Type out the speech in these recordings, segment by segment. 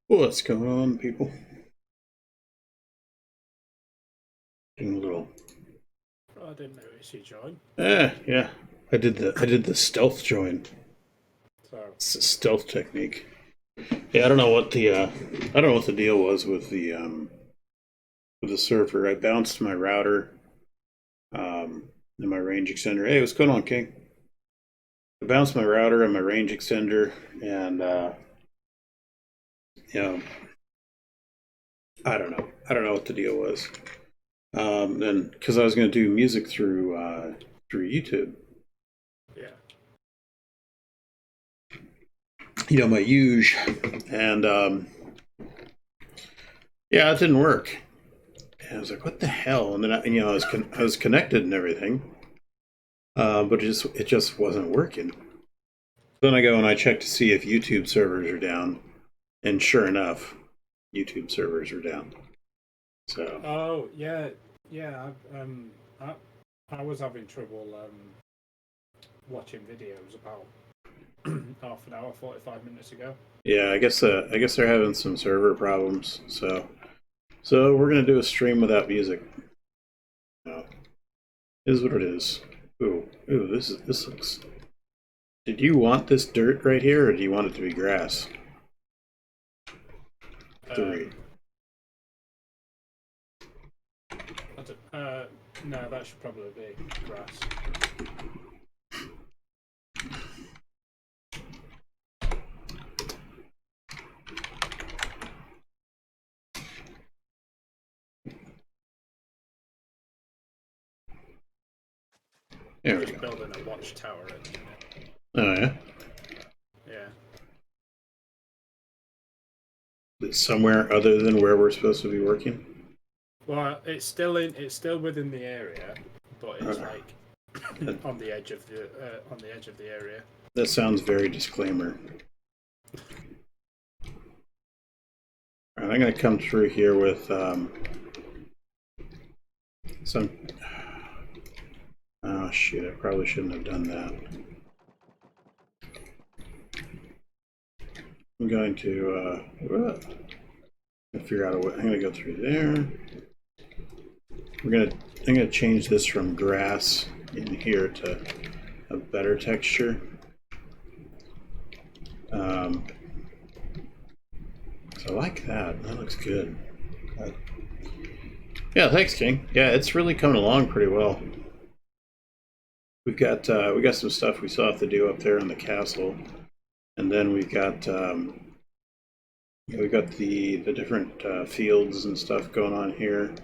What's going on, people? Doing a little. I didn't notice you joined. Yeah. I did the stealth join. So It's a stealth technique. Yeah, I don't know what the deal was with the server. I bounced my router, and my range extender. Hey, what's going on, King? I bounced my router and my range extender, and you know, I don't know. I don't know what the deal was. Then because I was going to do music through YouTube. yeah, My huge, and yeah, it didn't work. And I was like, "What the hell?" And then I was connected and everything, but it just wasn't working. Then I go and I check to see if YouTube servers are down, and sure enough, YouTube servers are down. So oh yeah. I, I was having trouble watching videos about half an hour, 45 minutes ago. yeah, I guess they're having some server problems. So we're gonna do a stream without music. No, is what it is. Ooh, this looks. Did you want this dirt right here, or do you want it to be grass? Three. Um, no, that should probably be grass. There we Just go. building a watchtower at the minute. Oh yeah. Yeah. It's somewhere other than where we're supposed to be working. Well, it's still within the area, but it's Uh, like that, on the edge of the area. that sounds very disclaimer. All right, I'm gonna come through here with some. Oh shit! I probably shouldn't have done that. I'm going to figure out a way. I'm gonna go through there. I'm gonna change this from grass in here to a better texture. Um, so I like that. That looks good. Yeah, thanks, King. Yeah, it's really coming along pretty well. We got some stuff we still have to do up there in the castle, and then we got the different fields and stuff going on here,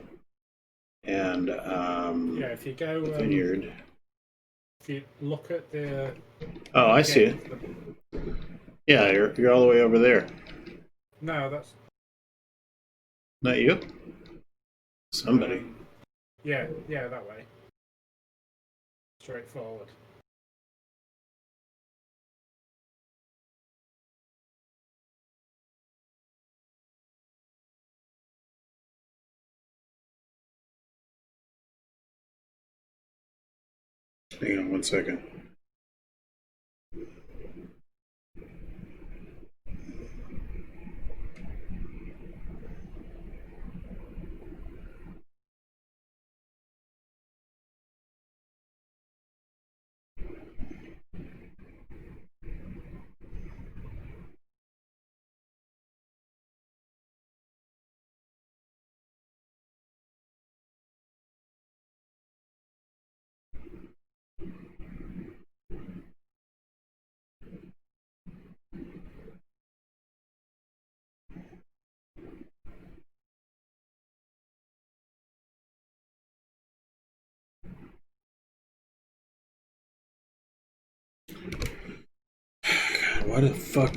and Yeah, if you go, the vineyard. if you look at the Oh, I see gate. it. Yeah, you're all the way over there. No, that's Not you? Somebody. yeah, that way. Straightforward. Hang on one second. Why the fuck?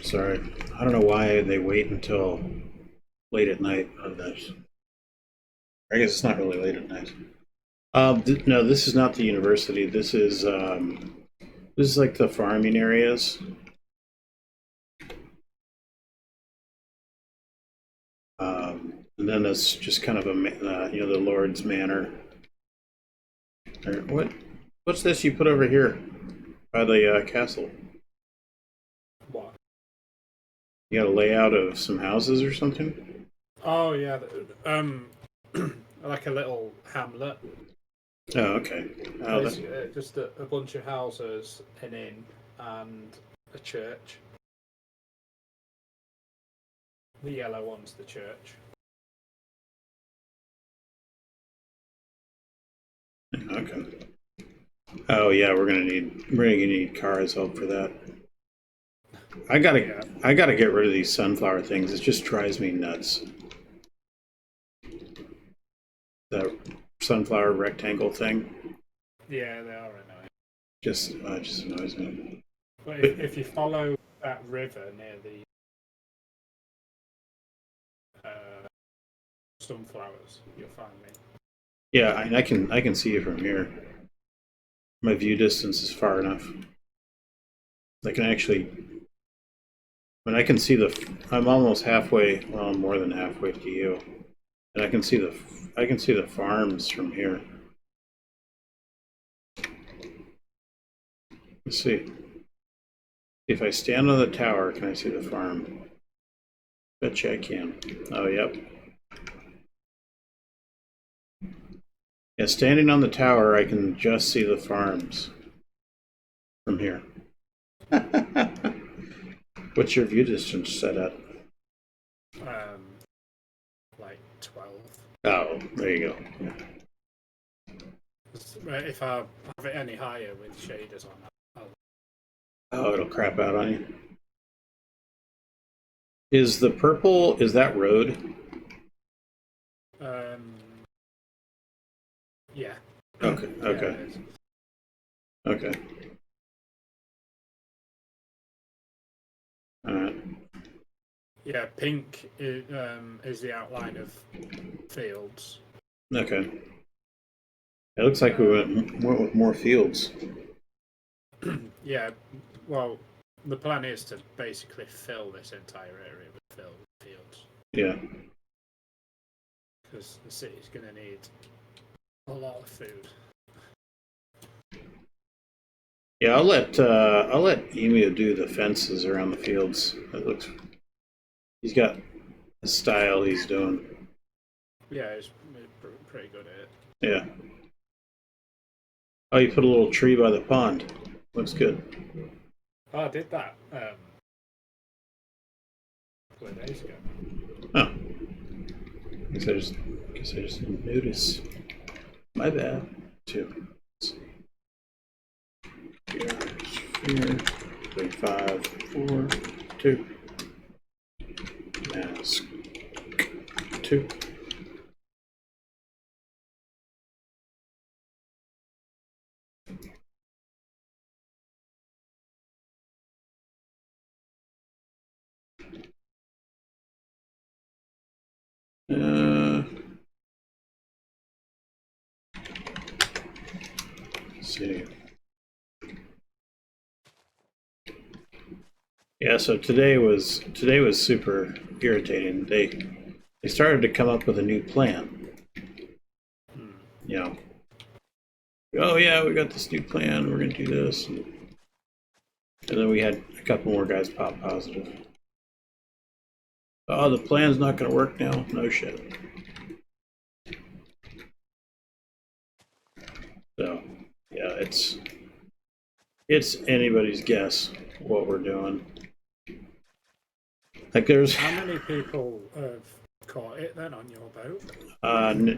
Sorry. I don't know why they wait until late at night on this. I guess it's not really late at night. No, this is not the university. This is like the farming areas. And then that's just kind of the Lord's Manor. Or what's this you put over here by the castle? What? You got a layout of some houses or something? Oh yeah, like a little hamlet. Oh, okay. Oh, that, Just a bunch of houses, an inn, and a church. The yellow one's the church. okay. Oh yeah, we're gonna need Kara's help for that. I gotta get rid of these sunflower things. It just drives me nuts. The sunflower rectangle thing Yeah, they are annoying. just annoys me. But if you follow that river near the sunflowers, you'll find me. Yeah, I can see it from here. My view distance is far enough. I can actually, when I can see I'm almost halfway, well, more than halfway to you, and I can see the farms from here. Let's see. If I stand on the tower, can I see the farm? Betcha I can. Oh, yep. Yeah, standing on the tower, I can just see the farms from here. What's your view distance set at? Like 12. Oh, there you go. Yeah. If I have it any higher with shaders on, Oh, it'll crap out on you. Is the purple, is that road? Yeah. Okay, okay. Yeah, okay. Alright. yeah, pink is the outline of fields. Okay. It looks like we went with more fields. Yeah, well, the plan is to basically fill this entire area with fields. Yeah. Because the city's going to need a lot of food. Yeah, I'll let Emu do the fences around the fields. He's got a style he's doing. Yeah, he's pretty good at it. Yeah. Oh, you put a little tree by the pond. Looks good. Oh, I did that a couple of days ago. Oh. Guess I just didn't notice. My bad. Two. Here. 35, 4, 2. Mask. 2. Let's see. Yeah, so today was super irritating. They started to come up with a new plan. You know, oh yeah, we got this new plan. We're gonna do this, and then we had a couple more guys pop positive. Oh, the plan's not gonna work now. No shit. So yeah, it's anybody's guess what we're doing. Like there's How many people have caught it then on your boat?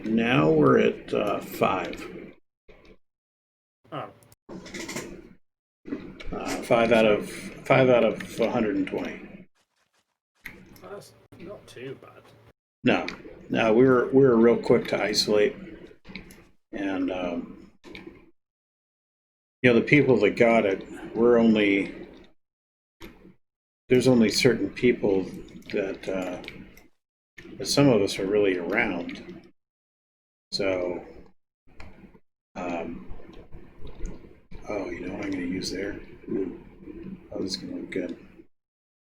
now we're at 5. Oh. 5 out of 120. That's not too bad. No, we were real quick to isolate, and the people that got it, there's only certain people that some of us are really around. So, oh, you know what I'm going to use there? Ooh. Oh, this is going to look good.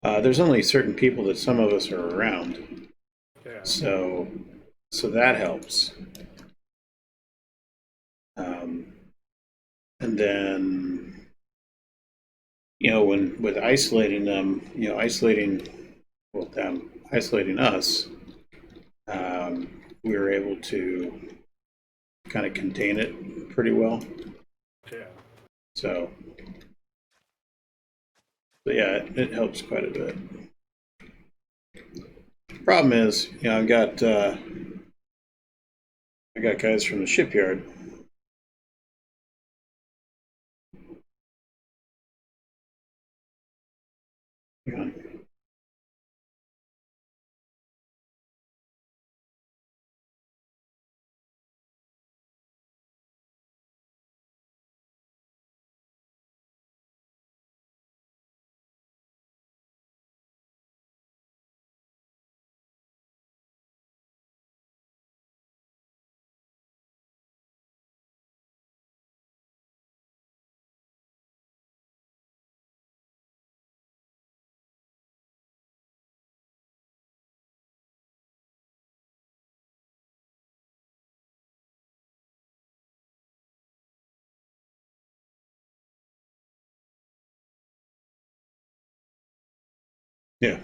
There's only certain people that some of us are around. Yeah. So that helps. And then, when with isolating them, isolating with them isolating us, we were able to kind of contain it pretty well. Yeah. So, but yeah, it helps quite a bit. Problem is, you know, I got guys from the shipyard. Hang on. Yeah.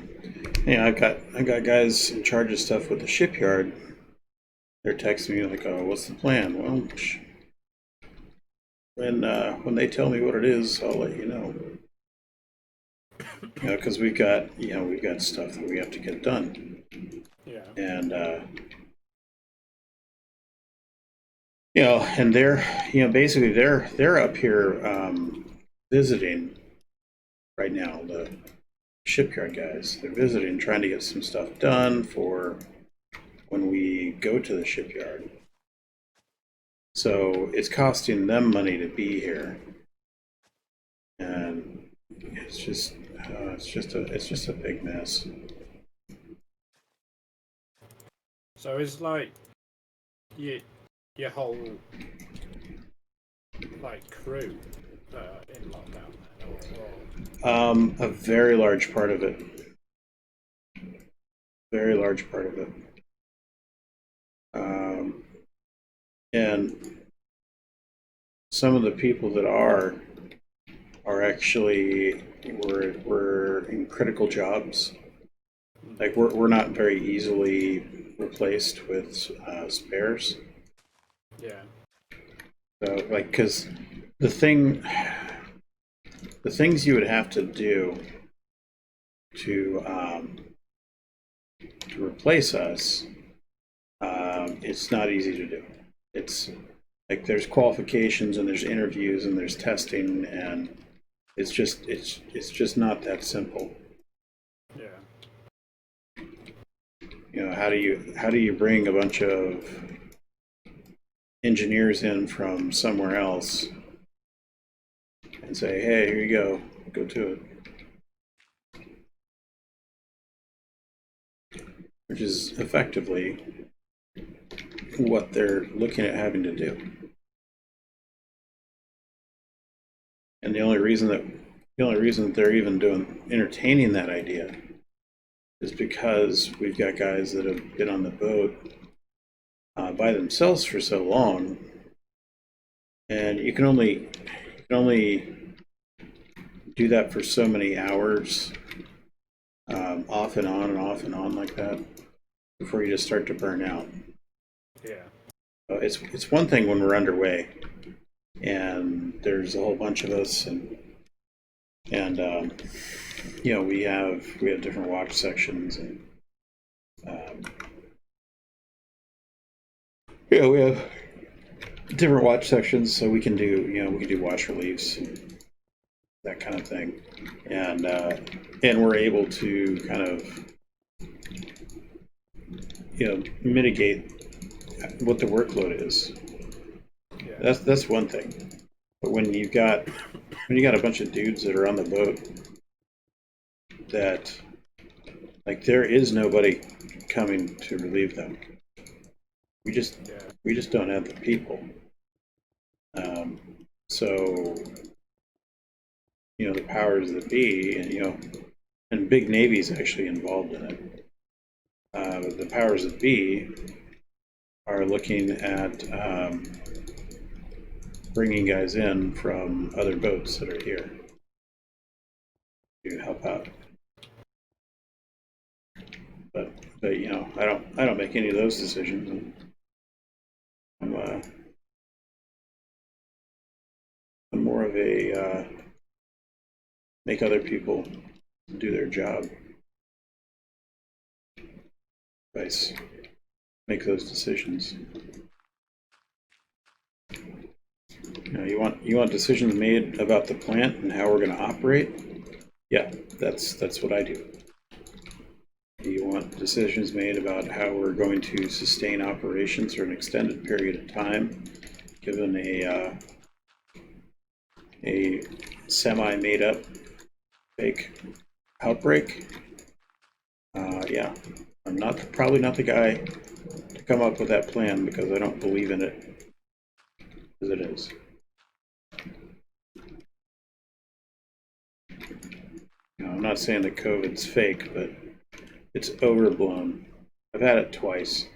Yeah, I got guys in charge of stuff with the shipyard. They're texting me like, "Oh, what's the plan?" Well, when they tell me what it is, I'll let you know. You know, because we've got stuff that we have to get done. Yeah. And you know, and they're basically they're up here visiting right now. The shipyard guys, they're visiting, trying to get some stuff done for when we go to the shipyard. So it's costing them money to be here, and it's just a big mess. So it's like your whole like crew in lockdown, or... A very large part of it. Very large part of it. And some of the people that are actually we're in critical jobs. Like we're not very easily replaced with spares. Yeah. So like, because the things you would have to do to replace us, it's not easy to do. It's like there's qualifications and there's interviews and there's testing, and it's just not that simple. Yeah. You know, how do you bring a bunch of engineers in from somewhere else and say, hey, here you go to it, which is effectively what they're looking at having to do. And the only reason that they're even entertaining that idea is because we've got guys that have been on the boat by themselves for so long, and you can only do that for so many hours, off and on and off and on like that, before you just start to burn out. Yeah. It's one thing when we're underway, and there's a whole bunch of us, and you know, we have different watch sections, and yeah, we have different watch sections, so we can do watch reliefs and that kind of thing, and we're able to kind of mitigate what the workload is. Yeah. That's one thing, but when you got a bunch of dudes that are on the boat that, like, there is nobody coming to relieve them. We just don't have the people. So the powers that be, and big navy's actually involved in it. The powers that be are looking at bringing guys in from other boats that are here to help out. But you know, I don't make any of those decisions. And I'm more of a make other people do their job. Advice. Make those decisions. You know, you want decisions made about the plant and how we're going to operate. Yeah, that's what I do. You want decisions made about how we're going to sustain operations for an extended period of time, given a semi-made-up fake outbreak. Yeah, I'm probably not the guy to come up with that plan because I don't believe in it as it is. You know, I'm not saying that COVID's fake, but it's overblown. I've had it twice.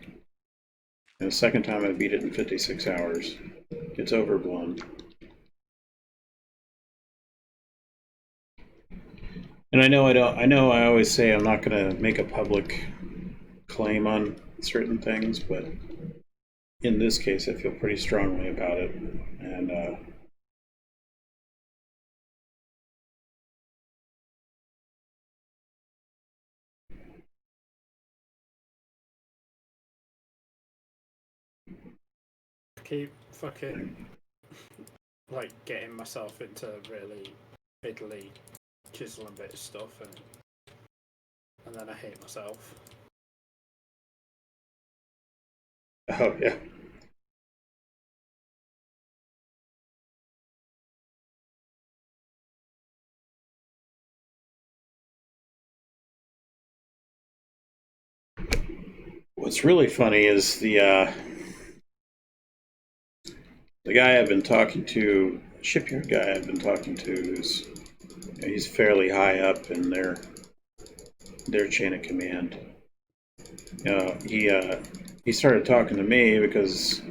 And the second time I beat it in 56 hours. It's overblown. And I know I always say I'm not going to make a public claim on certain things, but in this case I feel pretty strongly about it. And keep fucking like getting myself into really fiddly chiseling bit of stuff, and then I hate myself. oh yeah. What's really funny is the guy I've been talking to, shipyard guy I've been talking to, he's fairly high up in their chain of command. You know, he started talking to me because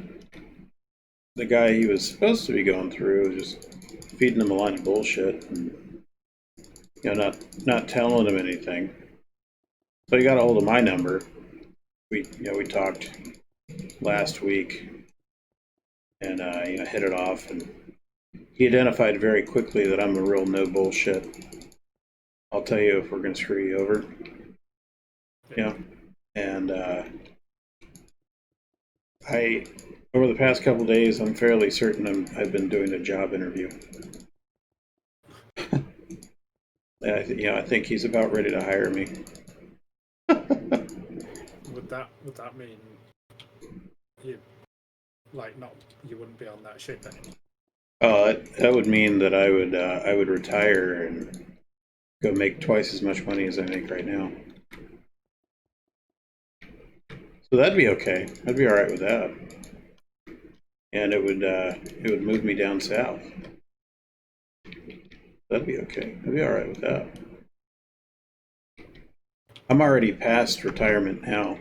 the guy he was supposed to be going through was just feeding him a line of bullshit and, you know, not telling him anything. So he got a hold of my number. We talked last week and you know, hit it off, and he identified very quickly that I'm a real no bullshit. I'll tell you if we're going to screw you over. You know, and over the past couple of days, I'm fairly certain I've been doing a job interview. I think he's about ready to hire me. Would that mean you you wouldn't be on that ship anymore? Oh, that would mean that I would retire and go make twice as much money as I make right now. So that'd be okay. I'd be all right with that. And it would move me down south. That'd be okay. I'd be all right with that. I'm already past retirement now.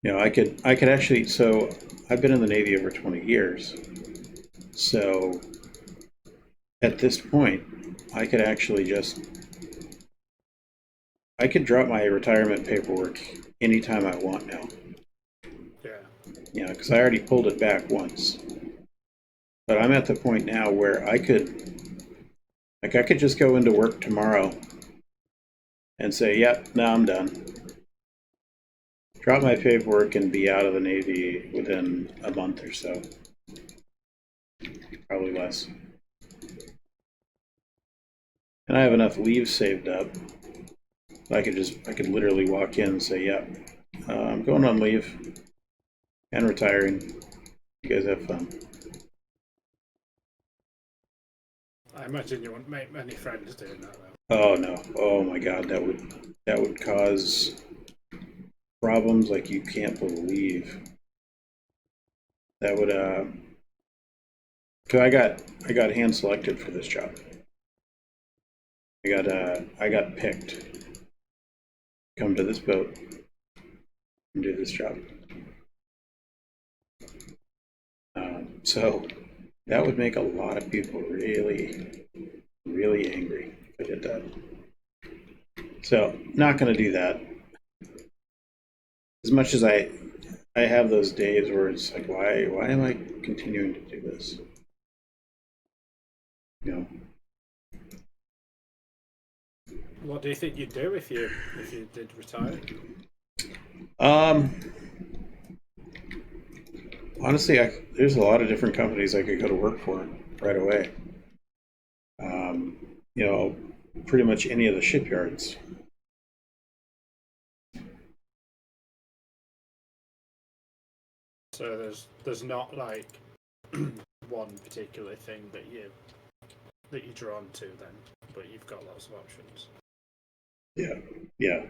You know, I could actually. So I've been in the Navy over 20 years. So at this point, I could actually I could drop my retirement paperwork anytime I want now. Yeah. You know, because I already pulled it back once. But I'm at the point now where I could just go into work tomorrow and say, yep, now I'm done. Drop my paperwork and be out of the Navy within a month or so. Probably less. And I have enough leave saved up. I could literally walk in and say, yep, I'm going on leave and retiring. You guys have fun. I imagine you wouldn't make many friends doing that, though. Oh no! Oh my God, that would cause problems like you can't believe. That would cause I got hand selected for this job. I got picked. Come to this boat and do this job. So that would make a lot of people really, really angry if I did that. So not going to do that. as much as I have those days where it's like, why am I continuing to do this? You know. What do you think you'd do if you did retire? Honestly, there's a lot of different companies I could go to work for right away. You know, pretty much any of the shipyards. So there's not like one particular thing that you're drawn to then, but you've got lots of options. Yeah, yeah.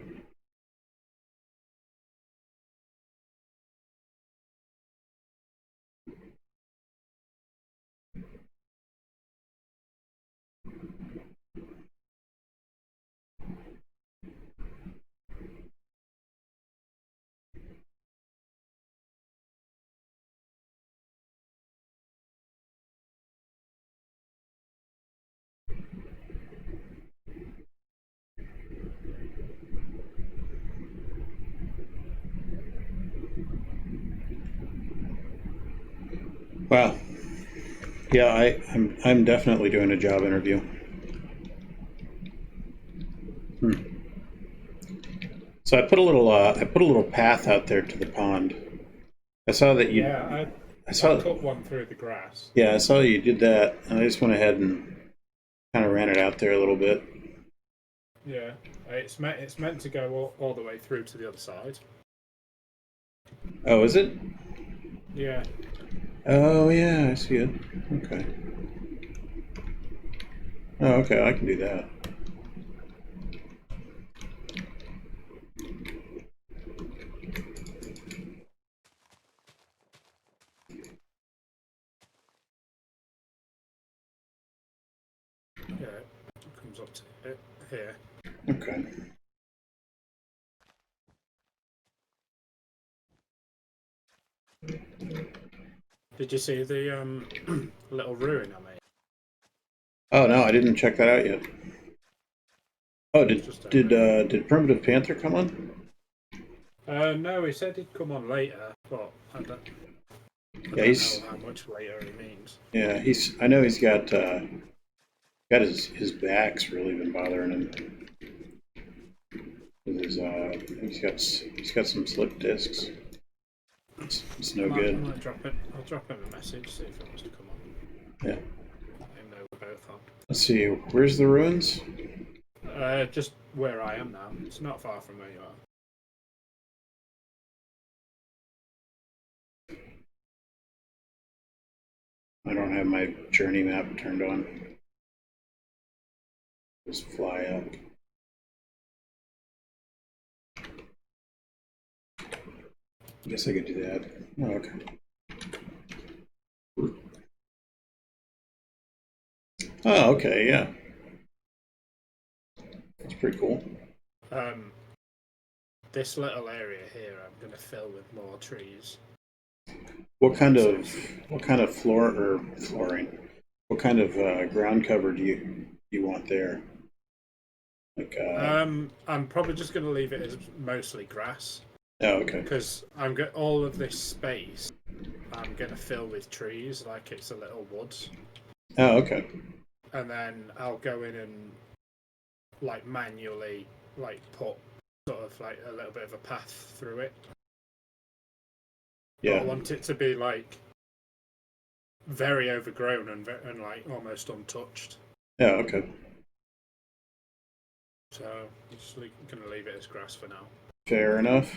Well, yeah, I'm definitely doing a job interview. So I put a little path out there to the pond. I saw that you. Yeah, I saw. I cut one through the grass. Yeah, I saw you did that, and I just went ahead and kind of ran it out there a little bit. Yeah, it's meant to go all the way through to the other side. Oh, is it? Yeah. Oh, yeah, I see it. Okay. Oh, okay, I can do that. Yeah, it comes up to it here. Okay. Did you see the little ruin I made? Oh no, I didn't check that out yet. Oh, did Just did Primitive Panther come on? No, he said he'd come on later, but I don't know how much later he means. Yeah, I know he's got his back's really been bothering him. With his he's got some slip discs. It's no good. I'll drop him a message, see if he wants to come on. Yeah. Let him know we're both on. Let's see. Where's the ruins? Just where I am now. It's not far from where you are. I don't have my journey map turned on. Just fly up. I guess I could do that. Oh, okay. Oh, okay, yeah. That's pretty cool. This little area here I'm going to fill with more trees. What kind of flooring? What kind of ground cover do you want there? Like I'm probably just going to leave it as mostly grass. Oh, okay. Because I'm got all of this space. I'm going to fill with trees, like it's a little woods. Oh, okay. And then I'll go in and like manually like put sort of like a little bit of a path through it. Yeah. But I want it to be like very overgrown and like almost untouched. Yeah, okay. So I'm just going to leave it as grass for now. Fair enough.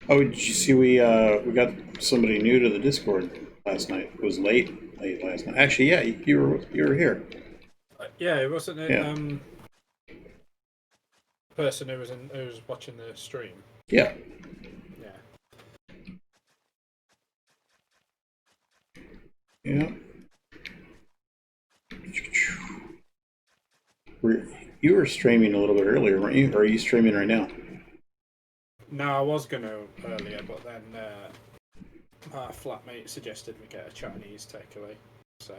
Oh, did you see we got somebody new to the Discord last night? It was late last night. Actually, yeah, you were here. Yeah, it wasn't it. Yeah. Person who was watching the stream. Yeah. Yeah. Yeah. You were streaming a little bit earlier, weren't you? Or are you streaming right now? No, I was going to earlier, but then my flatmate suggested we get a Chinese takeaway, so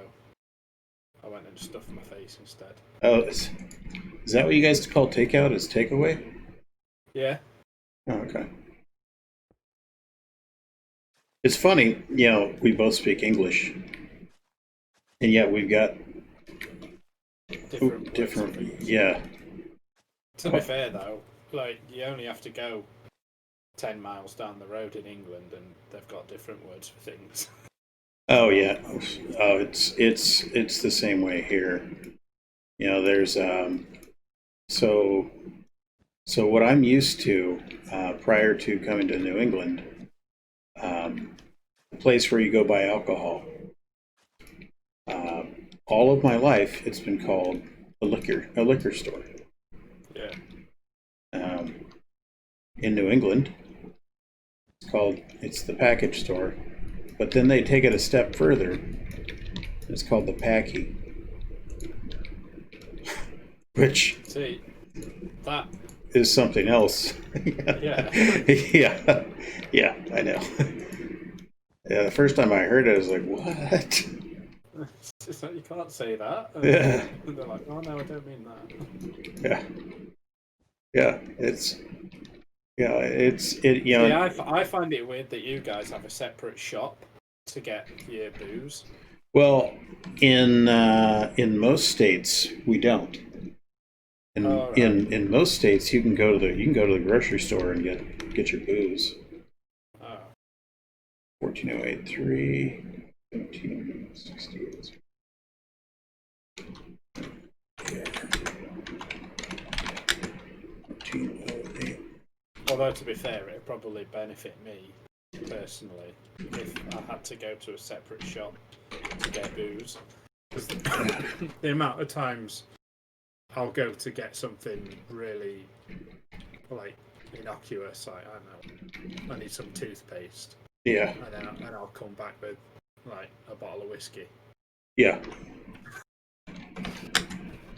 I went and stuffed my face instead. Oh, is that what you guys call takeout? Is takeaway? Yeah. Oh, okay. It's funny, you know, we both speak English, and yet we've got different. Yeah. To be fair, though, like you only have to go 10 miles down the road in England, and they've got different words for things. Oh yeah. Oh, it's the same way here. You know, there's so what I'm used to prior to coming to New England, the place where you go buy alcohol. All of my life, it's been called a liquor store. Yeah. In New England, it's the package store, but then they take it a step further. It's called the packy, which that is something else. Yeah. yeah, yeah, I know. Yeah, the first time I heard it, I was like, "What?" It's like, you can't say that. And Yeah. they're like, oh no, I don't mean that. Yeah, yeah, you know. Yeah, I find it weird that you guys have a separate shop to get your booze. Well, in most states we don't. In most states you can go to the grocery store and get your booze. 14083 1768. Although to be fair, it'd probably benefit me personally if I had to go to a separate shop to get booze. The amount of times I'll go to get something really like innocuous, like I don't know, I need some toothpaste. Yeah. And I'll come back with like a bottle of whiskey. Yeah.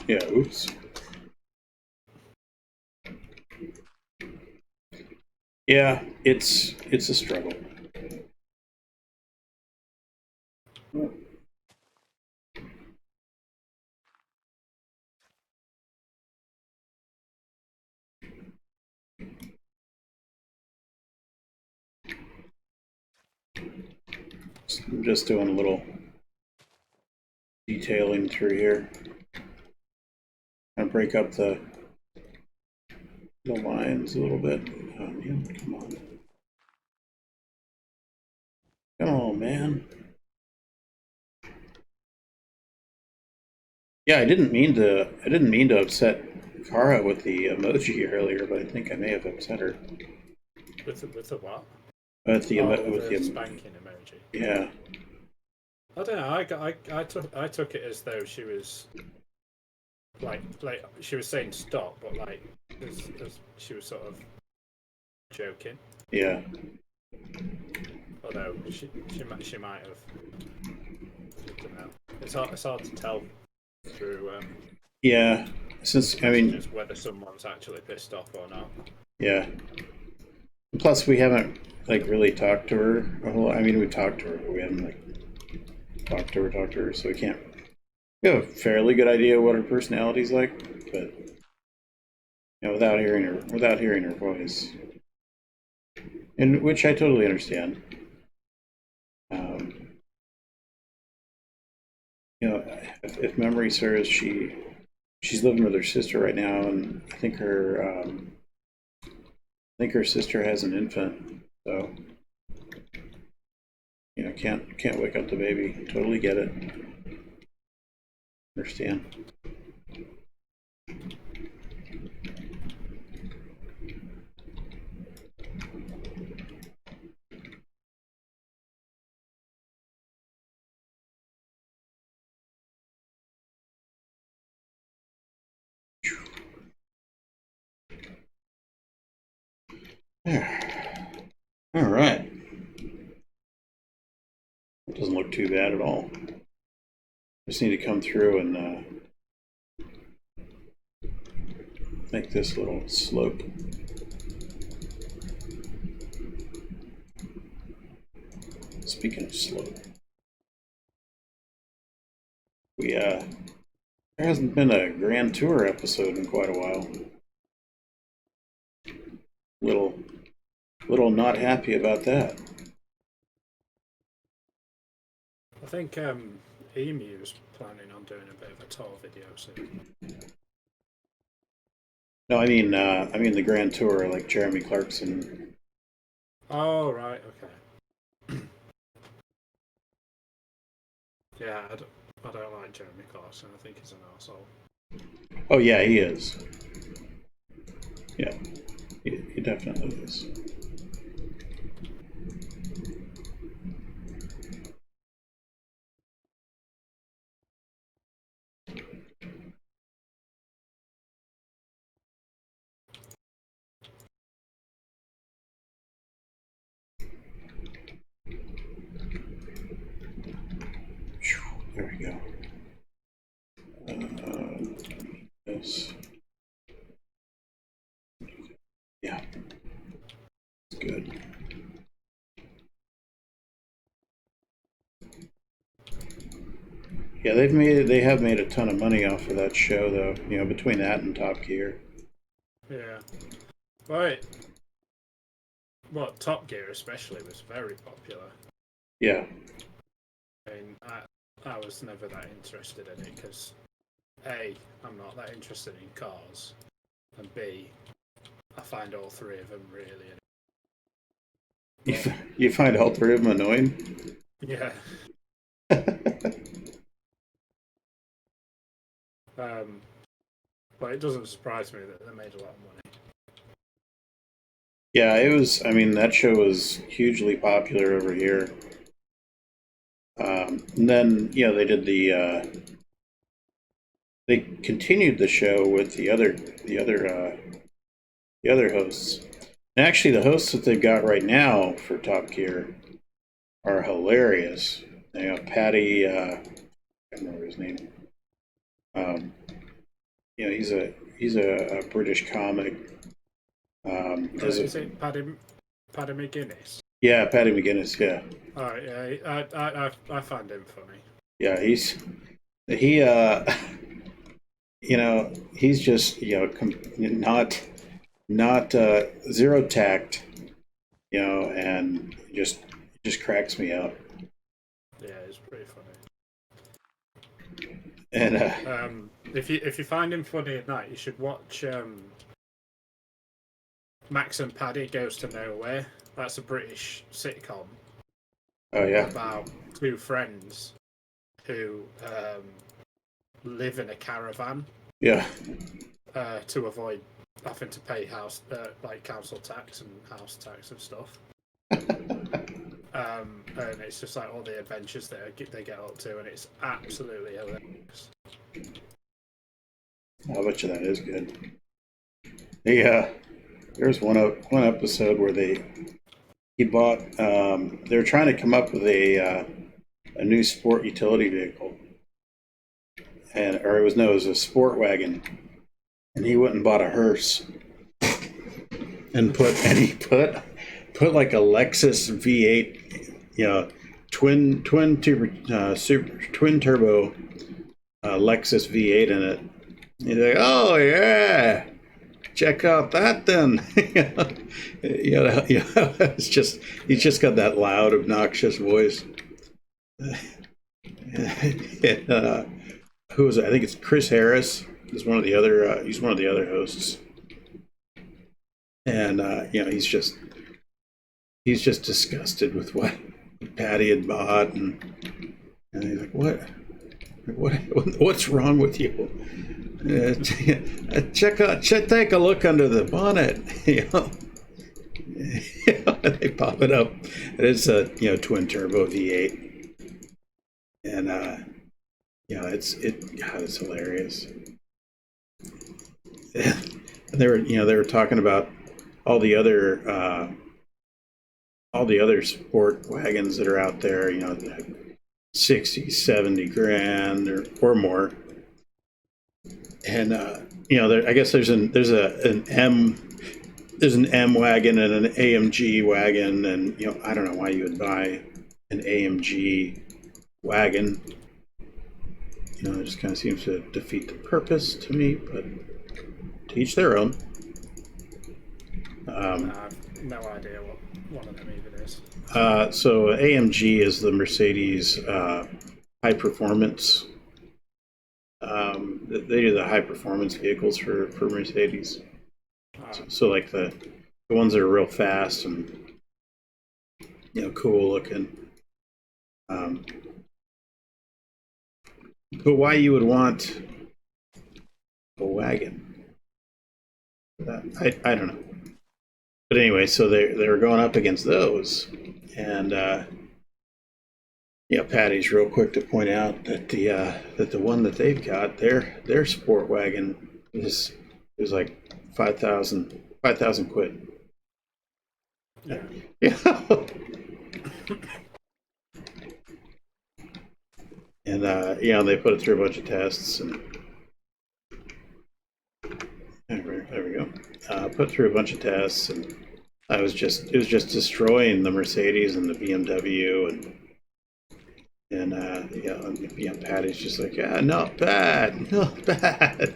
Yeah. Oops. Yeah, it's a struggle. I'm just doing a little detailing through here. I break up the lines a little bit. Oh, man, come on. Come on, man. Yeah, I didn't mean to upset Kara with the emoji earlier, but I think I may have upset her. With the what? With the spanking emoji. Yeah. I don't know. I took it as though she was like she was saying stop, but like as she was sort of joking. Yeah. Although she might have. I don't know. It's hard to tell through. Yeah. Since I mean, just whether someone's actually pissed off or not. Yeah. Plus, we haven't like really talked to her a whole. I mean, we've talked to her, but we haven't like talked to her, so we can't. We have a fairly good idea what her personality's like, but you know, without hearing her voice, and which I totally understand. You know, if memory serves, she's living with her sister right now, and I think her sister has an infant, so you know, can't wake up the baby. Totally get it. Understand. There. All right. It doesn't look too bad at all. Just need to come through and make this little slope. Speaking of slope. there hasn't been a Grand Tour episode in quite a while. Little not happy about that. I think Emu's planning on doing a bit of a tour video soon. No, I mean the Grand Tour, like Jeremy Clarkson. Oh, right, okay. Yeah, I don't like Jeremy Clarkson. I think he's an arsehole. Oh yeah, he is. Yeah, he definitely is. There we go. This. Yeah, it's good. Yeah, they have made a ton of money off of that show, though. You know, between that and Top Gear. Yeah. Right. Well, Top Gear especially was very popular. Yeah. I mean, I was never that interested in it because A, I'm not that interested in cars, and B, I find all three of them really annoying. You find all three of them annoying? Yeah. But it doesn't surprise me that they made a lot of money. Yeah, it was. I mean, that show was hugely popular over here. And then, you know, they did they continued the show with the other hosts. And actually, the hosts that they've got right now for Top Gear are hilarious. You know, Patty, I can't remember his name. You know, he's a British comic. Is it Paddy McGuinness? Yeah, Patty McGuinness. Yeah. Oh yeah, I find him funny. Yeah, he you know, he's just, you know, not zero tact, you know, and just cracks me up. Yeah, it's pretty funny. And if you find him funny at night, you should watch Max and Paddy Goes to Nowhere. That's a British sitcom. oh yeah, About two friends who live in a caravan. yeah. To avoid having to pay house like council tax and house tax and stuff. And it's just like all the adventures that they get up to, and it's absolutely hilarious. I bet you that is good. There's one episode where he bought. They were trying to come up with a new sport utility vehicle, or it was a sport wagon, and he went and bought a hearse, and he put like a Lexus V8, you know, twin turbo Lexus V8 in it. He's like, oh yeah, check out that then. It's just he's just got that loud, obnoxious voice. Who was it? I think it's Chris Harris. He's one of the other. He's one of the other hosts, and you know, he's just disgusted with what Patty had bought, and he's like, what's wrong with you? Take a look under the bonnet. You know, they pop it up, and it's a twin turbo V8, and it's hilarious. And they were talking about all the other sport wagons that are out there, you know, 60, 70 grand or more. And I guess there's an M wagon and an AMG wagon, and I don't know why you would buy an AMG wagon. it just kind of seems to defeat the purpose to me, but to each their own. I have no idea what one of them even is. So AMG is the Mercedes high performance. They do the high performance vehicles for Mercedes. So like the ones that are real fast and cool looking. But why you would want a wagon? I don't know. But anyway, so they were going up against those, and Patty's real quick to point out that the one that they've got, their sport wagon is like 5,000 quid. Yeah. Yeah. And they put it through a bunch of tests, and there we go. Put through a bunch of tests, and it was just destroying the Mercedes and the BMW, and Patty's just like, yeah, not bad, not bad.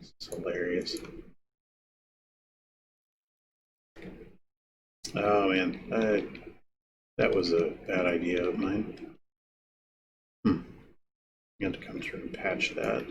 It's hilarious. Oh man, that was a bad idea of mine. You had to come through and patch that.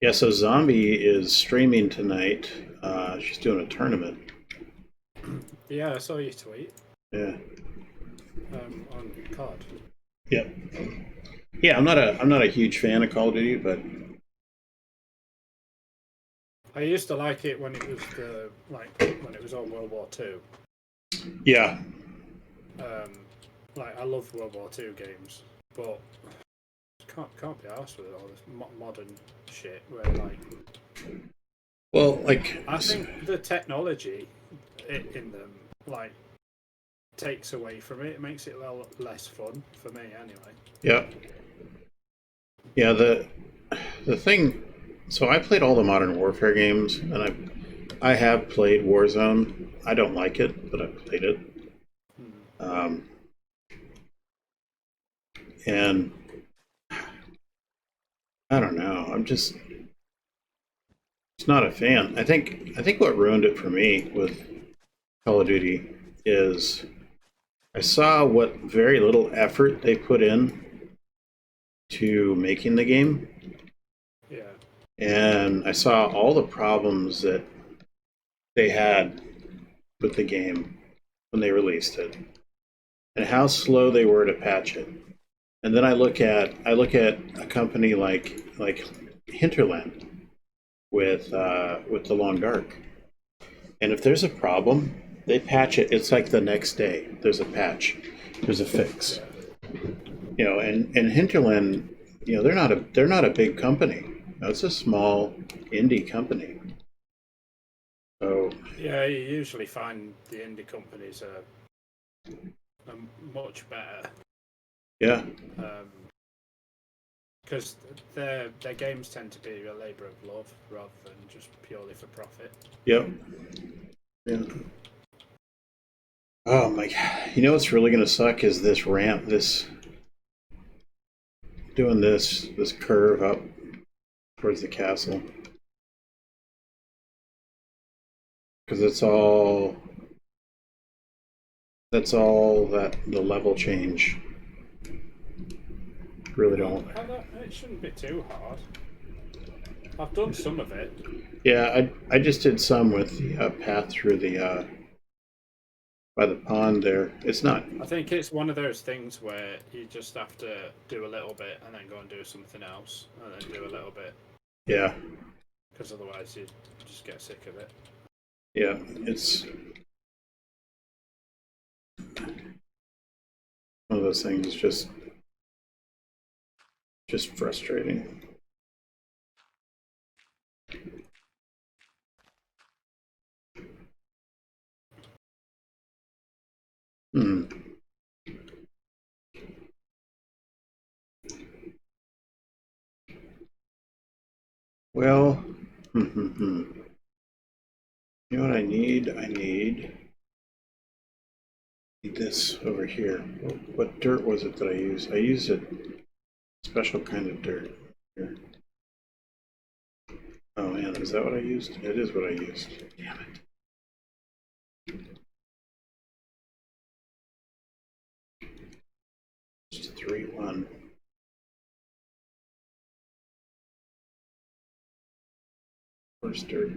Yeah, so Zombie is streaming tonight. She's doing a tournament. Yeah, I saw your tweet. Yeah. On COD. Yep. Yeah, I'm not a huge fan of Call of Duty, but I used to like it when it was when it was on World War II. yeah. I love World War II games, but can't be arsed with all this modern shit where Well, I think the technology in them takes away from it. It makes it less fun for me anyway. Yeah. Yeah, the thing, so I played all the Modern Warfare games, and I have played Warzone. I don't like it, but I've played it. And I don't know. It's not a fan. I think what ruined it for me with Call of Duty is I saw what very little effort they put in to making the game. Yeah. And I saw all the problems that they had with the game when they released it, and how slow they were to patch it. And then I look at a company like Hinterland with the Long Dark, and if there's a problem, they patch it. It's like the next day. There's a patch. There's a fix. And Hinterland, they're not a big company. It's a small indie company. So Yeah, you usually find the indie companies are much better. yeah. Because their games tend to be a labour of love rather than just purely for profit. Yep. Yeah. Oh my god. You know what's really gonna suck is this ramp, doing this curve up towards the castle. Because that's all that the level change. Really don't. It shouldn't be too hard. I've done some of it. Yeah, I just did some with the path through the by the pond there. It's not. I think it's one of those things where you just have to do a little bit and then go and do something else and then do a little bit. Yeah. Because otherwise you just get sick of it. Yeah, it's one of those things. Just frustrating. Well, you know what I need? I need this over here. What dirt was it that I used? I used a special kind of dirt here. Oh man, is that what I used? It is what I used. Damn it. It's 3-1. First dirt.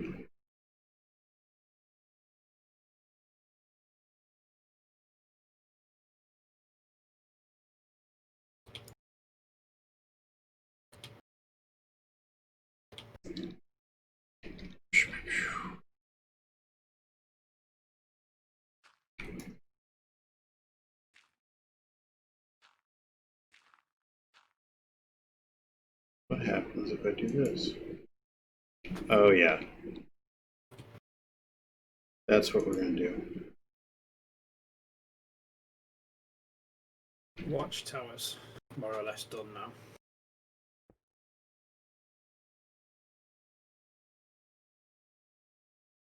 What happens if I do this? Oh yeah. That's what we're going to do. Watchtowers, more or less done now.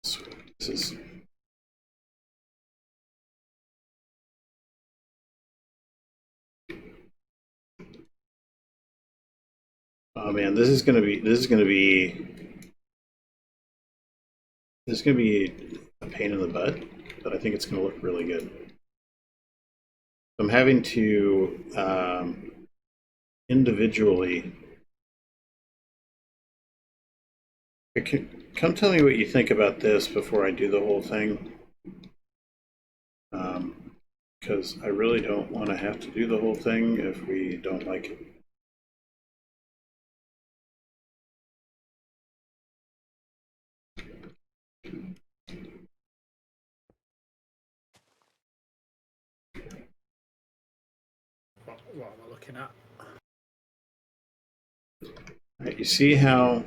So this is... Oh man, this is going to be a pain in the butt, but I think it's going to look really good. I'm having to individually... Come tell me what you think about this before I do the whole thing. Because I really don't want to have to do the whole thing if we don't like it. What am I looking at? Right, you see how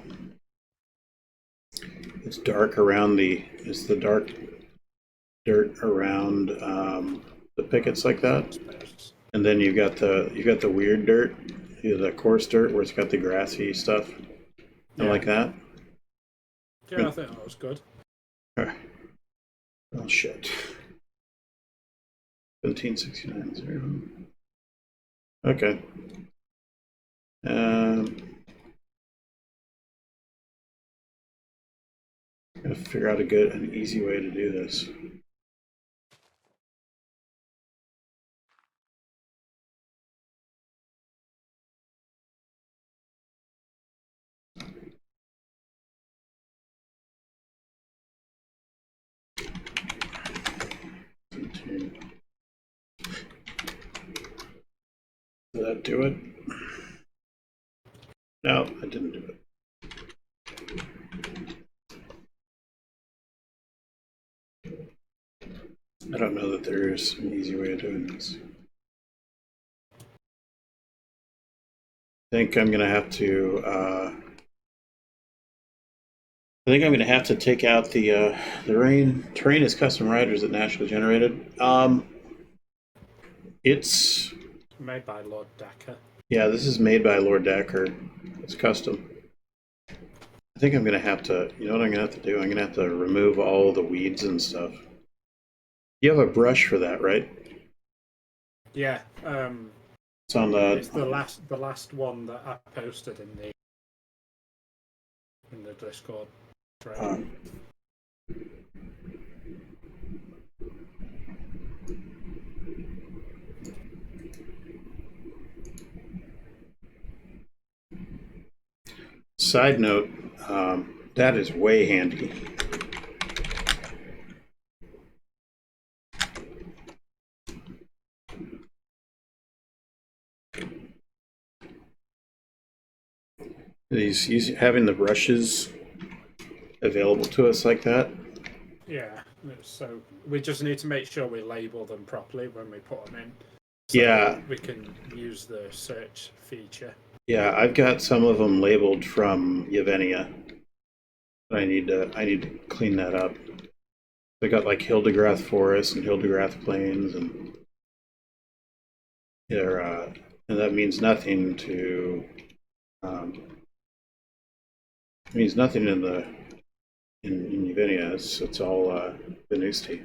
it's dark around it's the dark dirt around the pickets like that, and then you got the weird dirt, the coarse dirt where it's got the grassy stuff, and like that. Yeah, I think that was good. Oh shit. 1769.0. Okay. Gotta figure out an easy way to do this. Did that do it? No, I didn't do it. I don't know that there is an easy way of doing this. I think I'm gonna have to. I think I'm gonna have to take out the terrain is custom riders that naturally generated. It's made by Lord Dakr. Yeah, this is made by Lord Dakr. It's custom. I think I'm gonna have to. You know what I'm gonna have to do? I'm gonna have to remove all the weeds and stuff. You have a brush for that, right? Yeah. It's on the. It's the last one that I posted in the Discord. Right. Side note, that is way handy. Having the brushes available to us like that. Yeah, so we just need to make sure we label them properly when we put them in. So Yeah. we can use the search feature. Yeah, I've got some of them labeled from Yevenia. I need to clean that up. They got like Hildegrath Forest and Hildegrath Plains, and they're and that means nothing to means nothing in Yevenia. It's all Venusti.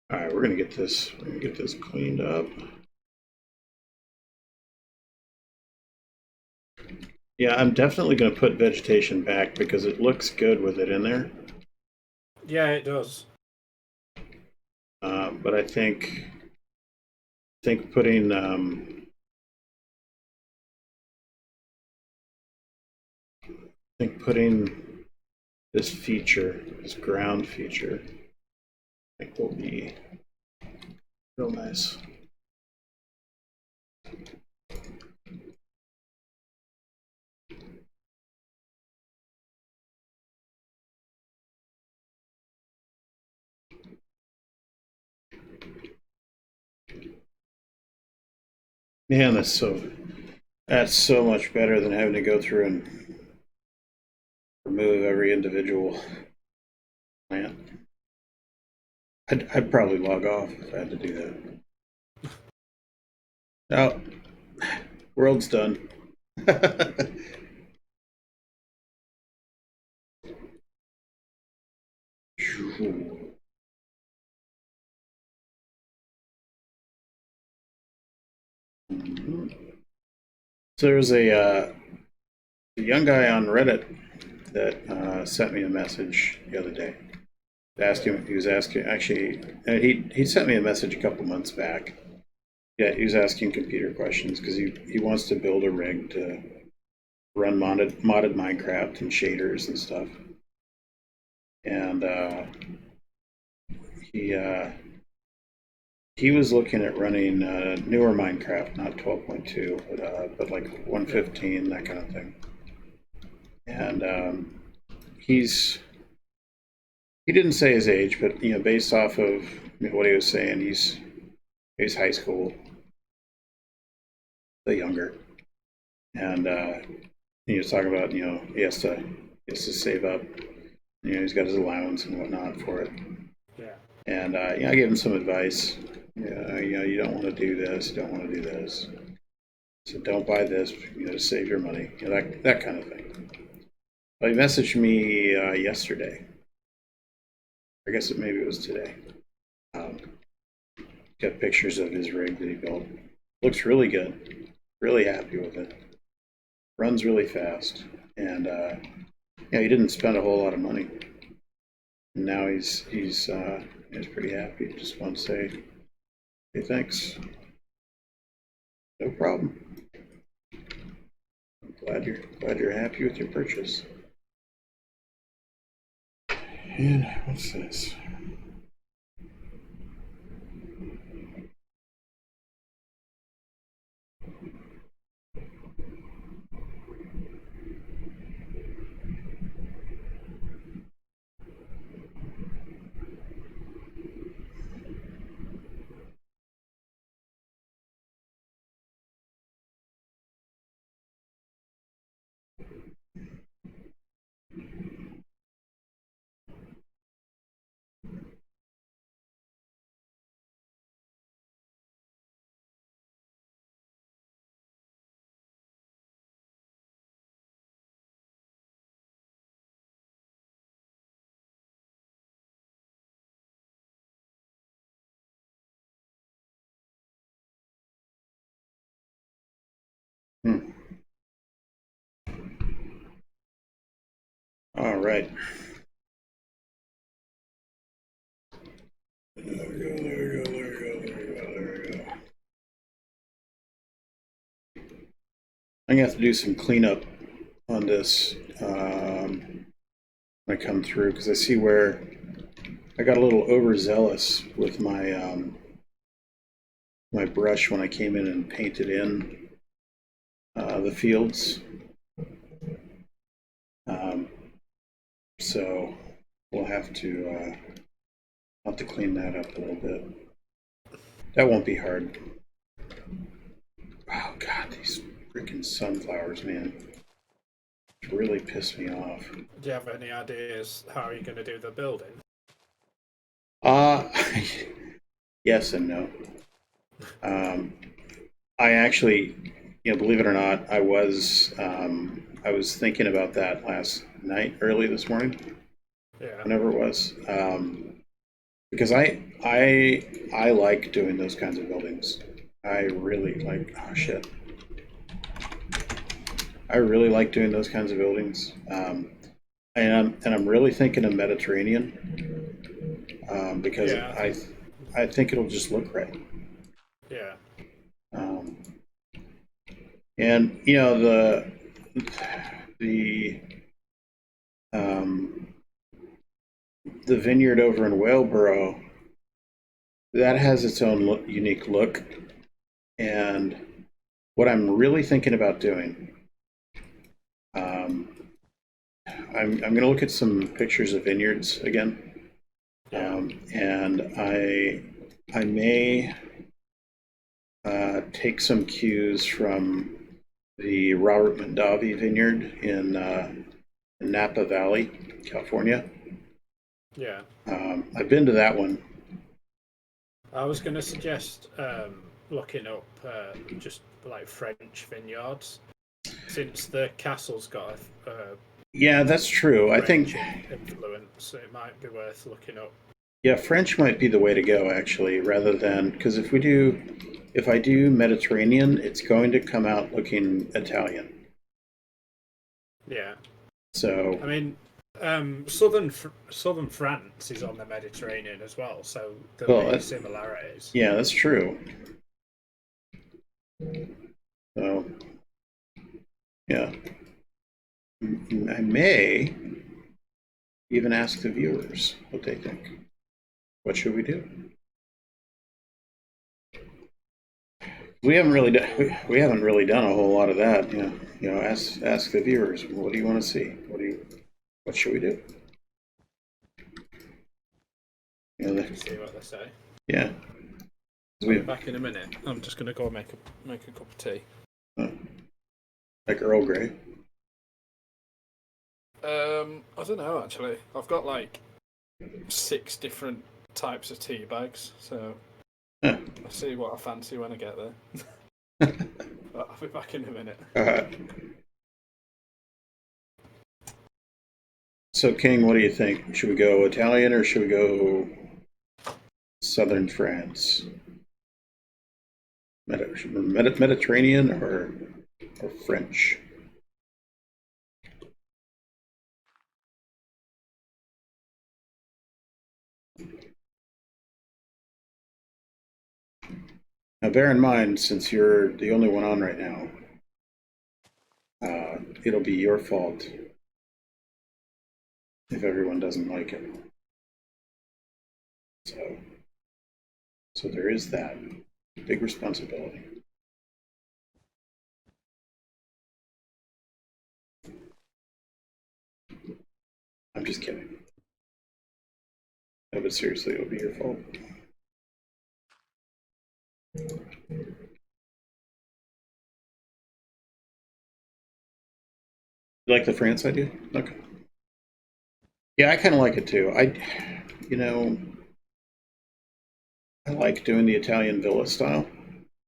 All right, we're gonna get this. We're gonna get this cleaned up. Yeah, I'm definitely gonna put vegetation back because it looks good with it in there. Yeah, it does. But I think putting putting this feature, this ground feature, I think will be real nice. Man, that's so much better than having to go through and remove every individual plant. I'd probably log off if I had to do that. Oh, world's done. So there's a young guy on Reddit that sent me a message the other day. He was asking, actually, he sent me a message a couple months back. Yeah, he was asking computer questions because he wants to build a rig to run modded Minecraft and shaders and stuff. And he was looking at running newer Minecraft, not 12.2, but like 115, that kind of thing. And he didn't say his age, but based off of what he was saying, he's high school, the younger, and he was talking about he has to save up. He's got his allowance and whatnot for it. Yeah. And I gave him some advice. You don't want to do this. You don't want to do this. So don't buy this. To save your money. That kind of thing. But he messaged me yesterday. I guess maybe it was today. Got pictures of his rig that he built. Looks really good. Really happy with it. Runs really fast. And he didn't spend a whole lot of money. And now he's pretty happy. Just want to say, hey, thanks. No problem. I'm glad you're happy with your purchase. And what's this? All right. There we go. I'm gonna have to do some cleanup on this when I come through because I see where I got a little overzealous with my my brush when I came in and painted in the fields. So we'll have to clean that up a little bit. That won't be hard. Oh God, these freaking sunflowers, man, really pissed me off. Do you have any ideas how you're going to do the building? Uh, yes and no. Um, I actually, believe it or not, I was thinking about that last night, early this morning, Yeah. whenever it was, because I like doing those kinds of buildings. I really like. Oh shit! I really like doing those kinds of buildings, and I'm really thinking of Mediterranean because Yeah. I think it'll just look right. Yeah. Um, and the um, the vineyard over in Whaleborough, that has its own unique look. And what I'm really thinking about doing, um, I'm going to look at some pictures of vineyards again, Yeah. and I may take some cues from the Robert Mondavi Vineyard in Napa Valley, California. Yeah. I've been to that one. I was going to suggest looking up just like French vineyards, since the castle's got a Yeah, that's true. I think, French influence. It might be worth looking up. yeah, French might be the way to go actually, rather than because if I do Mediterranean, it's going to come out looking Italian. Yeah. So, I mean, southern France is on the Mediterranean as well, so there'll well, be similarities. yeah, that's true. So, yeah, I may even ask the viewers what they think. What should we do? We haven't really done a whole lot of that. Ask the viewers. What do you want to see? What should we do? See what they say. Yeah. I'll be back in a minute. I'm just gonna go make a cup of tea. Like Earl Grey. I don't know actually. I've got like 6 different types of tea bags, so Huh. I'll see what I fancy when I get there. But I'll be back in a minute. So, King, what do you think? Should we go Italian or should we go southern France? Mediterranean or French? Now, bear in mind, since you're the only one on right now, it'll be your fault if everyone doesn't like it. So there is that big responsibility. I'm just kidding. No, but seriously, it'll be your fault. You like the France idea? Okay. Yeah, I kind of like it too. You know, I like doing the Italian villa style,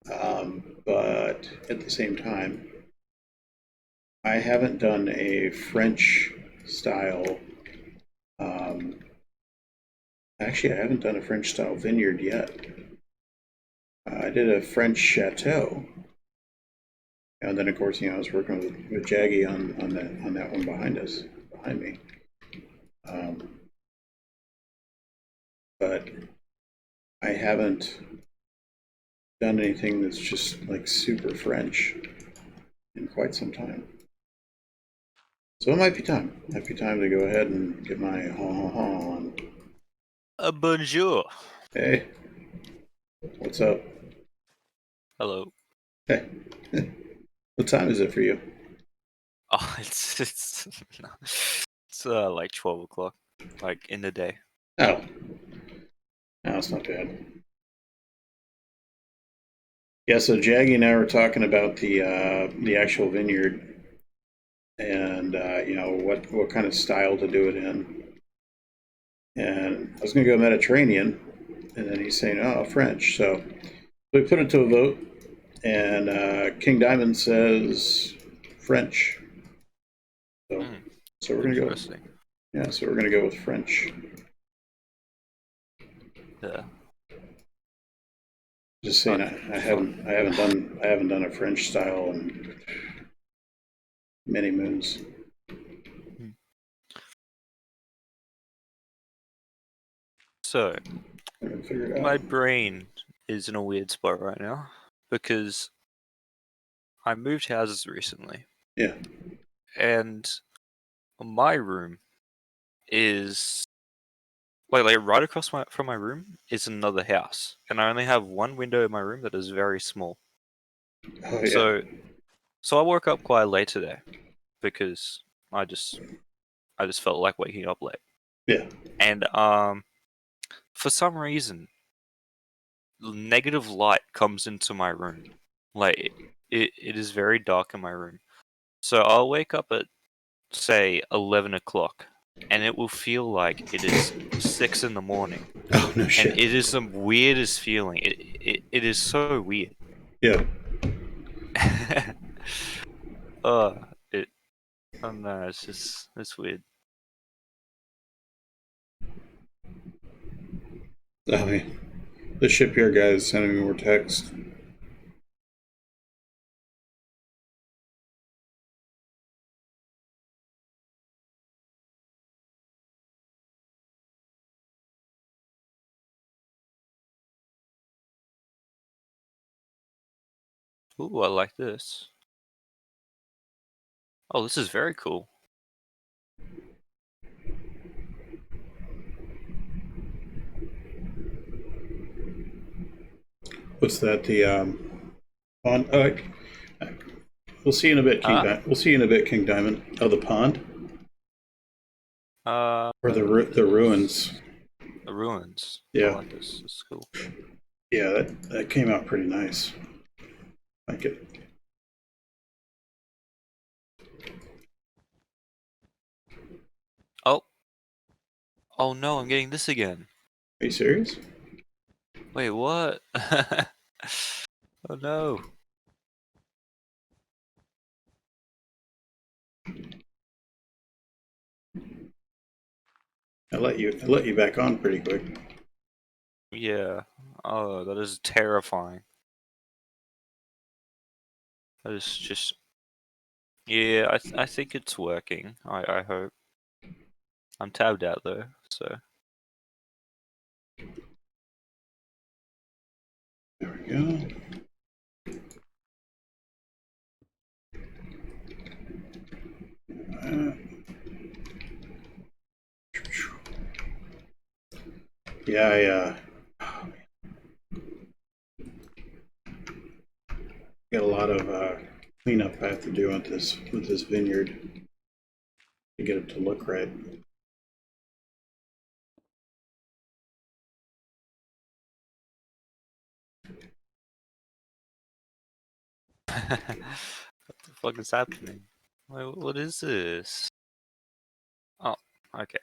but at the same time, I haven't done a French style. Um, Actually, I haven't done a French style vineyard yet. I did a French chateau, and then of course, I was working with Jaggy on that one behind me. Um, but I haven't done anything that's just like super French in quite some time. So it might be time. Might be time to go ahead and get my ha on. Bonjour. Hey, what's up? Hello. Hey, what time is it for you? Oh, it's like 12 o'clock, like in the day. Oh, no, it's not bad. Yeah, so Jaggy and I were talking about the actual vineyard and what kind of style to do it in. And I was going to go Mediterranean, and then he's saying, "Oh, French." So we put it to a vote, and King Diamond says French. So, Hmm. so we're going to go. Interesting. Yeah, so we're going to go with French. Yeah. Just saying, Okay. I haven't done a French style in many moons. Hmm. So I haven't figured it my out. brain is in a weird spot right now because I moved houses recently, Yeah. and my room is like right across from my room is another house, and I only have one window in my room that is very small. Oh yeah. So I woke up quite late today because I just I just felt like waking up late, Yeah. and for some reason negative light comes into my room. Like it is very dark in my room. So I'll wake up at say 11 o'clock, and it will feel like it is 6 in the morning, Oh no and shit. it is the weirdest feeling. It is so weird. Yeah. uh, it. Oh no, it's weird. I mean, the shipyard guy is sending me more text. Ooh, I like this. Oh, this is very cool. What's that? The pond? We'll see you in a bit, King. Huh? We'll see you in a bit, King Diamond. Oh, the pond or the ruins? The ruins. I Yeah. like this. It's cool. Yeah. That came out pretty nice. Like it. Oh, oh no, I'm getting this again. Are you serious? Wait, what? Oh no. I let you back on pretty quick. Yeah. Oh, that is terrifying. That is just. Yeah, I think it's working. I hope. I'm tabbed out though, so. There we go. Uh, yeah, got a lot of cleanup I have to do with this vineyard to get it to look right. What the fuck is happening? Wait, what is this? Oh, okay.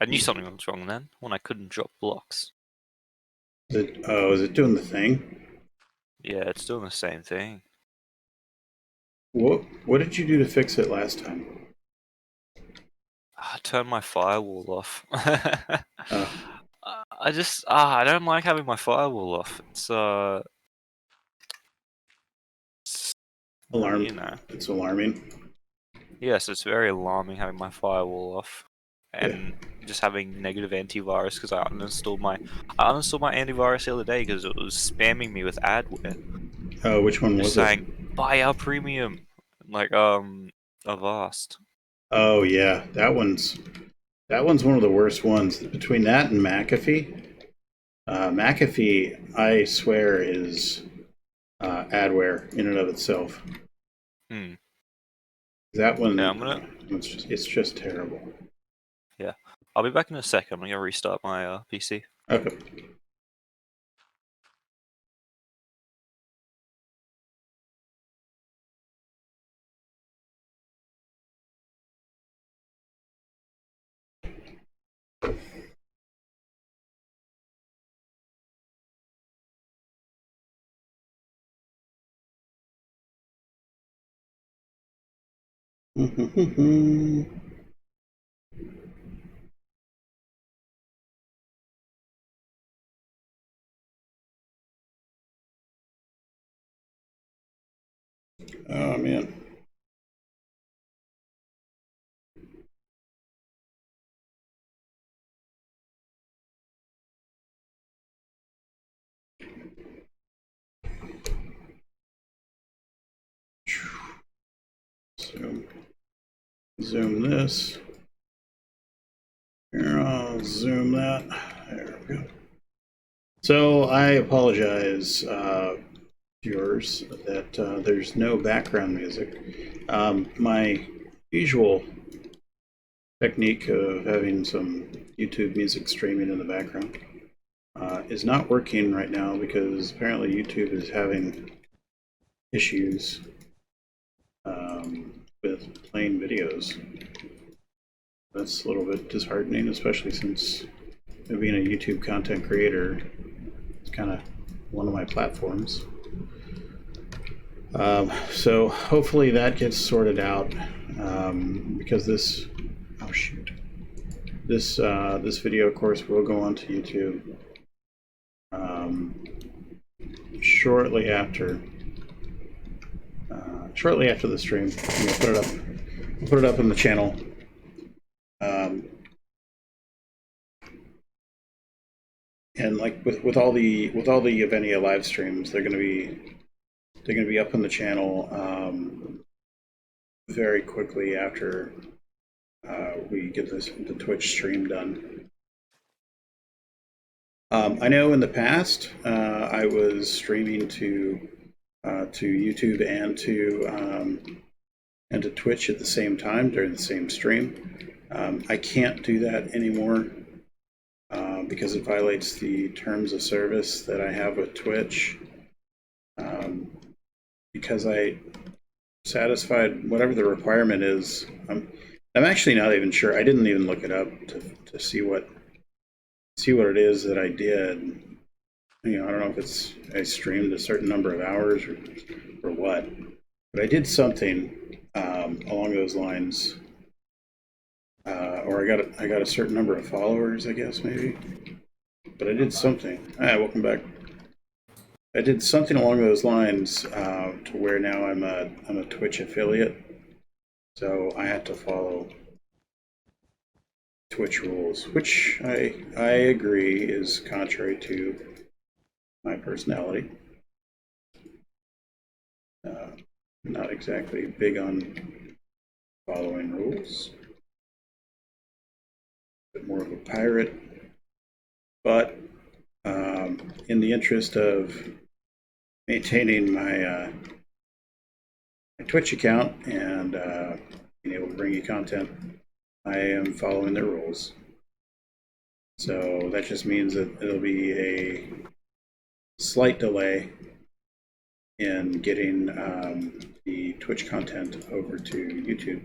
I knew something was wrong then when I couldn't drop blocks. Is it doing the thing? Yeah, it's doing the same thing. What did you do to fix it last time? I turned my firewall off. Uh, I just I don't like having my firewall off. alarm. You know. It's alarming. Yes, it's very alarming having my firewall off Yeah. and just having negative antivirus because I uninstalled my antivirus the other day because it was spamming me with adware, Which one just was it? saying buy our premium, like Avast. Oh yeah, that one's one of the worst ones. Between that and McAfee, McAfee, I swear, is adware in and of itself. Hmm. That Yeah, one, I'm gonna. it's just terrible. Yeah, I'll be back in a second. I'm gonna restart my PC. Okay. Oh man. Zoom this. Here, I'll zoom that. There we go. So I apologize, viewers, that there's no background music. My usual technique of having some YouTube music streaming in the background is not working right now because apparently YouTube is having issues with playing videos. That's a little bit disheartening, especially since being a YouTube content creator, it's kind of one of my platforms. So hopefully that gets sorted out because this, oh shoot, this video, of course, will go onto YouTube shortly after the stream. We'll put it up on the channel. And like with all the Yevenia live streams, they're gonna be up on the channel very quickly after we get the Twitch stream done. I know in the past I was streaming to YouTube and to Twitch at the same time during the same stream. I can't do that anymore because it violates the terms of service that I have with Twitch. Because I satisfied whatever the requirement is. I'm actually not even sure. I didn't even look it up to see what it is that I did. You know, I don't know if I streamed a certain number of hours or what, but I did something along those lines, or I got a certain number of followers, I guess maybe. But I did something. Hi, welcome back. I did something along those lines to where now I'm a Twitch affiliate, so I had to follow Twitch rules, which I agree is contrary to my personality. Not exactly big on following rules, a bit more of a pirate, but in the interest of maintaining my Twitch account and being able to bring you content, I am following the rules. So that just means that it'll be a slight delay in getting the Twitch content over to YouTube.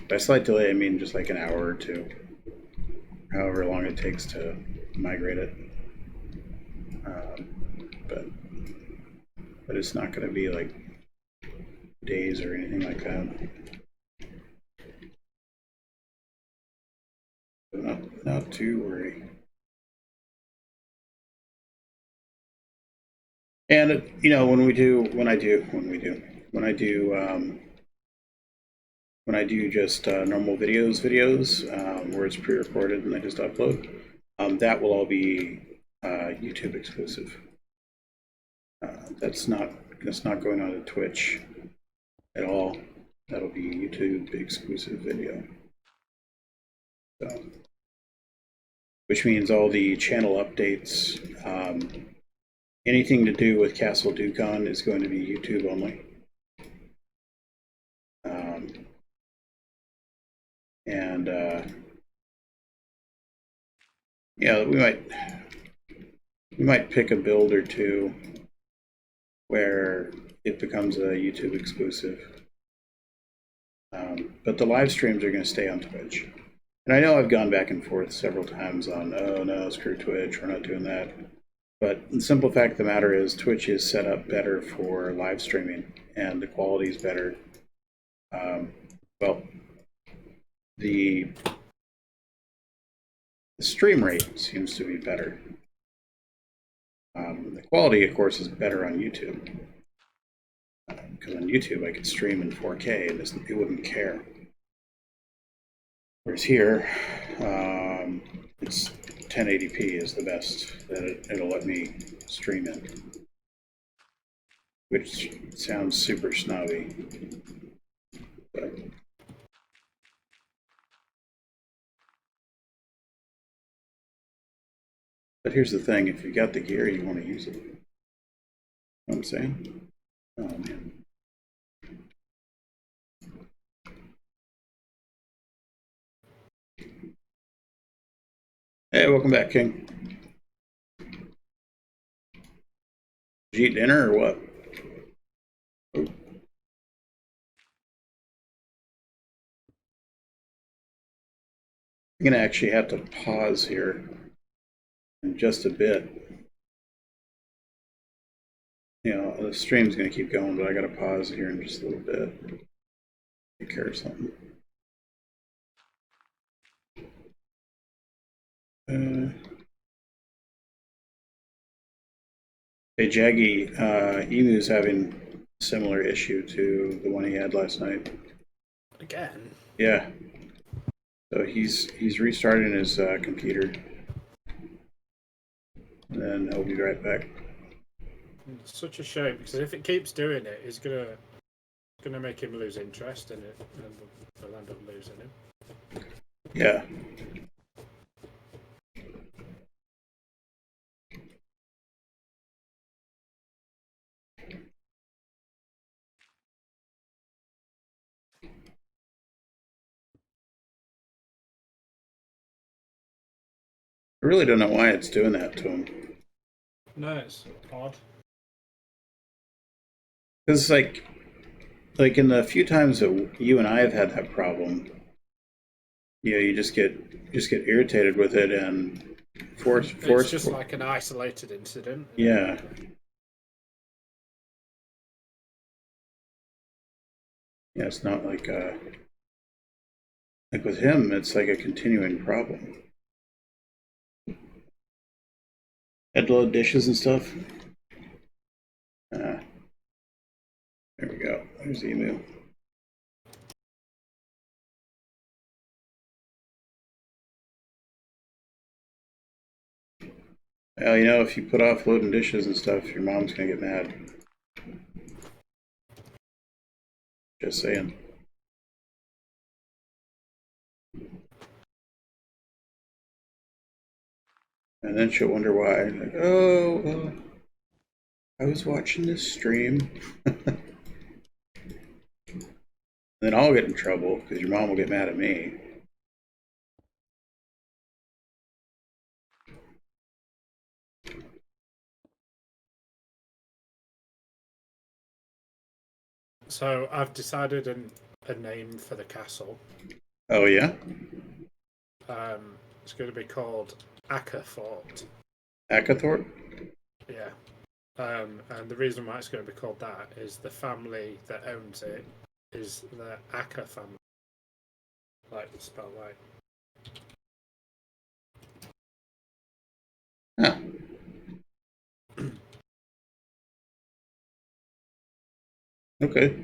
By slight delay, I mean just like an hour or two, however long it takes to migrate it. But it's not going to be like days or anything like that. So not to worry. And you know, when I do just normal videos where it's pre-recorded and I just upload, that will all be YouTube exclusive. That's not going on to Twitch at all. That'll be YouTube exclusive video. So, which means all the channel updates, anything to do with Castle Dukon is going to be YouTube only. And yeah, we might pick a build or two where it becomes a YouTube exclusive. But the live streams are going to stay on Twitch. And I know I've gone back and forth several times on, oh no, screw Twitch, we're not doing that. But the simple fact of the matter is Twitch is set up better for live streaming and the quality is better. well, the stream rate seems to be better. The quality, of course, is better on YouTube. Because on YouTube I could stream in 4K and it wouldn't care. Whereas here, it's 1080p is the best that it'll let me stream in. Which sounds super snobby. But here's the thing, if you got the gear, you want to use it. You know what I'm saying? Oh, man. Hey, welcome back, King. Did you eat dinner or what? Oh. I'm gonna actually have to pause here in just a bit. You know, the stream's gonna keep going, but I gotta pause here in just a little bit. Take care of something. Hey, Jaggy, Emu's having a similar issue to the one he had last night. Again? Yeah. So he's restarting his computer. And then he'll be right back. It's such a shame, because if it keeps doing it, it's gonna make him lose interest in it, and we'll end up losing him. Yeah. I really don't know why it's doing that to him. No, it's odd. Because like in the few times that you and I have had that problem, you know, you just get irritated with it and force. It's just like an isolated incident. Yeah. Yeah, it's not like with him, it's like a continuing problem. Had to load dishes and stuff. There we go. There's the email. Well, you know, if you put off loading dishes and stuff, your mom's gonna get mad. Just saying. And then she'll wonder why. Like, oh, I was watching this stream. Then I'll get in trouble because your mom will get mad at me. So I've decided a name for the castle. Oh yeah? It's going to be called Acker Fort. Akathorpe? Yeah. And the reason why it's going to be called that is the family that owns it is the Acker family. Like, spelled like. Huh. Okay.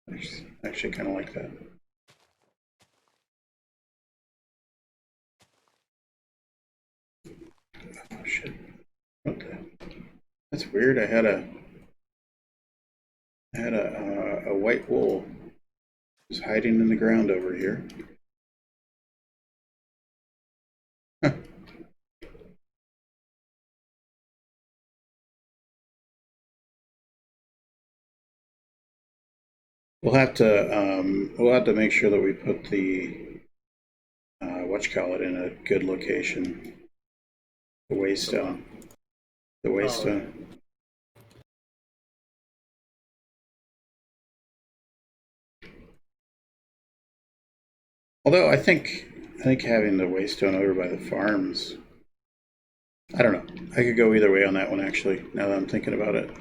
I actually kind of like that. Oh shit. What the? That's weird. I had a white wool just hiding in the ground over here. Huh. We'll have to make sure that we put the whatchamacallit in a good location. The waystone. The waystone. Oh, Although I think having the waystone over by the farms, I don't know. I could go either way on that one actually, now that I'm thinking about it.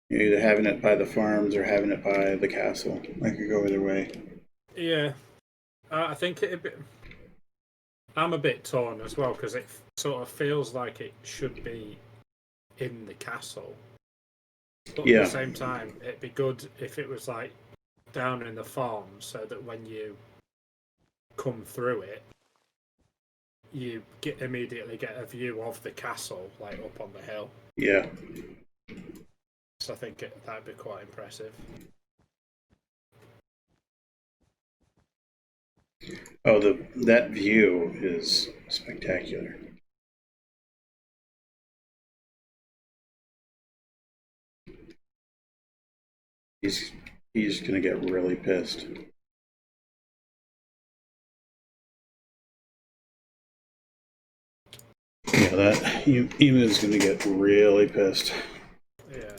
You're either having it by the farms or having it by the castle. I could go either way. Yeah, I think I'm a bit torn as well because it sort of feels like it should be in the castle, but Yeah. at the same time, it'd be good if it was like down in the farm, so that when you come through it, you immediately get a view of the castle, like up on the hill. Yeah. So I think that'd be quite impressive. Oh, that view is spectacular. He's he's gonna get really pissed. Yeah, that Emu's gonna get really pissed. Yeah,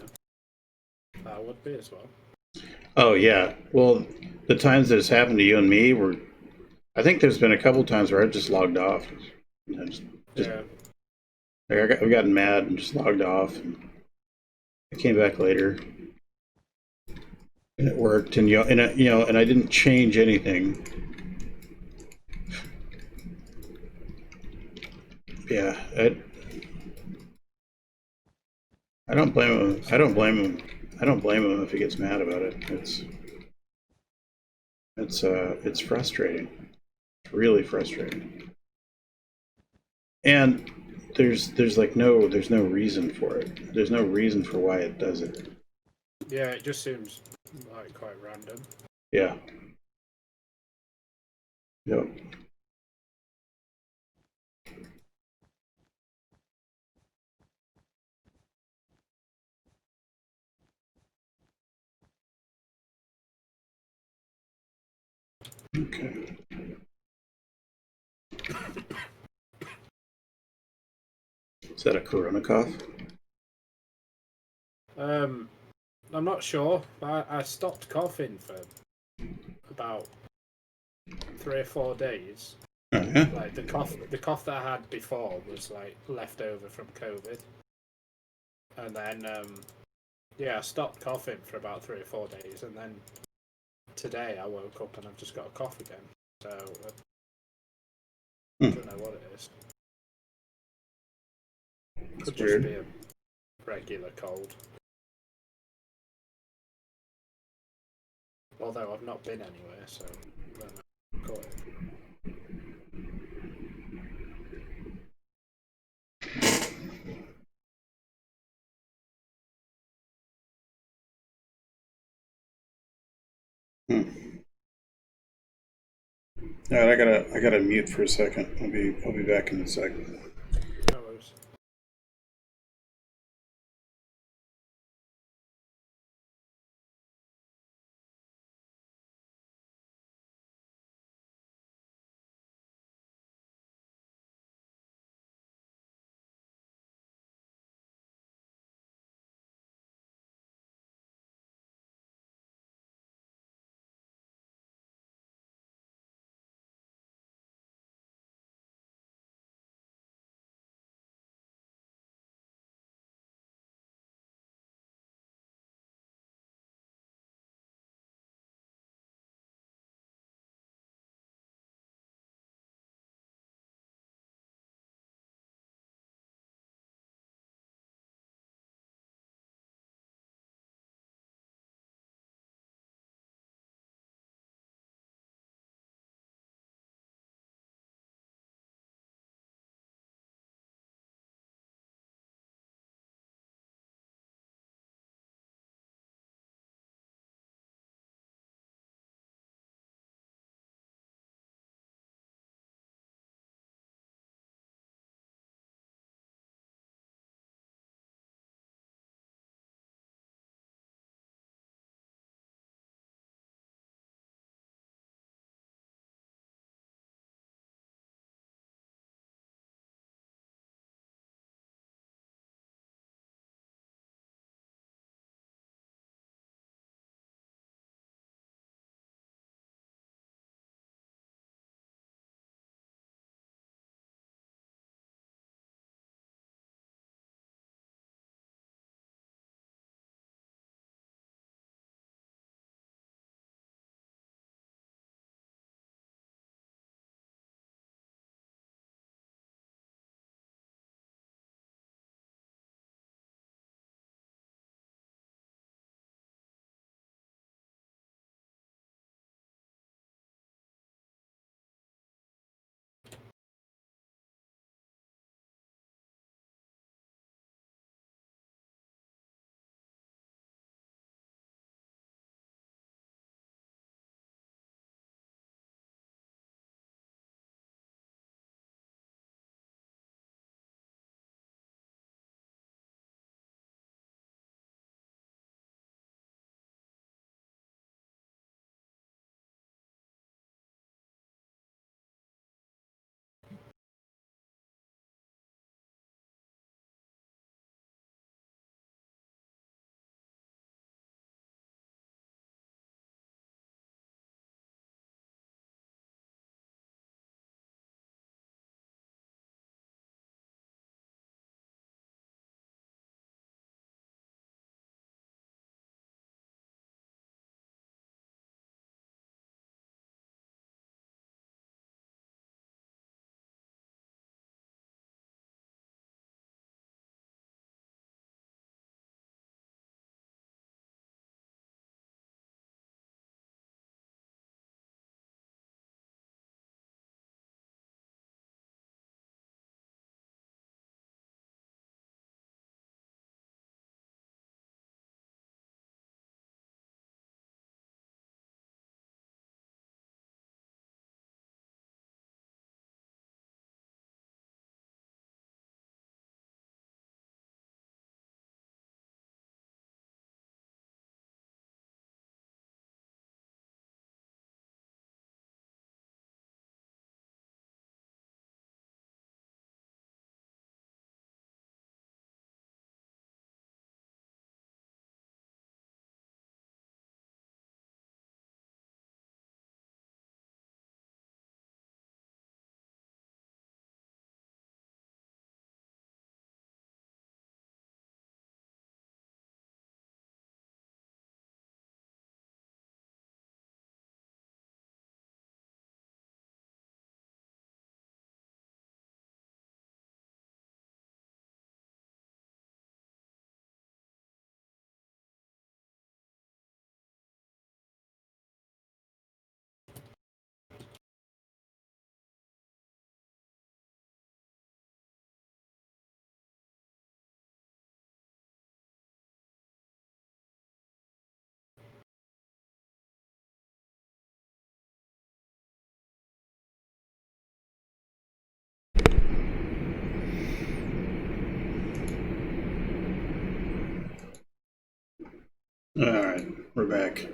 I would be as well. Oh yeah. Well, the times that it's happened to you and me were, I think there's been a couple times where I've just logged off. You know, Yeah, I've gotten mad and just logged off. And I came back later, and it worked. And and I didn't change anything. Yeah, I don't blame him. I don't blame him. I don't blame him if he gets mad about it. It's frustrating. It's really frustrating. And there's no reason for it. There's no reason for why it does it. yeah, it just seems like quite random. Yeah. Yep. Okay. Is that a Corona cough? I'm not sure. I stopped coughing for about 3 or 4 days. Oh, yeah. Like the cough that I had before was like left over from COVID, and then yeah, I stopped coughing for about 3 or 4 days, and then today I woke up and I've just got a cough again. So I don't know what it is. It's Could weird. just be a regular cold. Although I've not been anywhere, so I don't know. Caught it. Hmm. All right, I gotta mute for a second. I'll be back in a second. No worries. Alright, we're back.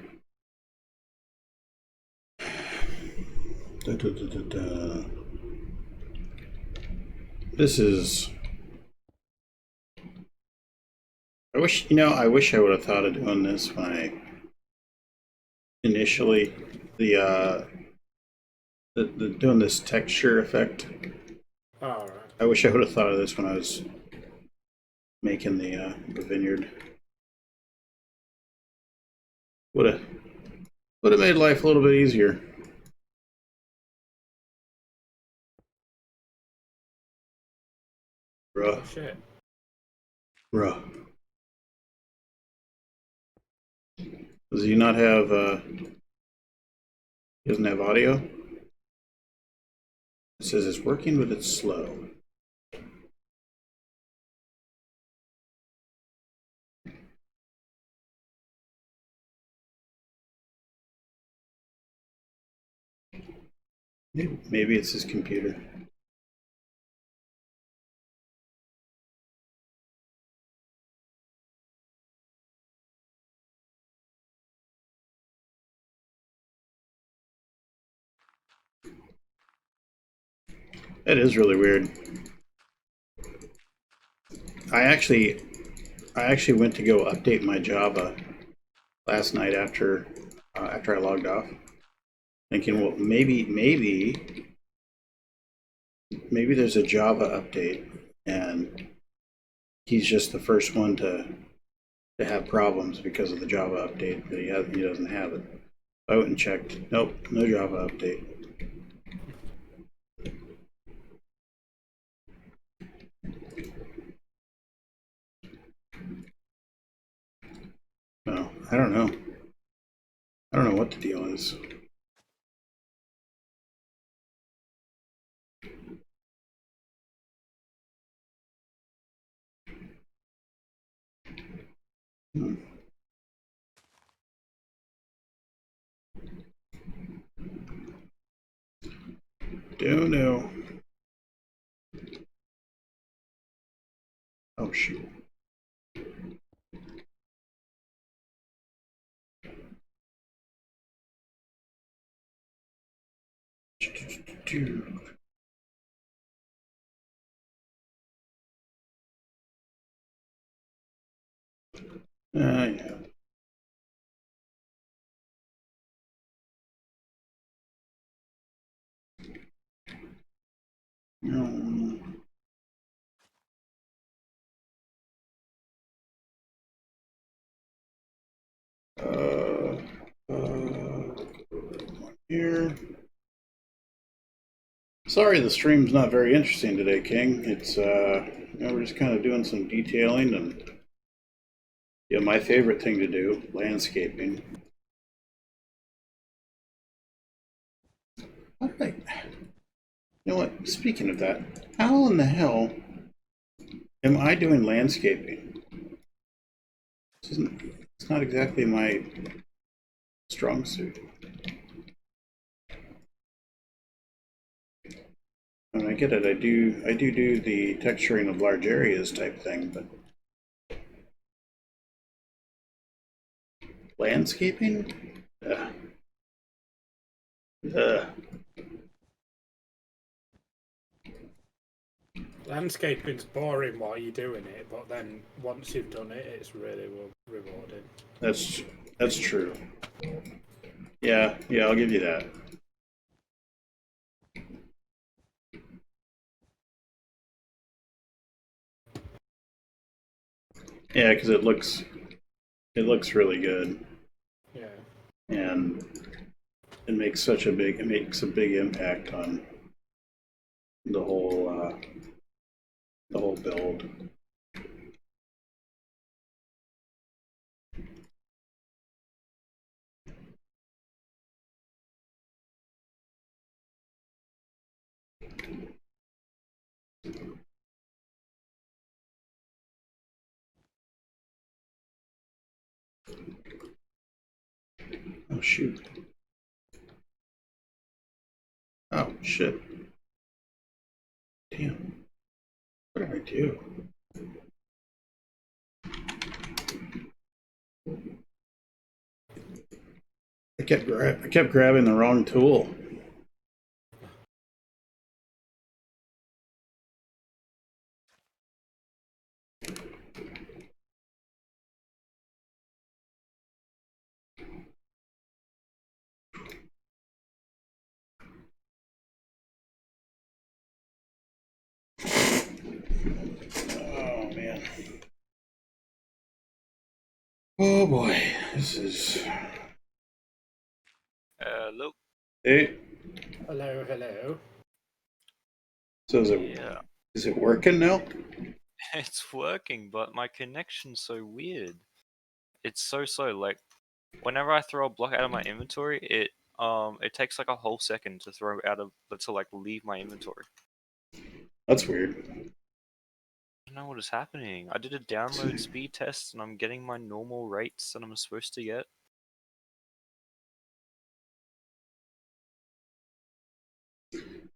This is... I wish I would have thought of doing this when I initially doing this texture effect. All right. I wish I would have thought of this when I was making the vineyard. Would have made life a little bit easier. Bruh. Oh, shit. Bruh. Does he not have he doesn't have audio? It says it's working, but it's slow. Maybe it's his computer. That is really weird. I actually went to go update my Java last night after I logged off, thinking, well, maybe there's a Java update, and he's just the first one to have problems because of the Java update, but he doesn't have it. I went and checked. Nope, no Java update. No, I don't know. I don't know what the deal is. Don't know. Oh shoot. Yeah. Uh, here. Sorry, the stream's not very interesting today, King. It's we're just kind of doing some detailing and my favorite thing to do, landscaping. How did I? You know what? Speaking of that, how in the hell am I doing landscaping? It's not exactly my strong suit. I mean, I get it. I do the texturing of large areas type thing, but landscaping? Ugh. Ugh. Landscaping's boring while you're doing it, but then once you've done it, it's really rewarding. That's true. Yeah, I'll give you that. Yeah, because it looks really good, Yeah. and it makes a big impact on the whole build. Oh shoot! Oh shit! Damn! What did I do? I kept grabbing the wrong tool. Oh man. Oh boy, this is. Hello. Hey, Hello, hello. so Yeah, is it working now? it's working, but my connection's so weird. It's so slow. Like, whenever I throw a block out of my inventory, it takes like a whole second to throw out of to like leave my inventory. That's weird. I don't know what is happening. I did a download speed test, and I'm getting my normal rates that I'm supposed to get.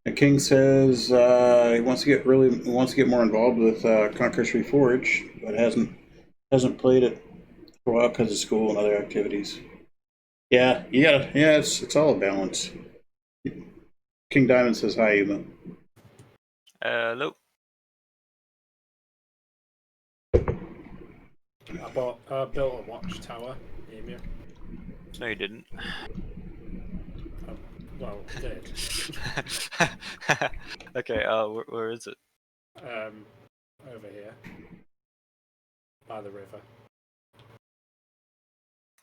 The King says he wants to get more involved with Conquest Reforged, but hasn't played it for a while because of school and other activities. Yeah, it's all a balance. King Diamond says hi, Uma. Hello. I built a watchtower, Emu. No, you didn't. Well, I did. Okay. Where is it? Over here. By the river.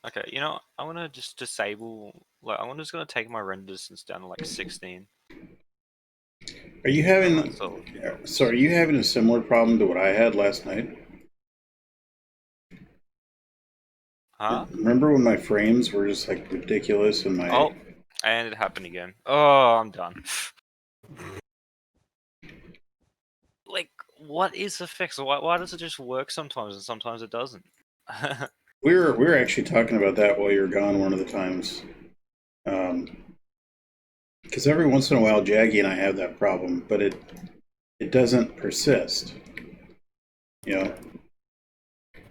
Okay, you know, I want to just disable. Like, I'm just gonna take my render distance down to like 16. Are you having? So are you having a similar problem to what I had last night? Huh? Remember when my frames were just like ridiculous and my? Oh, and it happened again. Oh, I'm done. Like, what is the fix? Why does it just work sometimes and sometimes it doesn't? We were actually talking about that while you were gone one of the times. Because every once in a while, Jaggy and I have that problem, but it doesn't persist. You know,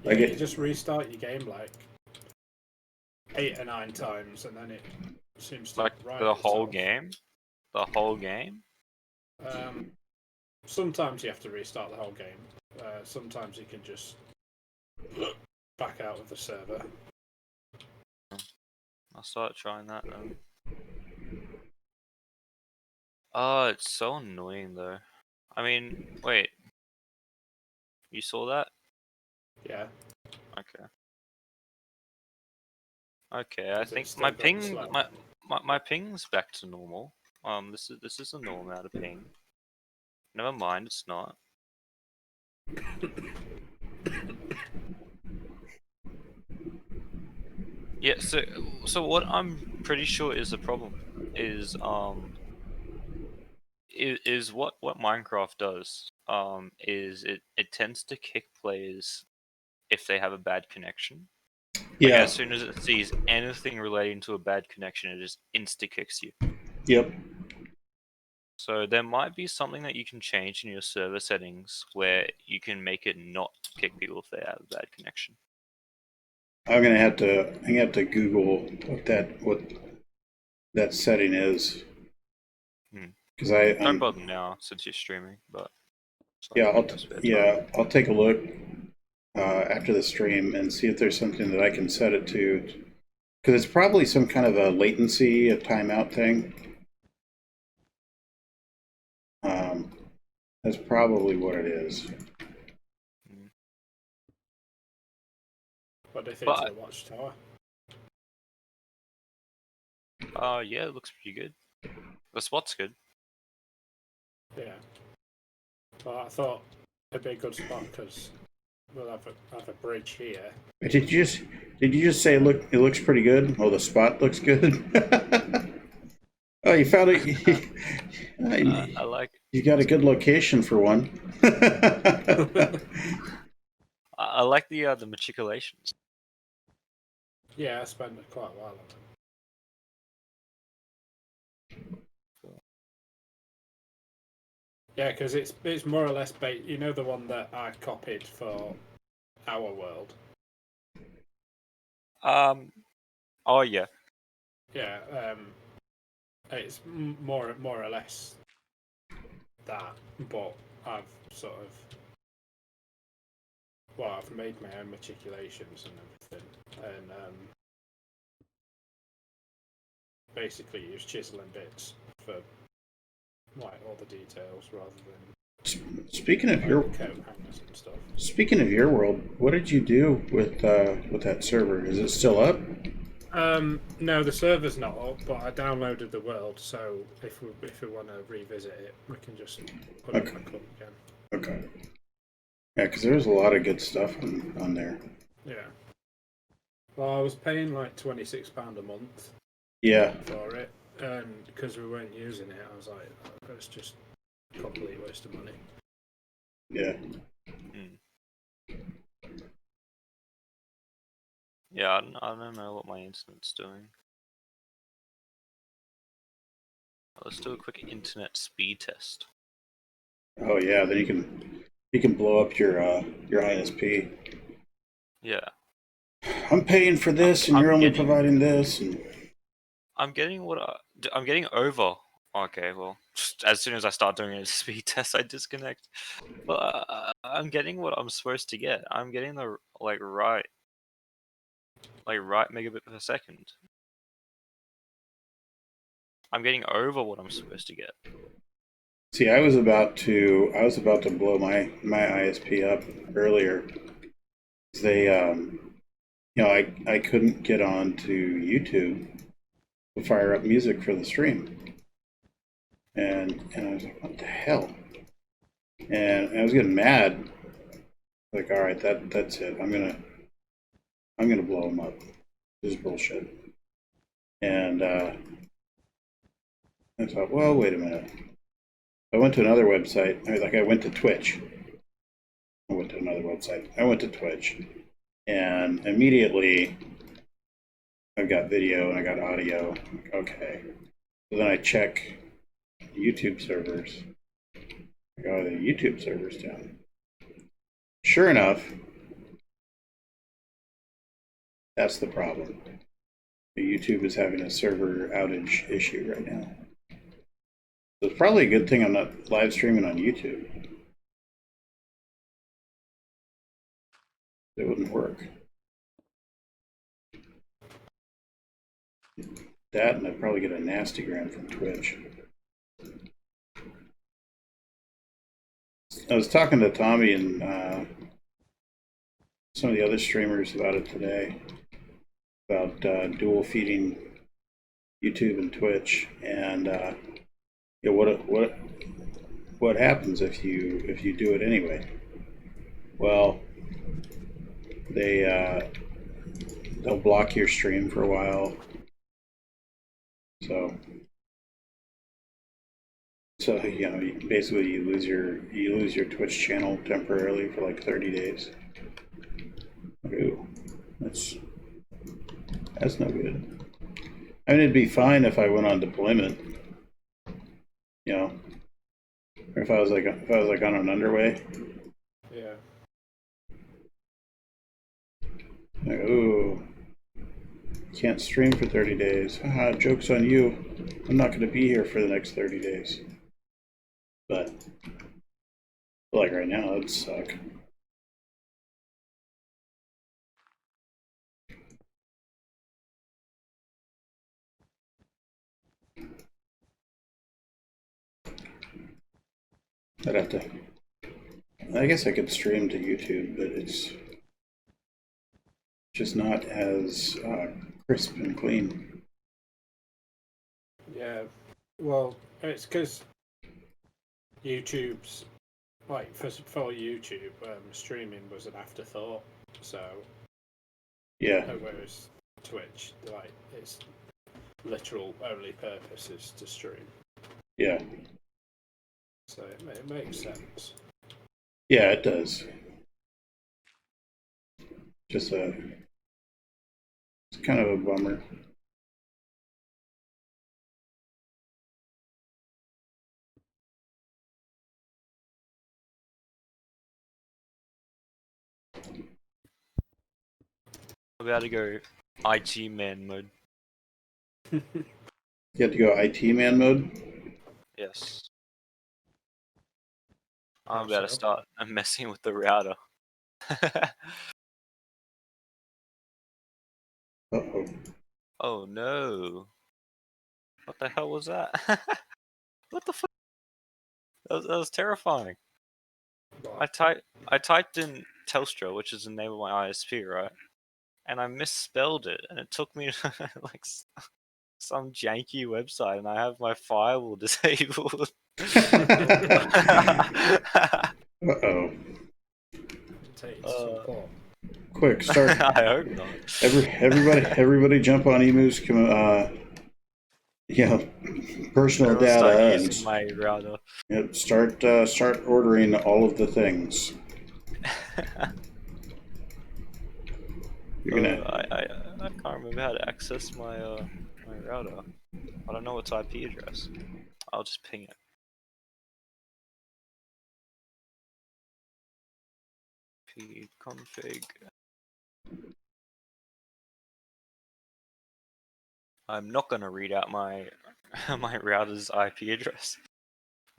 Yeah, you just restart your game like 8 or 9 times, and then it seems to Like right the whole itself. game? The whole game? Sometimes you have to restart the whole game. Sometimes you can just back out of the server. I'll start trying that then. Oh, it's so annoying though. I mean, wait. You saw that? Yeah. Okay. Okay, I Has it think still my gone ping slow? my ping's back to normal. This is a normal amount of ping. Never mind, it's not. Yeah, so what I'm pretty sure is the problem is what Minecraft does is it tends to kick players if they have a bad connection. Like, yeah, as soon as it sees anything relating to a bad connection, it just insta kicks you. yep. So there might be something that you can change in your server settings where you can make it not kick people if they have a bad connection. I'm gonna have to Google what that setting is because Don't I'm bother now since you're streaming, but yeah time. I'll take a look after the stream and see if there's something that I can set it to because it's probably some kind of a latency, a timeout thing. That's probably what it is. What do you think to the watchtower? Yeah, it looks pretty good. The spot's good. Yeah. Well, I thought it'd be a good spot because we'll have a bridge here. Did you just say it looks pretty good? Oh, the spot looks good. Oh, you found it. I like it. You got a good location for one. I like the matriculations. Yeah, I spent quite a while on it. Yeah, because it's more or less you know the one that I copied for our world. Oh yeah. yeah, it's more or less that, but I've sort of I've made my own matriculations and everything, and basically use chiseling bits for like all the details rather than Speaking of like, your coat hangers and stuff. speaking of your world, what did you do with that server? Is it still up? No, the server's not up, but I downloaded the world, so if we want to revisit it, we can just put it back up again. Okay. Yeah, because there's a lot of good stuff on there. Yeah. Well, I was paying like £26 a month Yeah. for it, and because we weren't using it, I was like, oh, it's just a complete waste of money. Yeah. Yeah, I don't know what my internet's doing. Let's do a quick internet speed test. Oh yeah. Then you can blow up your ISP. Yeah. I'm paying for this, and you're only providing this. And I'm getting I'm getting over. Okay, well, as soon as I start doing a speed test, I disconnect. But I'm getting what I'm supposed to get. I'm getting the right megabit per second. I'm getting over what I'm supposed to get. see, I was about to blow my ISP up earlier. They I couldn't get on to YouTube to fire up music for the stream. And I was like, what the hell? And I was getting mad. Like, all right, that's it. I'm gonna blow them up. This is bullshit. And I thought, well, wait a minute. I went to another website. I went to Twitch. I went to another website. I went to Twitch, and immediately I've got video and I got audio. Okay. So then I check YouTube servers. I go, the YouTube servers down. Sure enough, that's the problem. YouTube is having a server outage issue right now. So it's probably a good thing I'm not live streaming on YouTube. It wouldn't work. That, and I'd probably get a nasty gram from Twitch. I was talking to Tommy and some of the other streamers about it today, about dual feeding YouTube and Twitch, and what happens if you do it anyway? Well, they'll block your stream for a while. So basically you lose your Twitch channel temporarily for like 30 days. Ooh, that's no good. I mean, it'd be fine if I went on deployment, or if I was like on an underway. Yeah. Like, ooh, can't stream for 30 days. Haha, joke's on you. I'm not going to be here for the next 30 days. But like right now, it'd suck. I'd have to. I guess I could stream to YouTube, but it's just not as crisp and clean. Yeah. Well, it's because YouTube's like for YouTube, streaming was an afterthought. So Yeah. whereas Twitch, like its literal only purpose is to stream. Yeah. So it makes sense. Yeah, it does. It's kind of a bummer. I'm about to go IT man mode. You have to go IT man mode. Yes. I'm Perhaps about to so. start messing with the router. Uh-oh. Oh no. What the hell was that? What the fuck? That was terrifying. What? I typed in Telstra, which is the name of my ISP, right? And I misspelled it, and it took me to like some janky website, and I have my firewall disabled. Uh-oh. Take it to support. Quick, start. I hope not. Everybody jump on Emu's personal Everyone start data using and my router. start ordering all of the things. You're gonna I can't remember how to access my my router. I don't know its IP address. I'll just ping it. Pconfig. I'm not gonna read out my my router's IP address.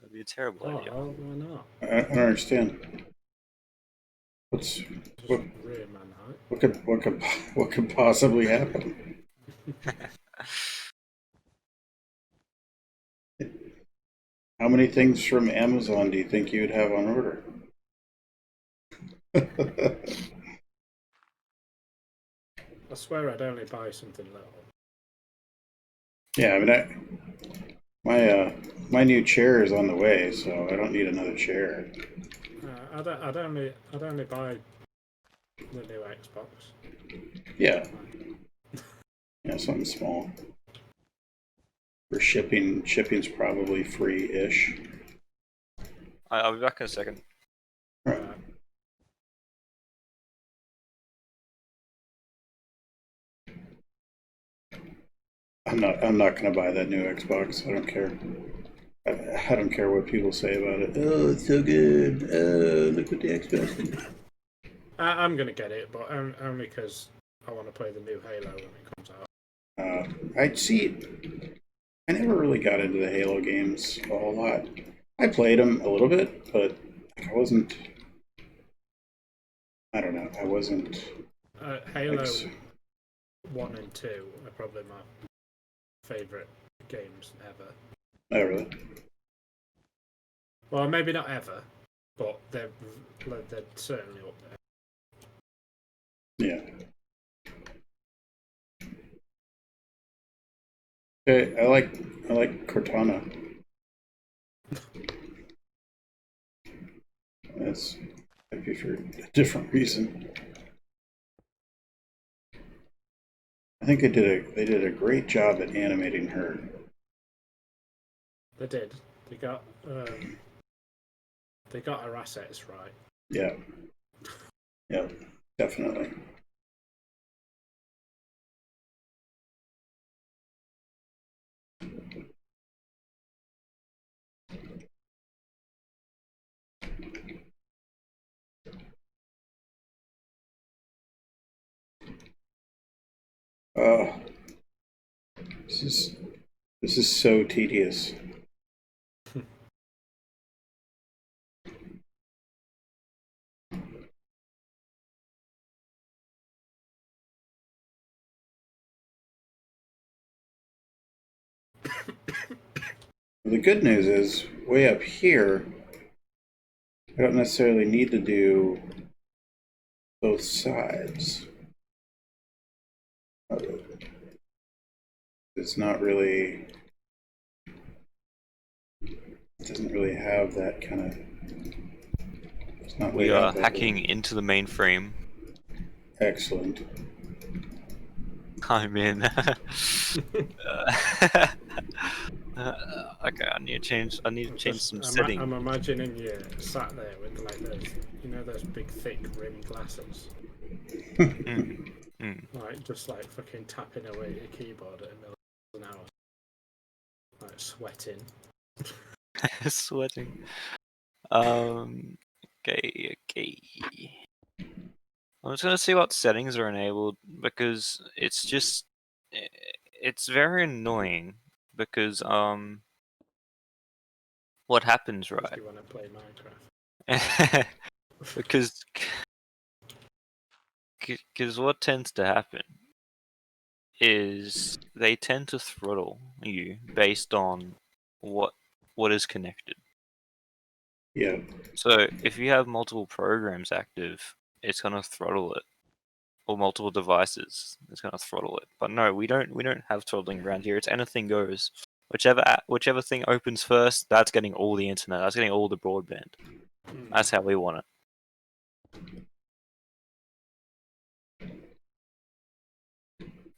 That'd be a terrible Oh, idea. why not? I don't understand. What's Just what, ruin my night. what could possibly happen? How many things from Amazon do you think you'd have on order? I swear I'd only buy something little. Yeah, I mean, my new chair is on the way, so I don't need another chair. I'd only buy the new Xbox. Yeah, something small. For shipping, shipping's probably free-ish. I'll be back in a second. Right. I'm not gonna buy that new Xbox. I don't care. I don't care what people say about it. Oh, it's so good. Oh, look what the Xbox did. I'm gonna get it, but only because I want to play the new Halo when it comes out. I'd see. I never really got into the Halo games a whole lot. I played them a little bit, but I wasn't. I don't know. I wasn't. Halo Like, 1 and 2 are probably my favourite games ever. oh, really? Well, maybe not ever, but they're certainly up there. Yeah. Okay, I like Cortana. That's maybe for a different reason. I think they did a great job at animating her. They did. They got her assets right. Yeah. Yeah, definitely. Oh, this is so tedious. The good news is, way up here, I don't necessarily need to do both sides. It's not really. It doesn't really have that kind of. It's not We laid are out that hacking way. into the mainframe. Excellent. I'm in. Okay, I need to change some settings. I'm imagining you sat there with like those big thick rimmed glasses, like just like fucking tapping away at your keyboard at a million an hour, like sweating. Sweating. Okay. I'm just gonna see what settings are enabled because it's just it's very annoying because what happens, If right? you want to play Minecraft. because what tends to happen is they tend to throttle you based on what is connected. Yeah. So if you have multiple programs active, it's gonna throttle it, or multiple devices, it's gonna throttle it. But no, we don't have throttling around here. It's anything goes. Whichever thing opens first, that's getting all the internet. That's getting all the broadband. That's how we want it.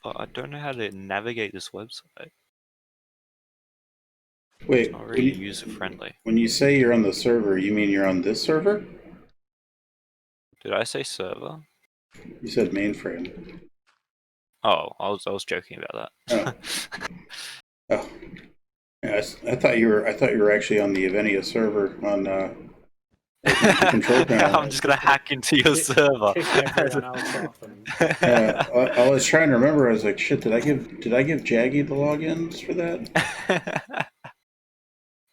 But I don't know how to navigate this website. Wait, It's not very user friendly. when you say you're on the server, you mean you're on this server? Did I say server? You said mainframe. Oh, I was joking about that. Oh, yeah, I thought you were actually on the Yevenia server on the control panel. I'm just gonna hack into your server. Kick everyone else off. And... Yeah, I was trying to remember. I was like, shit, did I give Jaggy the logins for that?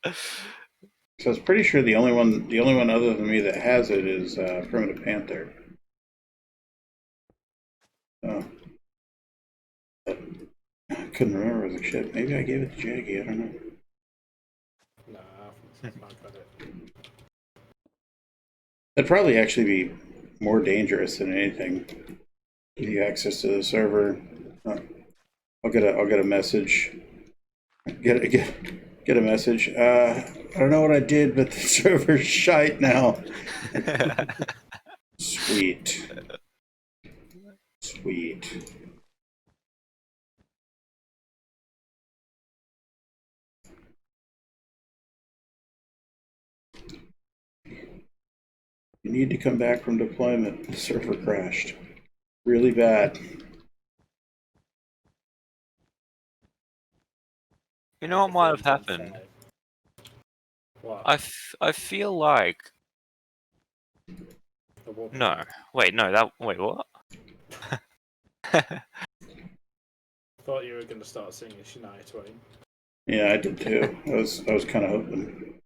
So I was pretty sure the only one other than me that has it is PrimitivePanther. Oh, I couldn't remember. I was like, shit, maybe I gave it to Jaggy. I don't know. No, I've not got it. That'd probably actually be more dangerous than anything. Give you access to the server. I'll get a message. Get a message. I don't know what I did, but the server's shite now. Sweet. You need to come back from deployment. The server crashed. Really bad. You know what might have happened? What? I feel like... No. Wait, no, wait, what? I thought you were going to start singing Shania Twain. Yeah, I did too. I was kind of hoping.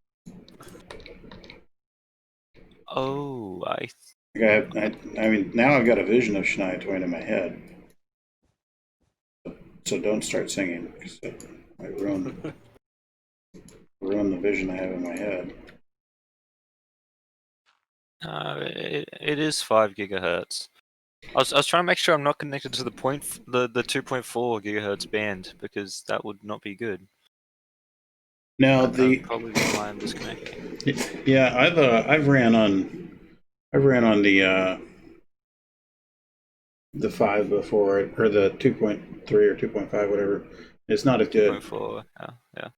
Oh, I mean, now I've got a vision of Shania Twain in my head. So don't start singing, because it might ruin the vision I have in my head. it is 5 gigahertz. I was trying to make sure I'm not connected to the 2.4 gigahertz band, because that would not be good. Now That'd probably be why I'm disconnecting. Yeah, I've ran on the 5 before, or the 2.3 or 2.5, whatever. It's not as good. 2.4, yeah.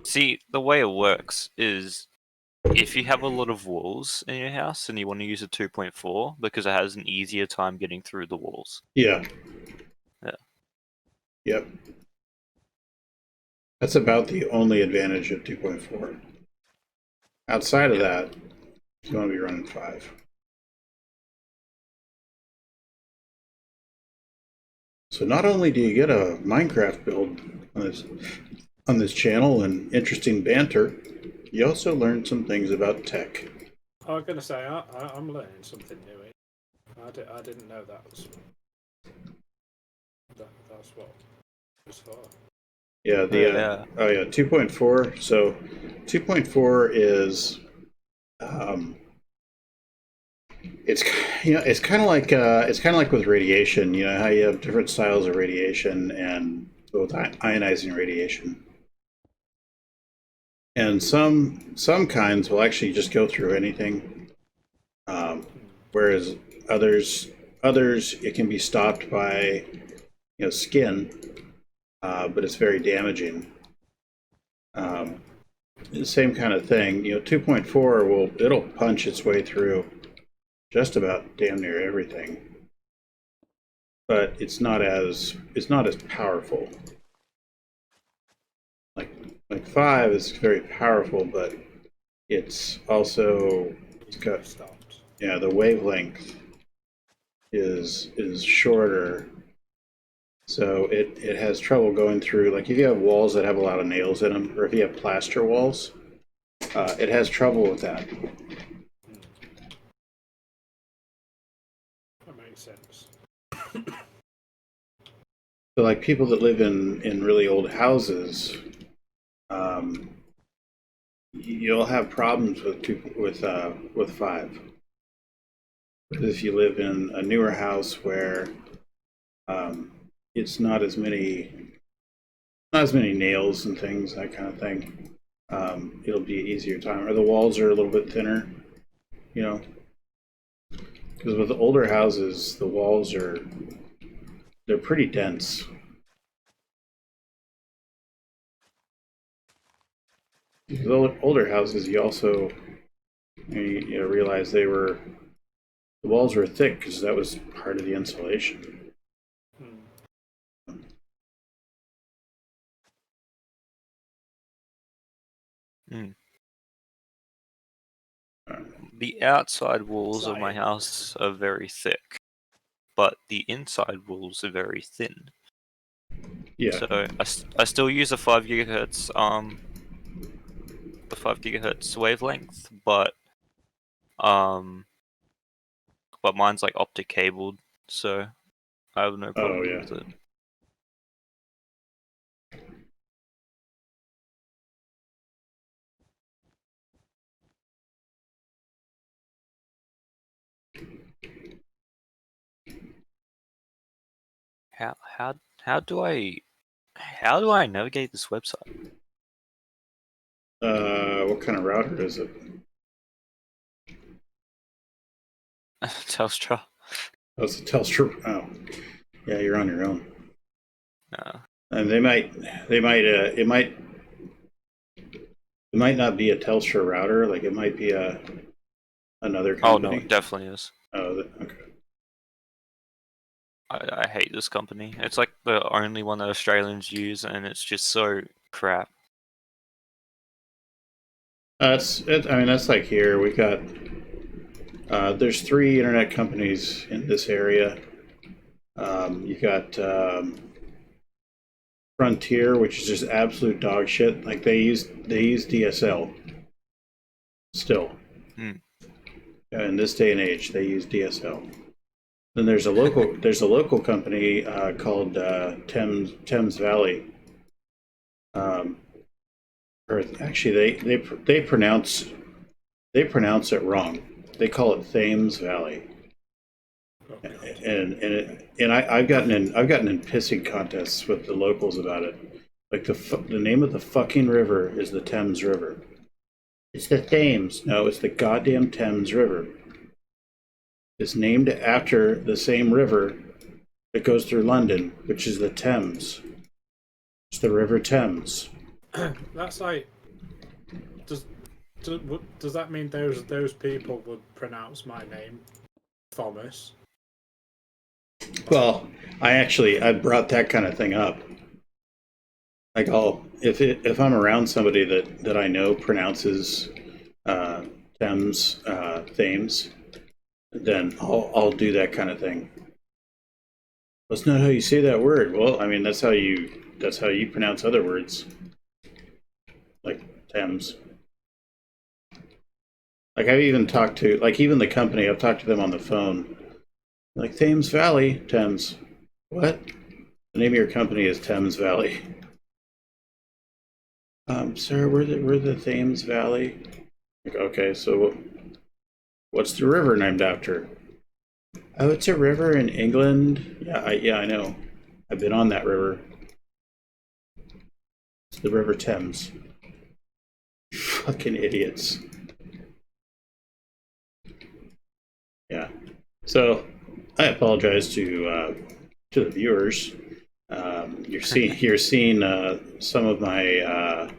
See, the way it works is, if you have a lot of walls in your house and you want to use a 2.4, because it has an easier time getting through the walls. Yeah. Yep. That's about the only advantage of 2.4. Outside of that, you want to be running 5. So not only do you get a Minecraft build on this channel and interesting banter, you also learn some things about tech. I was going to say, I'm learning something new. I didn't know that's what it was for. Yeah, 2.4. So 2.4 is it's kind of like with radiation. You know how you have different styles of radiation, and both ionizing radiation. And some kinds will actually just go through anything, whereas others it can be stopped by skin, but it's very damaging. The same kind of thing. 2.4 it'll punch its way through just about damn near everything, but it's not as powerful. Like 5 is very powerful, but it's got the wavelength is shorter, So it has trouble going through, like if you have walls that have a lot of nails in them, or if you have plaster walls, it has trouble with that. That makes sense. So like people that live in really old houses, you'll have problems with 5. But if you live in a newer house where it's not as many nails and things, that kind of thing, it'll be an easier time. Or the walls are a little bit thinner, you know, because with the older houses, the walls they're pretty dense. The older houses, you also realize the walls were thick because that was part of the insulation. Mm. The outside walls of my house are very thick, but the inside walls are very thin. Yeah. So I still use a 5 gigahertz the 5 gigahertz wavelength, but mine's like optic cabled, so I have no problem with it. How do I navigate this website? What kind of router is it? Telstra. Oh, it's a Telstra. Oh, yeah, you're on your own. No. And it might not be a Telstra router. Like it might be another company. Oh no, it definitely is. Oh, okay. I hate this company. It's like the only one that Australians use, and it's just so crap. I mean, that's like here. We got. There's 3 internet companies in this area. You got Frontier, which is just absolute dog shit. Like they use DSL still. In this day and age, they use DSL. Then there's a local company called Thames Valley. Or actually, they pronounce it wrong. They call it Thames Valley. And I've gotten in pissing contests with the locals about it. Like the name of the fucking river is the Thames River. It's the Thames. No, it's the goddamn Thames River. It's named after the same river that goes through London, which is the Thames. It's the River Thames. That's like, does that mean those people would pronounce my name Thomas? Well, I brought that kind of thing up. Like if I'm around somebody that I know pronounces Thames, then I'll do that kind of thing. That's not how you say that word. Well, I mean that's how you pronounce other words, like Thames. Like I've even talked to even the company. I've talked to them on the phone. Like Thames Valley, Thames. What? The name of your company is Thames Valley. Sir, we're the Thames Valley. Like, okay, so what's the river named after? Oh, it's a river in England. Yeah, I know. I've been on that river. It's the River Thames. Fucking idiots. Yeah. So I apologize to the viewers. You're seeing some of my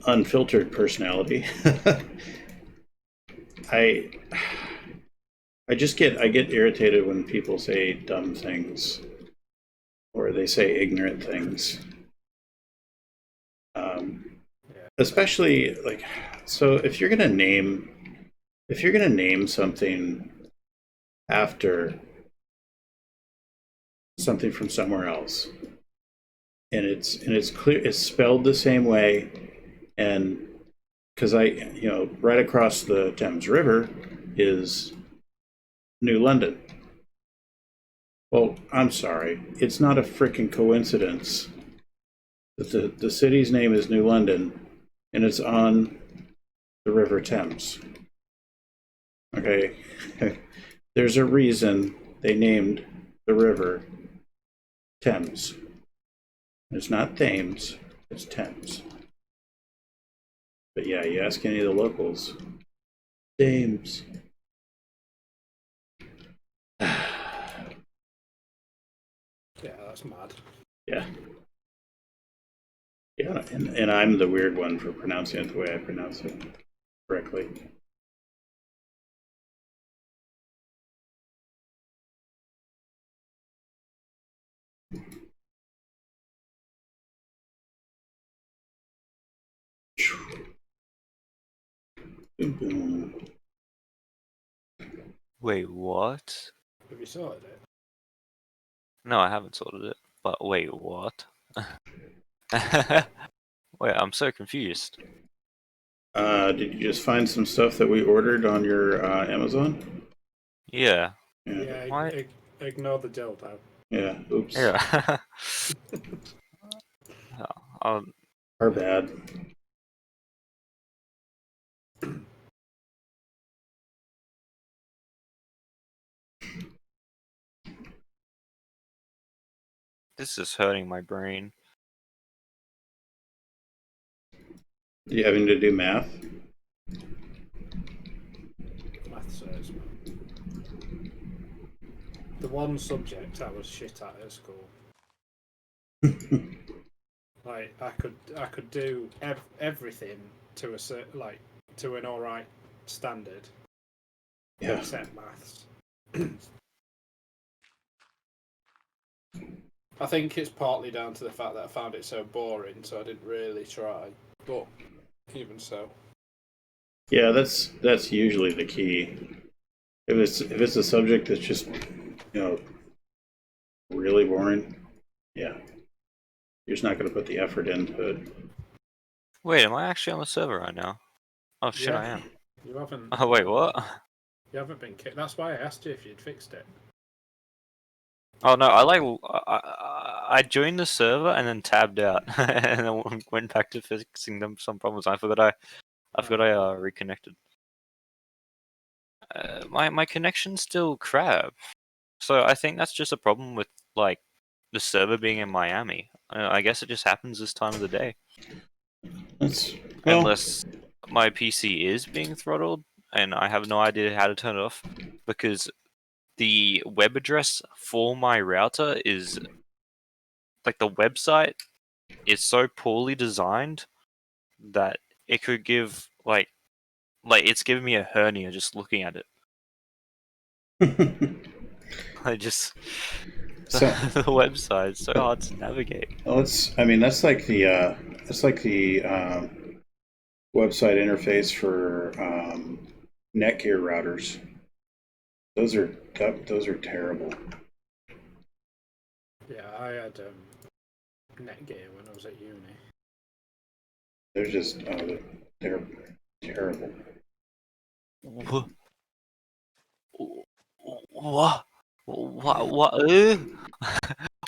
unfiltered personality. I get irritated when people say dumb things or they say ignorant things. Especially like, so if you're gonna name something after something from somewhere else, and it's clear, it's spelled the same way, and because right across the Thames River is New London. Well, I'm sorry, it's not a freaking coincidence that the city's name is New London, and it's on the River Thames. Okay, there's a reason they named the river Thames. It's not Thames, it's Thames. But yeah, you ask any of the locals, Thames. Yeah, that's mad. Yeah. Yeah, and I'm the weird one for pronouncing it the way I pronounce it correctly. Boom, boom. Wait, what? Have you sorted it? No, I haven't sorted it. But wait, what? Wait, I'm so confused. Did you just find some stuff that we ordered on your Amazon? Yeah. Yeah, Why? ignore the dildo. Yeah. Oops. Yeah. um, Our bad. this is hurting my brain. You having to do math? Math says. The one subject I was shit at school. Like I could do everything to to an alright standard, Yeah. except maths. I think it's partly down to the fact that I found it so boring, so I didn't really try. But even so, Yeah, that's usually the key. If it's a subject that's just really boring, yeah, you're just not going to put the effort into it. Wait, am I actually on the server right now? Oh shit, yeah, I am. you haven't. Oh wait, what? You haven't been kicked. That's why I asked you if you'd fixed it. Oh no, I joined the server and then tabbed out, and then went back to fixing some problems. I forgot I reconnected. My connection's still crap, so I think that's just a problem with like the server being in Miami. I guess it just happens this time of the day. Unless my PC is being throttled, and I have no idea how to turn it off, because the web address for my router is like the website is so poorly designed that it could give like it's giving me a hernia just looking at it. I just the website's so hard to navigate. Well, that's like the website interface for Netgear routers. Those are terrible. Yeah, I had Netgear when I was at uni. They're just they're terrible. What? What?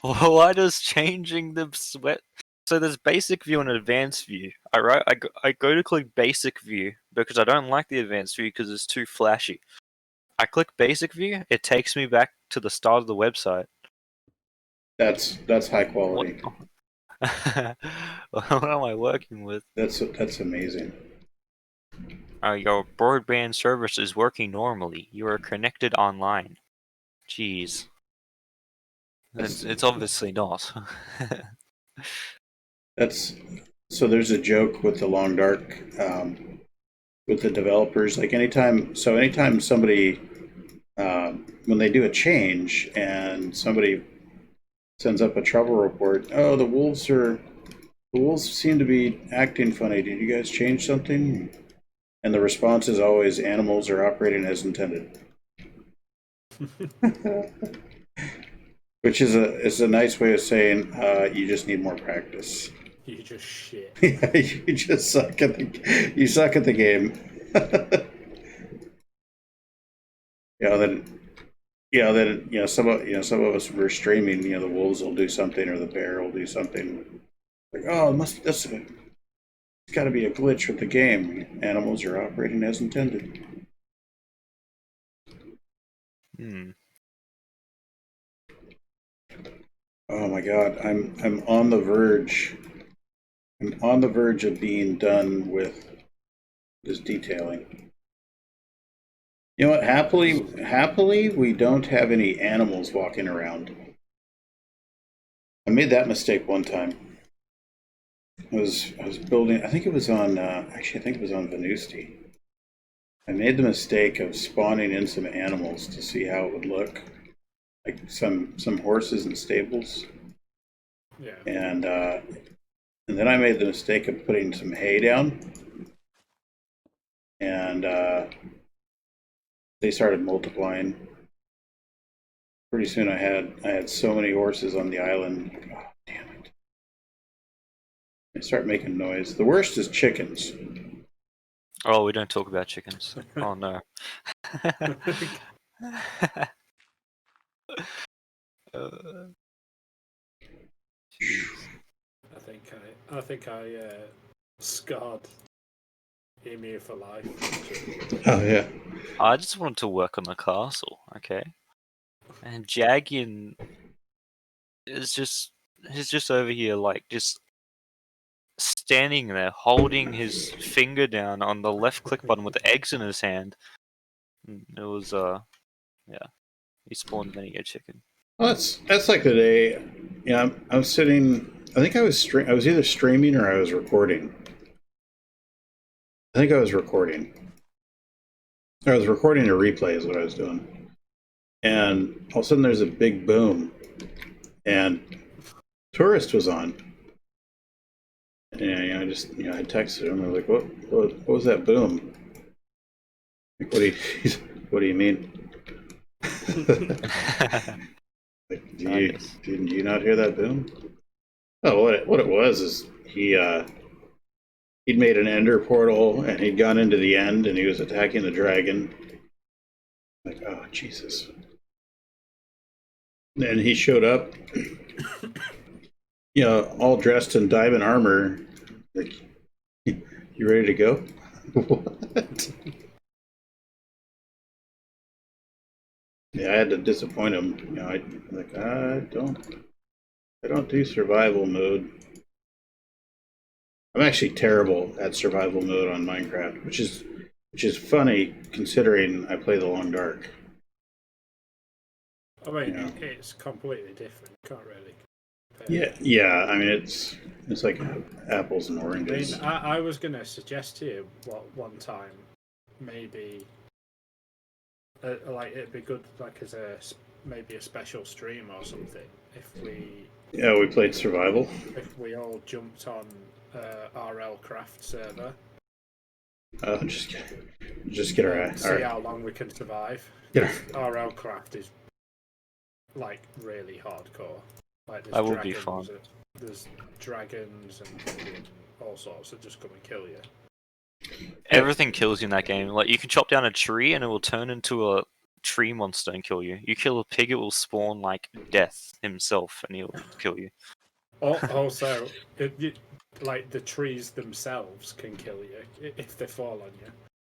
Why does changing the sweat? So there's basic view and advanced view. I go to click basic view because I don't like the advanced view because it's too flashy. I click basic view, it takes me back to the start of the website. That's high quality. What am I working with? That's amazing. Your broadband service is working normally. You are connected online. Jeez. It's obviously not. So there's a joke with the Long Dark with the developers. Like anytime somebody when they do a change and somebody sends up a trouble report, oh, the wolves seem to be acting funny. Did you guys change something? And the response is always, animals are operating as intended. Which is a nice way of saying you just need more practice. You just shit. Yeah, you just suck at the game. Some of us were streaming. The wolves will do something or the bear will do something. Like, oh, it's got to be a glitch with the game. Animals are operating as intended. Oh my god, I'm on the verge. I'm on the verge of being done with this detailing. You know what? Happily, we don't have any animals walking around. I made that mistake one time. I was building. I think it was on. Actually, I think it was on Venusti. I made the mistake of spawning in some animals to see how it would look, like some horses and stables. Yeah. And then I made the mistake of putting some hay down, and they started multiplying. Pretty soon, I had so many horses on the island. Oh, damn it! They start making noise. The worst is chickens. Oh, we don't talk about chickens. Oh no. I think I scarred Emu for life. Oh yeah. I just wanted to work on the castle, okay? And Jagian is he's just over here, like, just standing there, holding his finger down on the left click button with the eggs in his hand. And it was, yeah, he spawned many a chicken. Well, that's like the day. I'm sitting. I think I was either streaming or I was recording. I think I was recording. I was recording a replay is what I was doing. And all of a sudden there's a big boom. And Tourist was on. And I texted him. I was like, what was that boom? Like, what do you mean? Like, did you not hear that boom? Oh, what it was is he'd made an ender portal and he'd gone into the end and he was attacking the dragon. Like, oh Jesus! And he showed up, all dressed in diamond armor. Like, you ready to go? What? Yeah, I had to disappoint him. I don't do survival mode. I'm actually terrible at survival mode on Minecraft, which is funny considering I play the Long Dark. I mean, it's completely different. You can't really compare. Yeah. I mean, it's like apples and oranges. I mean, I was going to suggest to you one time, maybe, like it'd be good, like as maybe a special stream or something, if we played survival. If we all jumped on RL Craft server. Just get our see how long we can survive. Yeah. RL Craft is like really hardcore. Like that would be fun. There's dragons and all sorts that just come and kill you. Everything kills you in that game. Like, you can chop down a tree and it will turn into a tree monster and kill you. You kill a pig, it will spawn like Death himself and he'll kill you. Also, like the trees themselves can kill you if they fall on you.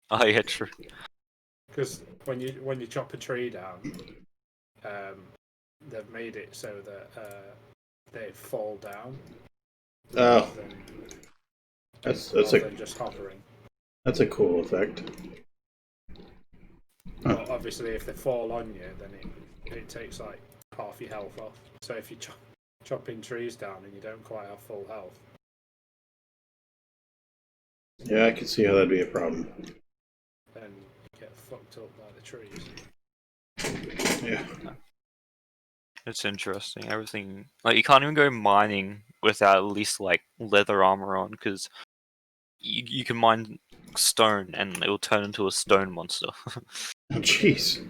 Oh yeah, true. Because when you chop a tree down, they've made it so that they fall down. Oh, that's just hovering. That's a cool effect. Well, obviously, if they fall on you, then it takes like half your health off. So if you chopping trees down and you don't quite have full health. Yeah, I can see how that'd be a problem. Then you get fucked up by the trees. Yeah. It's interesting. Everything, like, you can't even go mining without at least like leather armor on, because you can mine stone and it will turn into a stone monster. Oh jeez.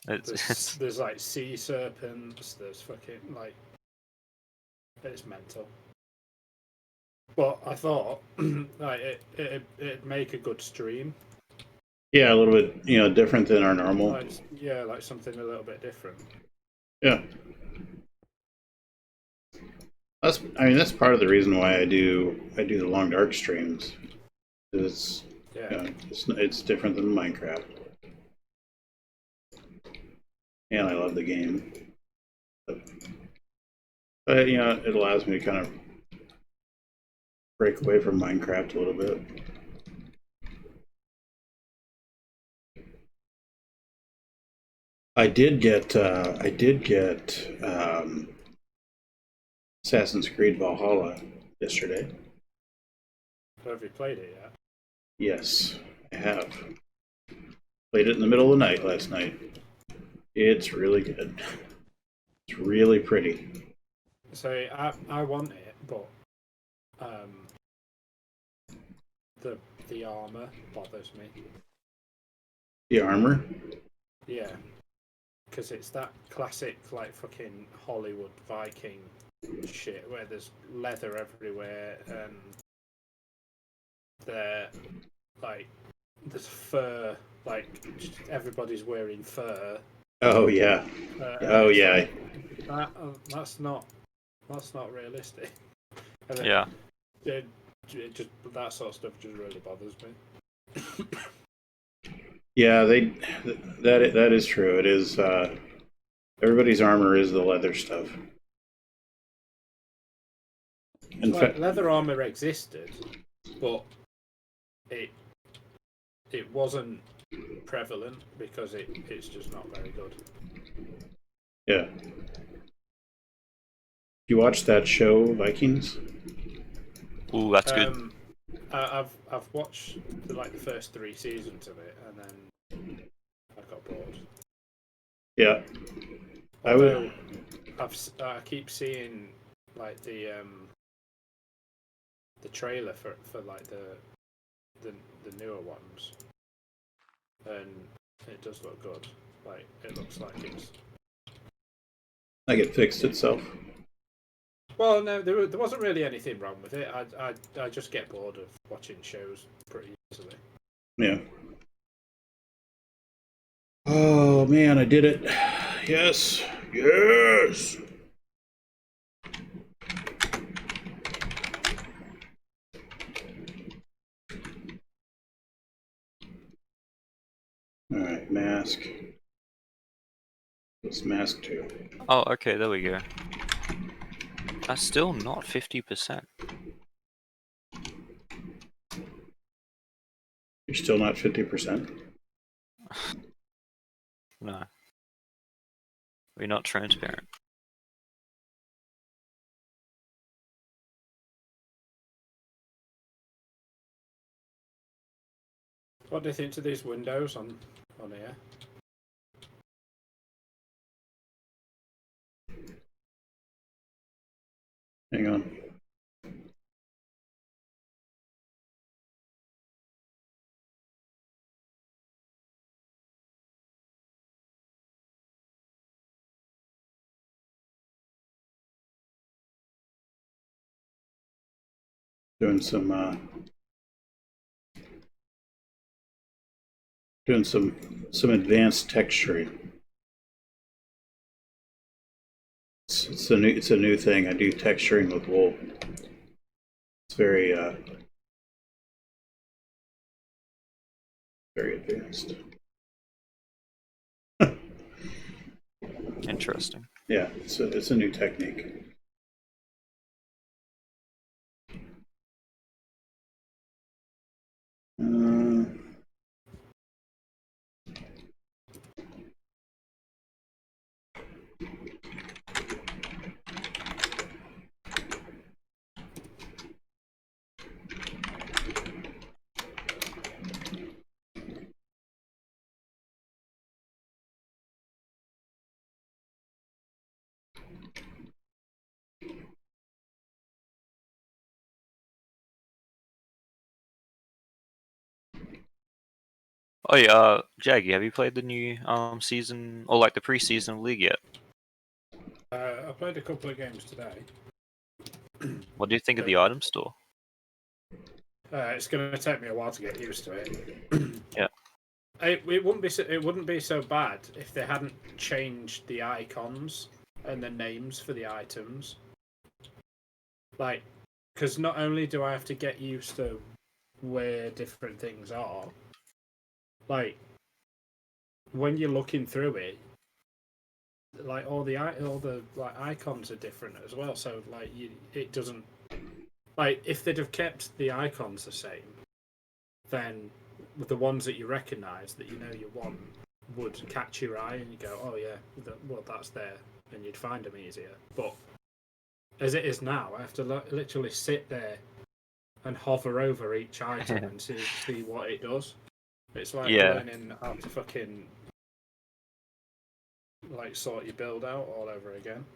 There's like sea serpents. There's fucking like it's mental. But I thought like it'd make a good stream. Yeah, a little bit, different than our normal. Like, yeah, like something a little bit different. Yeah. That's part of the reason why I do the long dark streams. It's it's different than Minecraft, and I love the game. But it allows me to kind of break away from Minecraft a little bit. I did get Assassin's Creed Valhalla yesterday. Have you played it yet? Yes, I have. Played it in the middle of the night last night. It's really good. It's really pretty. So I want it, but the armor bothers me. The armor? Yeah, because it's that classic like fucking Hollywood Viking shit where there's leather everywhere and there's fur, like everybody's wearing fur. Oh yeah. Oh yeah. Like, that's not realistic. Yeah. It just that sort of stuff just really bothers me. Yeah, that is true. It is everybody's armor is the leather stuff. In fact, leather armor existed, but it wasn't prevalent because it's just not very good. Yeah. You watch that show, Vikings? Ooh, that's good. I've watched the first 3 seasons of it, and then I got bored. Yeah. Although I keep seeing like the trailer for like the newer ones, and it does look good. Like it looks like it's. Like it fixed itself. Well, no, there wasn't really anything wrong with it. I just get bored of watching shows pretty easily. Yeah. Oh man, I did it. Yes. Yes. All right, mask. Let's mask 2. Oh, okay, there we go. That's still not 50%. You're still not 50%? No. We're not transparent. What do you think to these windows on here? Hang on. Doing some advanced texturing. It's a new thing. I do texturing with wool. It's very very advanced. Interesting. Yeah, it's a new technique. Oh yeah, Jaggy, have you played the new season or like the pre-season of League yet? I played a couple of games today. What do you think of the item store? It's going to take me a while to get used to it. Yeah. It wouldn't be so bad if they hadn't changed the icons and the names for the items. Like, because not only do I have to get used to where different things are, like when you're looking through it, like all the like icons are different as well. So like it doesn't, like if they'd have kept the icons the same, then the ones that you recognise that you know you want would catch your eye and you go, oh yeah, well that's there, and you'd find them easier. But as it is now, I have to literally sit there and hover over each item and see what it does. It's like Yeah. learning how to fucking like sort your build out all over again.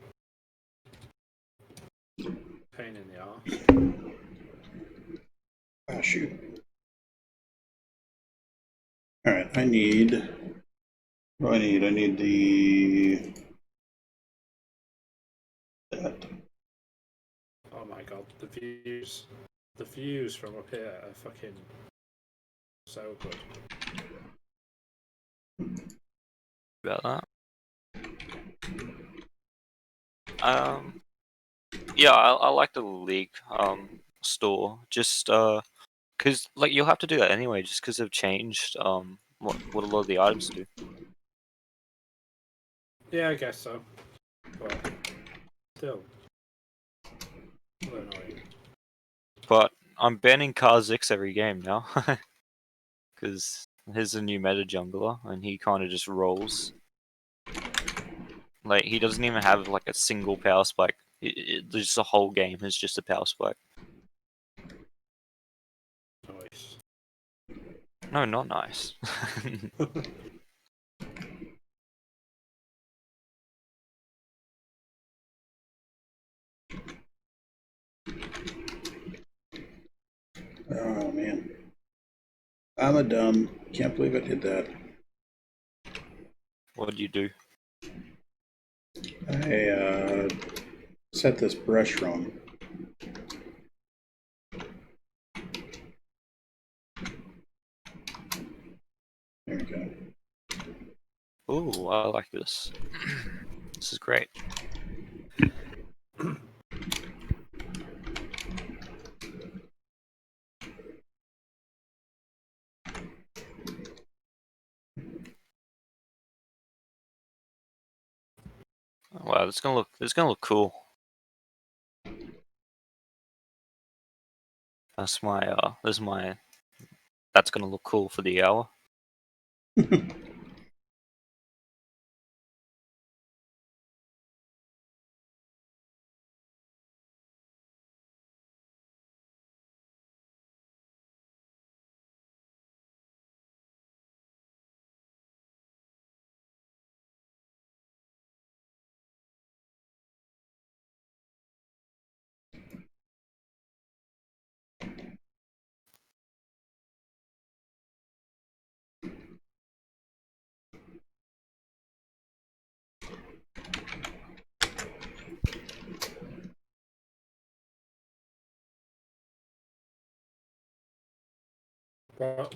Pain in the arse. Ah, shoot. Alright, I need... What do I need? I need the... That. Oh my god, the views from up here are fucking so good. About that. Yeah, I like the League store just because like you'll have to do that anyway just because they've changed what a lot of the items do. Yeah, I guess so. But still, annoying. But I'm banning Kha'Zix every game now because he's a new meta jungler and he kind of just rolls. Like he doesn't even have like a single power spike. Just the whole game is just a power spike. Nice. No, not nice. Oh, man. I'm a dumb. Can't believe I did that. What did you do? I set this brush wrong. There we go. Ooh, I like this. This is great. Wow, it's gonna look cool. That's gonna look cool for the hour.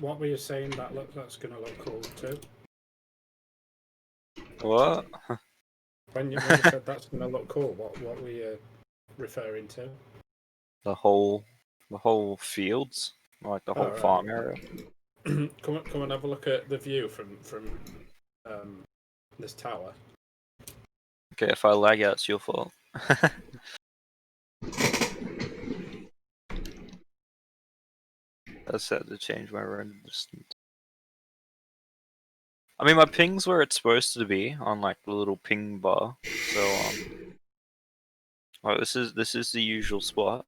What were you saying that's gonna look cool too? What? When you said that's gonna look cool, what were you referring to? The whole fields, like the whole Oh, right. farm area. Come and have a look at the view from this tower. Okay, if I lag out, it's your fault. I set to change my render distance. I mean, my ping's where it's supposed to be on like the little ping bar. So right, this is the usual spot.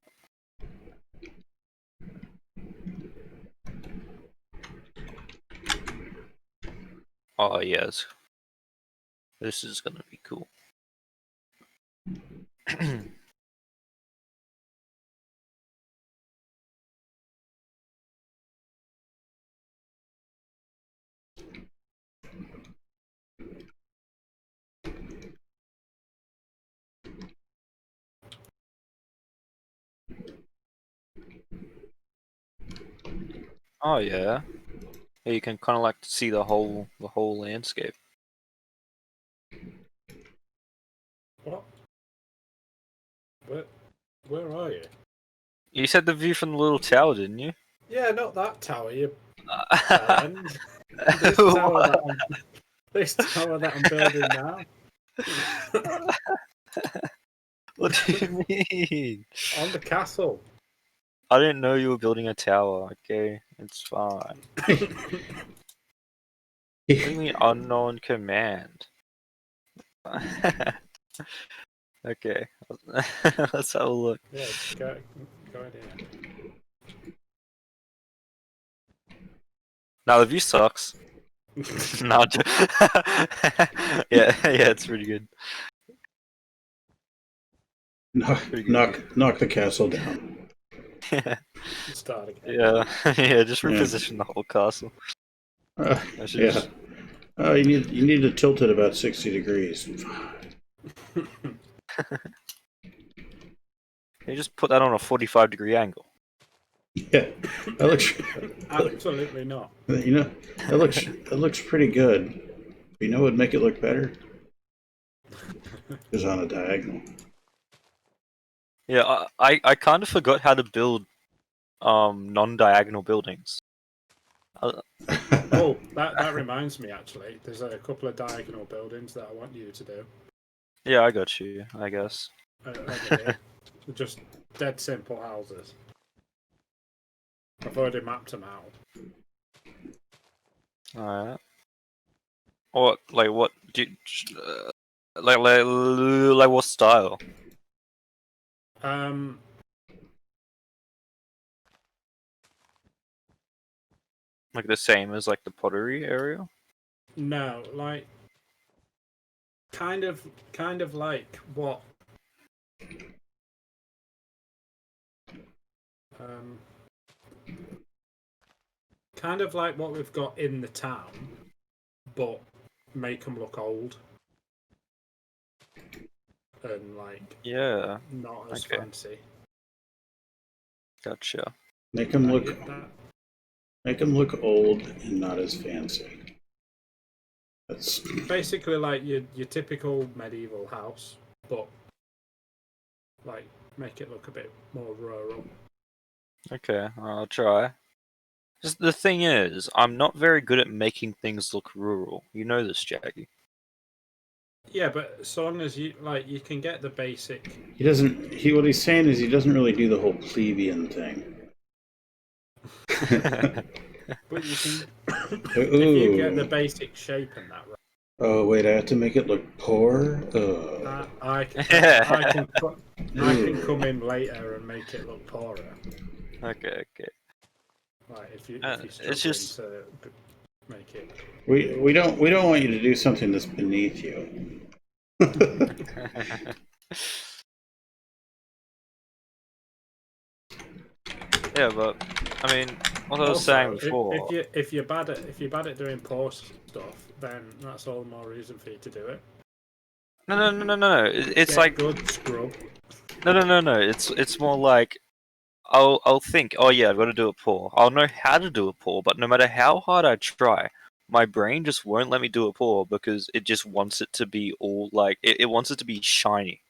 Oh yes, this is gonna be cool. Oh yeah. Yeah, you can kind of like see the whole landscape. What? Where are you? You said the view from the little tower, didn't you? Yeah, not that tower. You bellend. This tower that I'm building now. What do you mean? On the castle. I didn't know you were building a tower. Okay, it's fine. What do you mean unknown command? Okay, let's have a look. Yeah, go in here. Now the view sucks. No, yeah, it's pretty good. Knock the castle down. Start again. Yeah, yeah, just Yeah. reposition the whole castle. I should Yeah. just- You need to tilt it about 60 degrees. You just put that on a 45-degree angle. Yeah, that looks. Absolutely not. You know, that looks pretty good. You know what would make it look better? Is on a diagonal. Yeah, I kind of forgot how to build non-diagonal buildings. Oh, that reminds me actually. There's a couple of diagonal buildings that I want you to do. Yeah, I got you, I guess. Over here. Just dead simple houses. I've already mapped them out. Alright. What, like, what do you, like what style? Like the same as like the pottery area? No, like kind of like what kind of like what we've got in the town, but make them look old and like Yeah, not as okay. fancy. Gotcha. Make them look old and not as fancy. That's Basically like your typical medieval house, but like make it look a bit more rural. Okay, I'll try. Just the thing is, I'm not very good at making things look rural. You know this, Jackie. Yeah, but so long as you like, you can get the basic. he doesn't. What he's saying is he doesn't really do the whole plebeian thing. But you can, if you get the basic shape in that, right? Oh wait, I have to make it look poor. I can come in later and make it look poorer. Okay. Like if you It's just to make it. We don't want you to do something that's beneath you. yeah, but I mean, what I was Also, saying before. if you're bad at doing poor stuff, then that's all the more reason for you to do it. No. It's Get like good scrub. no. It's more like I'll think, oh yeah, I've got to do a pour. I'll know how to do a pour, but no matter how hard I try, my brain just won't let me do a pour because it just wants it to be all like it wants it to be shiny.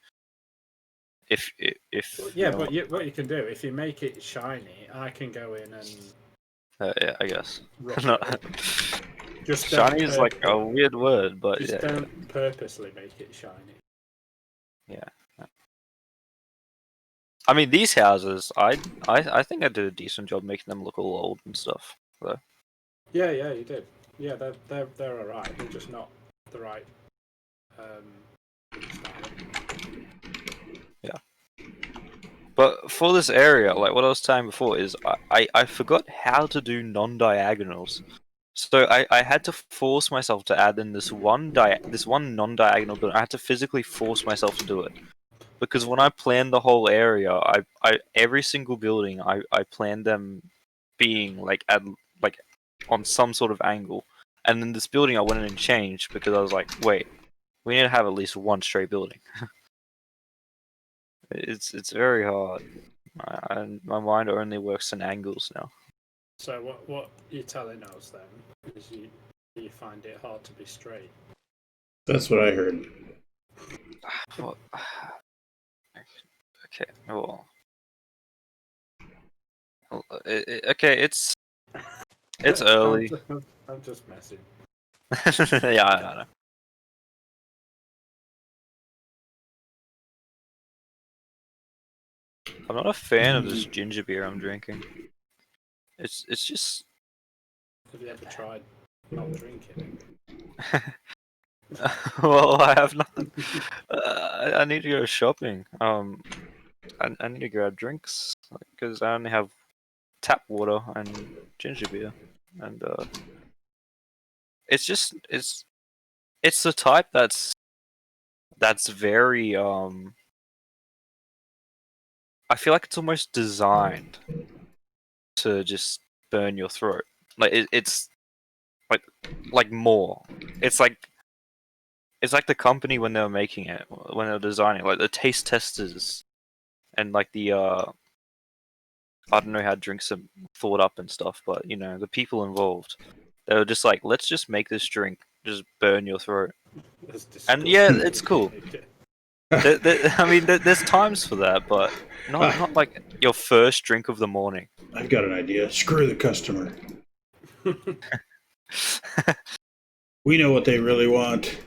If Yeah, but what you can do if you make it shiny, I can go in and yeah, I guess. rough No. it up. Just Shiny is like a weird word, but just yeah. don't purposely make it shiny. Yeah. I mean, these houses, I think I did a decent job making them look all old and stuff. So. Yeah, you did. Yeah, they're alright. They're just not the right style. Yeah. But for this area, like what I was saying before, is I forgot how to do non-diagonals. So I had to force myself to add in this one non-diagonal building. I had to physically force myself to do it. Because when I planned the whole area, I every single building I planned them being like on some sort of angle. And then this building I went in and changed because I was like, wait, we need to have at least one straight building. It's very hard. My mind only works in angles now. So what you're telling us then is you find it hard to be straight. That's what I heard. What? Okay. Well. Okay. It's early. I'm just messing. Yeah, I know. I'm not a fan of this ginger beer I'm drinking. It's just. Have you ever tried not drinking Well, I have nothing. I need to go shopping. I need to grab drinks because I only have tap water and ginger beer, and it's the type that's very I feel like it's almost designed to just burn your throat. Like it's like more. It's like the company when they were making it, when they were designing, like the taste testers and like the I don't know how drinks are thought up and stuff, but you know the people involved, they were just like, let's just make this drink just burn your throat. it? And yeah, it's cool. I mean, there's times for that, but not like your first drink of the morning. I've got an idea. Screw the customer. We know what they really want.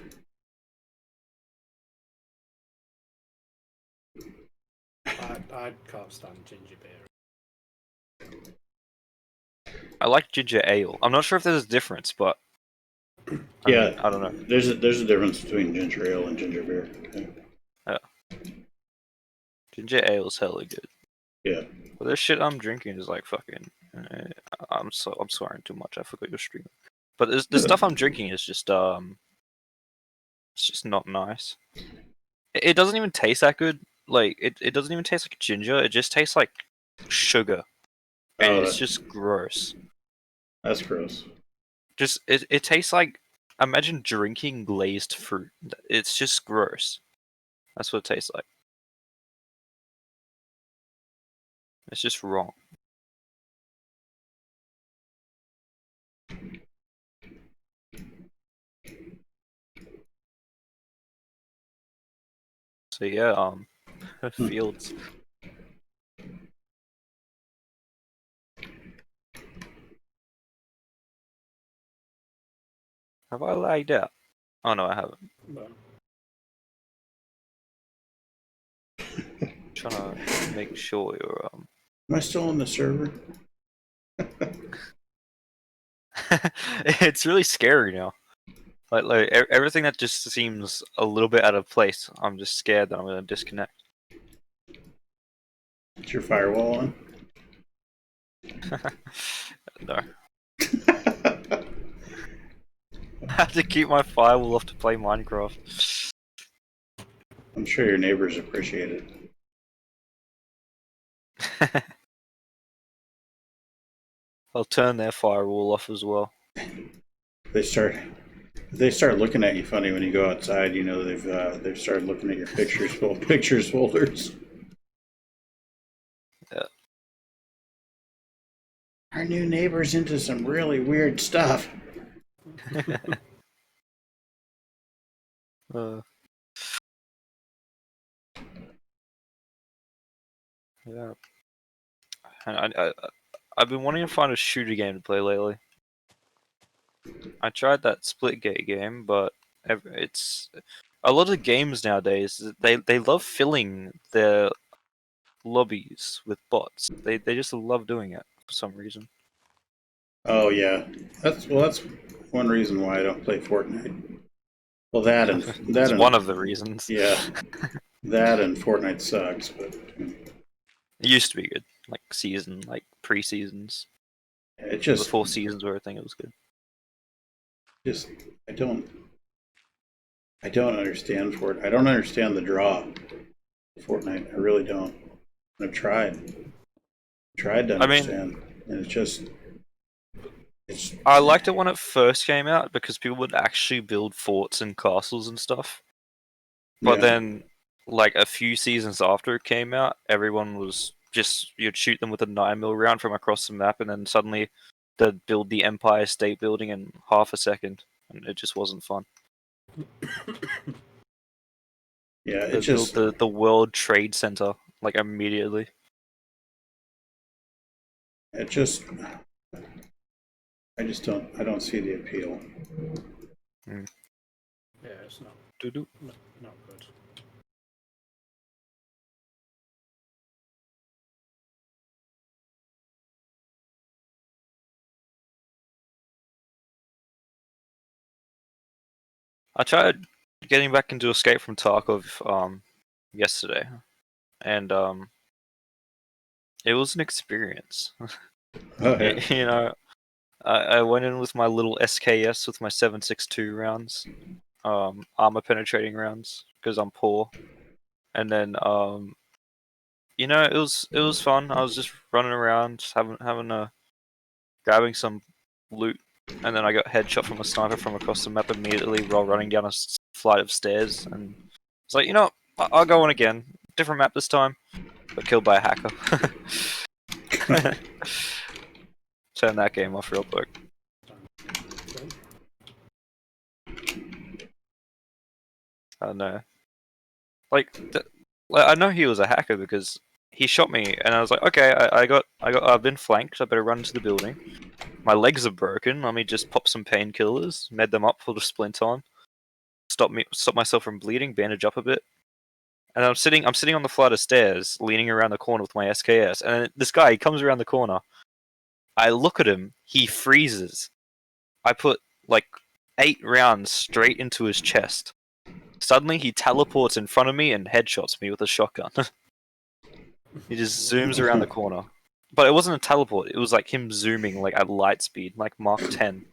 I can't stand ginger beer. I like ginger ale. I'm not sure if there's a difference, but I mean, I don't know. There's a difference between ginger ale and ginger beer. Okay. Ginger ale's hella good. Yeah. But this shit I'm drinking is like fucking. I'm swearing too much. I forgot your stream. But the stuff I'm drinking is just it's just not nice. It doesn't even taste that good. Like it doesn't even taste like ginger. It just tastes like sugar, and it's just gross. That's gross. Just it tastes like, imagine drinking glazed fruit. It's just gross. That's what it tastes like. It's just wrong. So yeah, fields. Have I lagged out? Oh no, I haven't. No. Trying to make sure you're Am I still on the server? It's really scary now. Like everything that just seems a little bit out of place, I'm just scared that I'm gonna disconnect. Is your firewall on? No. I have to keep my firewall off to play Minecraft. I'm sure your neighbors appreciate it. I'll turn their firewall off as well. They start looking at you funny when you go outside. You know they've started looking at your pictures folders. Yeah. Our new neighbor's into some really weird stuff. Yeah. And I've been wanting to find a shooter game to play lately. I tried that Splitgate game, but it's a lot of games nowadays. They love filling their lobbies with bots. They just love doing it for some reason. Oh yeah, that's one reason why I don't play Fortnite. Well, That's one of the reasons. Yeah, that and Fortnite sucks, but It used to be good, like pre-seasons. it just Before seasons were a thing, it was good. just I don't understand Fortnite. I don't understand the draw of Fortnite. I really don't. I've tried to understand, and it's. I liked it when it first came out because people would actually build forts and castles and stuff. But Yeah. then, like a few seasons after it came out, everyone was you'd shoot them with a 9mm round from across the map, and then suddenly they'd build the Empire State Building in half a second, and it just wasn't fun. Yeah, They built the World Trade Center like immediately. I don't see the appeal. Yeah, it's not Doo-doo. not good. I tried getting back into Escape from Tarkov yesterday, and it was an experience. Oh, yeah. You know, I went in with my little SKS with my 7.62 rounds, armor penetrating rounds, because I'm poor, and then you know, it was fun. I was just running around, grabbing some loot, and then I got headshot from a sniper from across the map immediately while running down a flight of stairs, and it's like, you know, I'll go on again, different map this time. Got killed by a hacker. Turn that game off real quick. I don't know. Like I know he was a hacker because he shot me, and I was like, okay, I've been flanked. I better run into the building. My legs are broken. Let me just pop some painkillers, med them up for the splint on, stop myself from bleeding, bandage up a bit. And I'm sitting on the flight of stairs, leaning around the corner with my SKS, and this guy, he comes around the corner. I look at him, he freezes. I put like 8 rounds straight into his chest. Suddenly he teleports in front of me and headshots me with a shotgun. He just zooms around the corner. But it wasn't a teleport, it was like him zooming like at light speed, like Mark 10.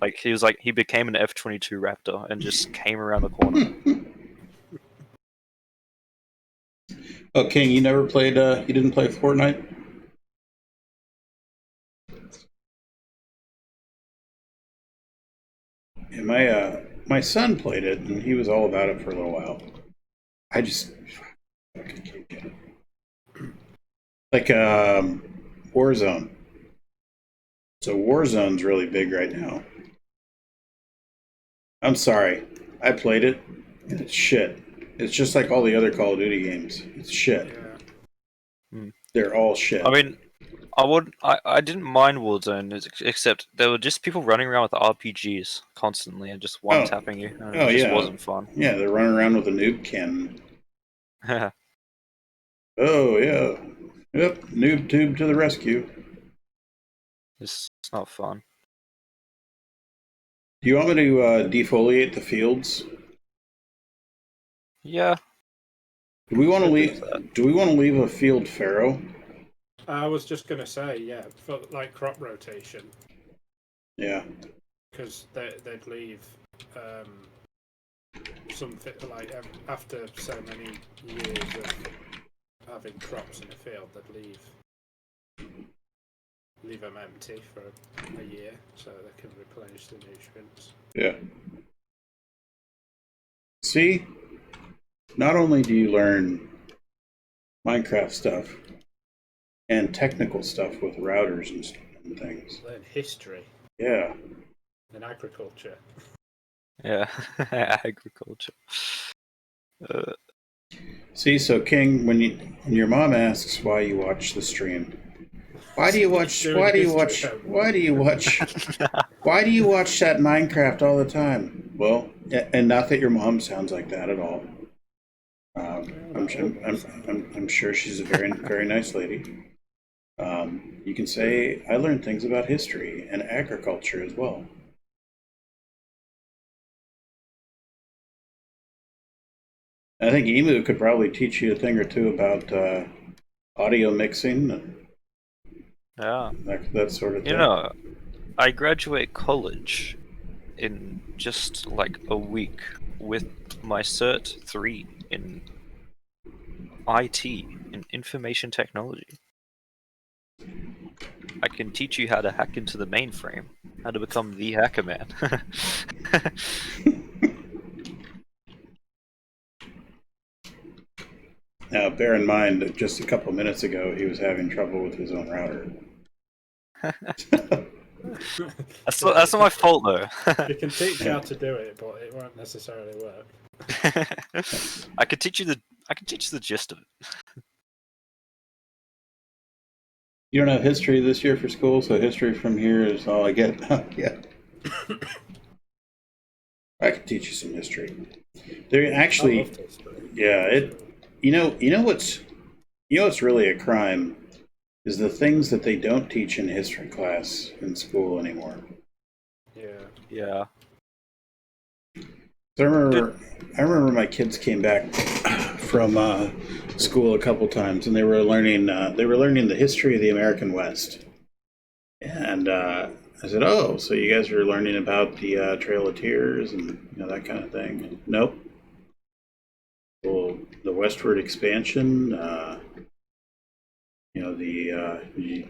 Like he became an F-22 Raptor and just came around the corner. Oh, King, you never played, you didn't play Fortnite? Yeah, my son played it, and he was all about it for a little while. I just fucking can't get it. Like, Warzone. So Warzone's really big right now. I'm sorry. I played it, and it's shit. It's just like all the other Call of Duty games. It's shit. Yeah. They're all shit. I mean, I didn't mind Warzone, except there were just people running around with RPGs constantly and just one-tapping you. And it just wasn't fun. Yeah, they're running around with a noob cannon. Oh, yeah. Yep, noob tube to the rescue. It's not fun. Do you want me to defoliate the fields? Yeah. Do we want to leave a field farrow? I was just gonna say, yeah, for like crop rotation. Yeah. Because they'd leave something like after so many years of having crops in a field, they'd leave them empty for a year so they can replenish the nutrients. Yeah. See? Not only do you learn Minecraft stuff and technical stuff with routers and things. Learn history. Yeah. And agriculture. Yeah, agriculture. See, so King, when your mom asks why you watch the stream, why do you watch that Minecraft all the time? Well, and not that your mom sounds like that at all. I'm sure she's a very very nice lady. You can say I learned things about history and agriculture as well. I think Emu could probably teach you a thing or two about audio mixing and that sort of thing. You know, I graduate college in just like a week with my Cert 3 in IT, in information technology. I can teach you how to hack into the mainframe, how to become the hacker man. Now, bear in mind that just a couple minutes ago, he was having trouble with his own router. That's not my fault though. You can teach how to do it, but it won't necessarily work. I can teach you the gist of it. You don't have history this year for school, so history from here is all I get. Yeah. I can teach you some history. There I actually, love history. yeah, you know what's really a crime is the things that they don't teach in history class in school anymore. Yeah. So I remember my kids came back from school a couple times, and they were learning the history of the American West. And I said, "Oh, so you guys are learning about the Trail of Tears and that kind of thing?" And, nope. Well, the westward expansion.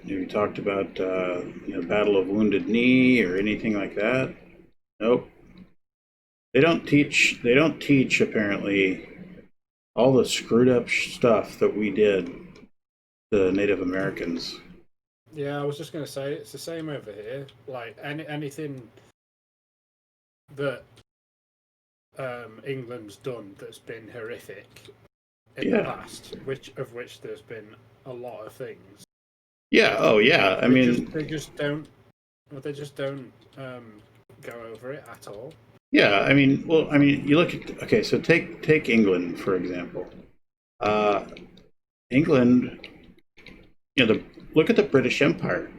You talked about Battle of Wounded Knee or anything like that. Nope. They don't teach apparently all the screwed up stuff that we did to Native Americans. Yeah, I was just going to say it's the same over here. Like anything that England's done that's been horrific in the past, which there's been a lot of things. Yeah. Oh, yeah. They just don't go over it at all. Yeah. You look at so take England for example. England, look at the British Empire.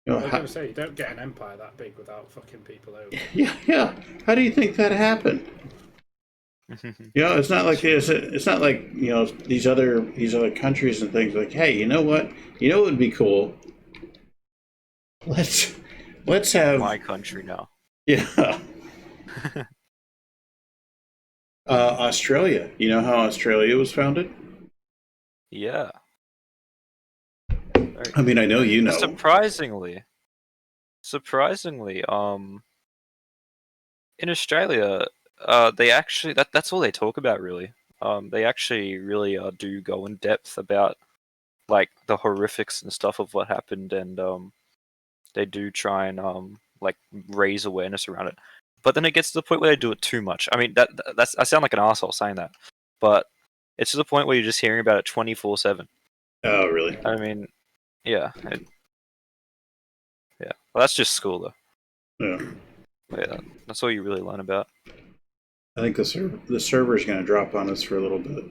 I was going to say you don't get an empire that big without fucking people over. Yeah. How do you think that happened? It's not like these other countries and things like, hey, you know what? What would be cool? Let's have My country now. Yeah. Australia. You know how Australia was founded? Yeah. I mean, I know you know. Surprisingly, in Australia, they actually that's all they talk about really. They actually really do go in depth about like the horrifics and stuff of what happened, and they do try and like raise awareness around it. But then it gets to the point where they do it too much. I mean, that's I sound like an asshole saying that, but it's to the point where you're just hearing about it 24/7. Oh, really? I mean, yeah, yeah. Well, that's just school though. Yeah. Yeah, that's all you really learn about. I think the server is going to drop on us for a little bit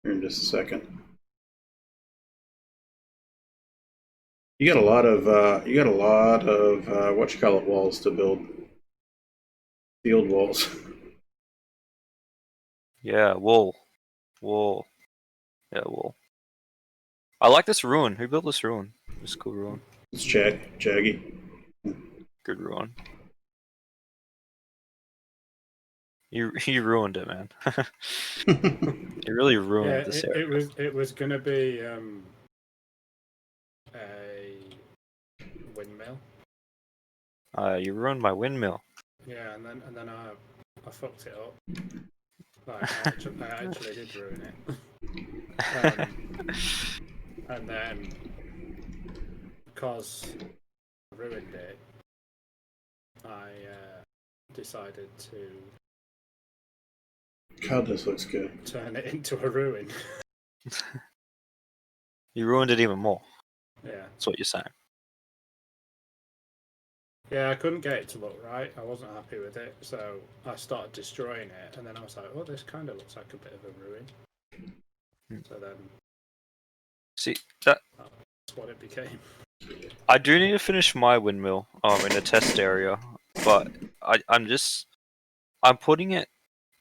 here in just a second. You got a lot of walls to build. Field walls. Yeah, wool. Yeah, wool. I like this ruin. Who built this ruin? This cool ruin. It's Jaggy. Good ruin. You ruined it, man. You really ruined this area. It was gonna be a windmill. You ruined my windmill. Yeah, and then I fucked it up. Like I actually did ruin it. And then because I ruined it, I decided to God, this looks good. turn it into a ruin. You ruined it even more. Yeah. That's what you're saying. Yeah, I couldn't get it to look right. I wasn't happy with it, so I started destroying it, and then I was like, "Oh, this kind of looks like a bit of a ruin." So then, see that's what it became. I do need to finish my windmill in a test area, but I'm putting it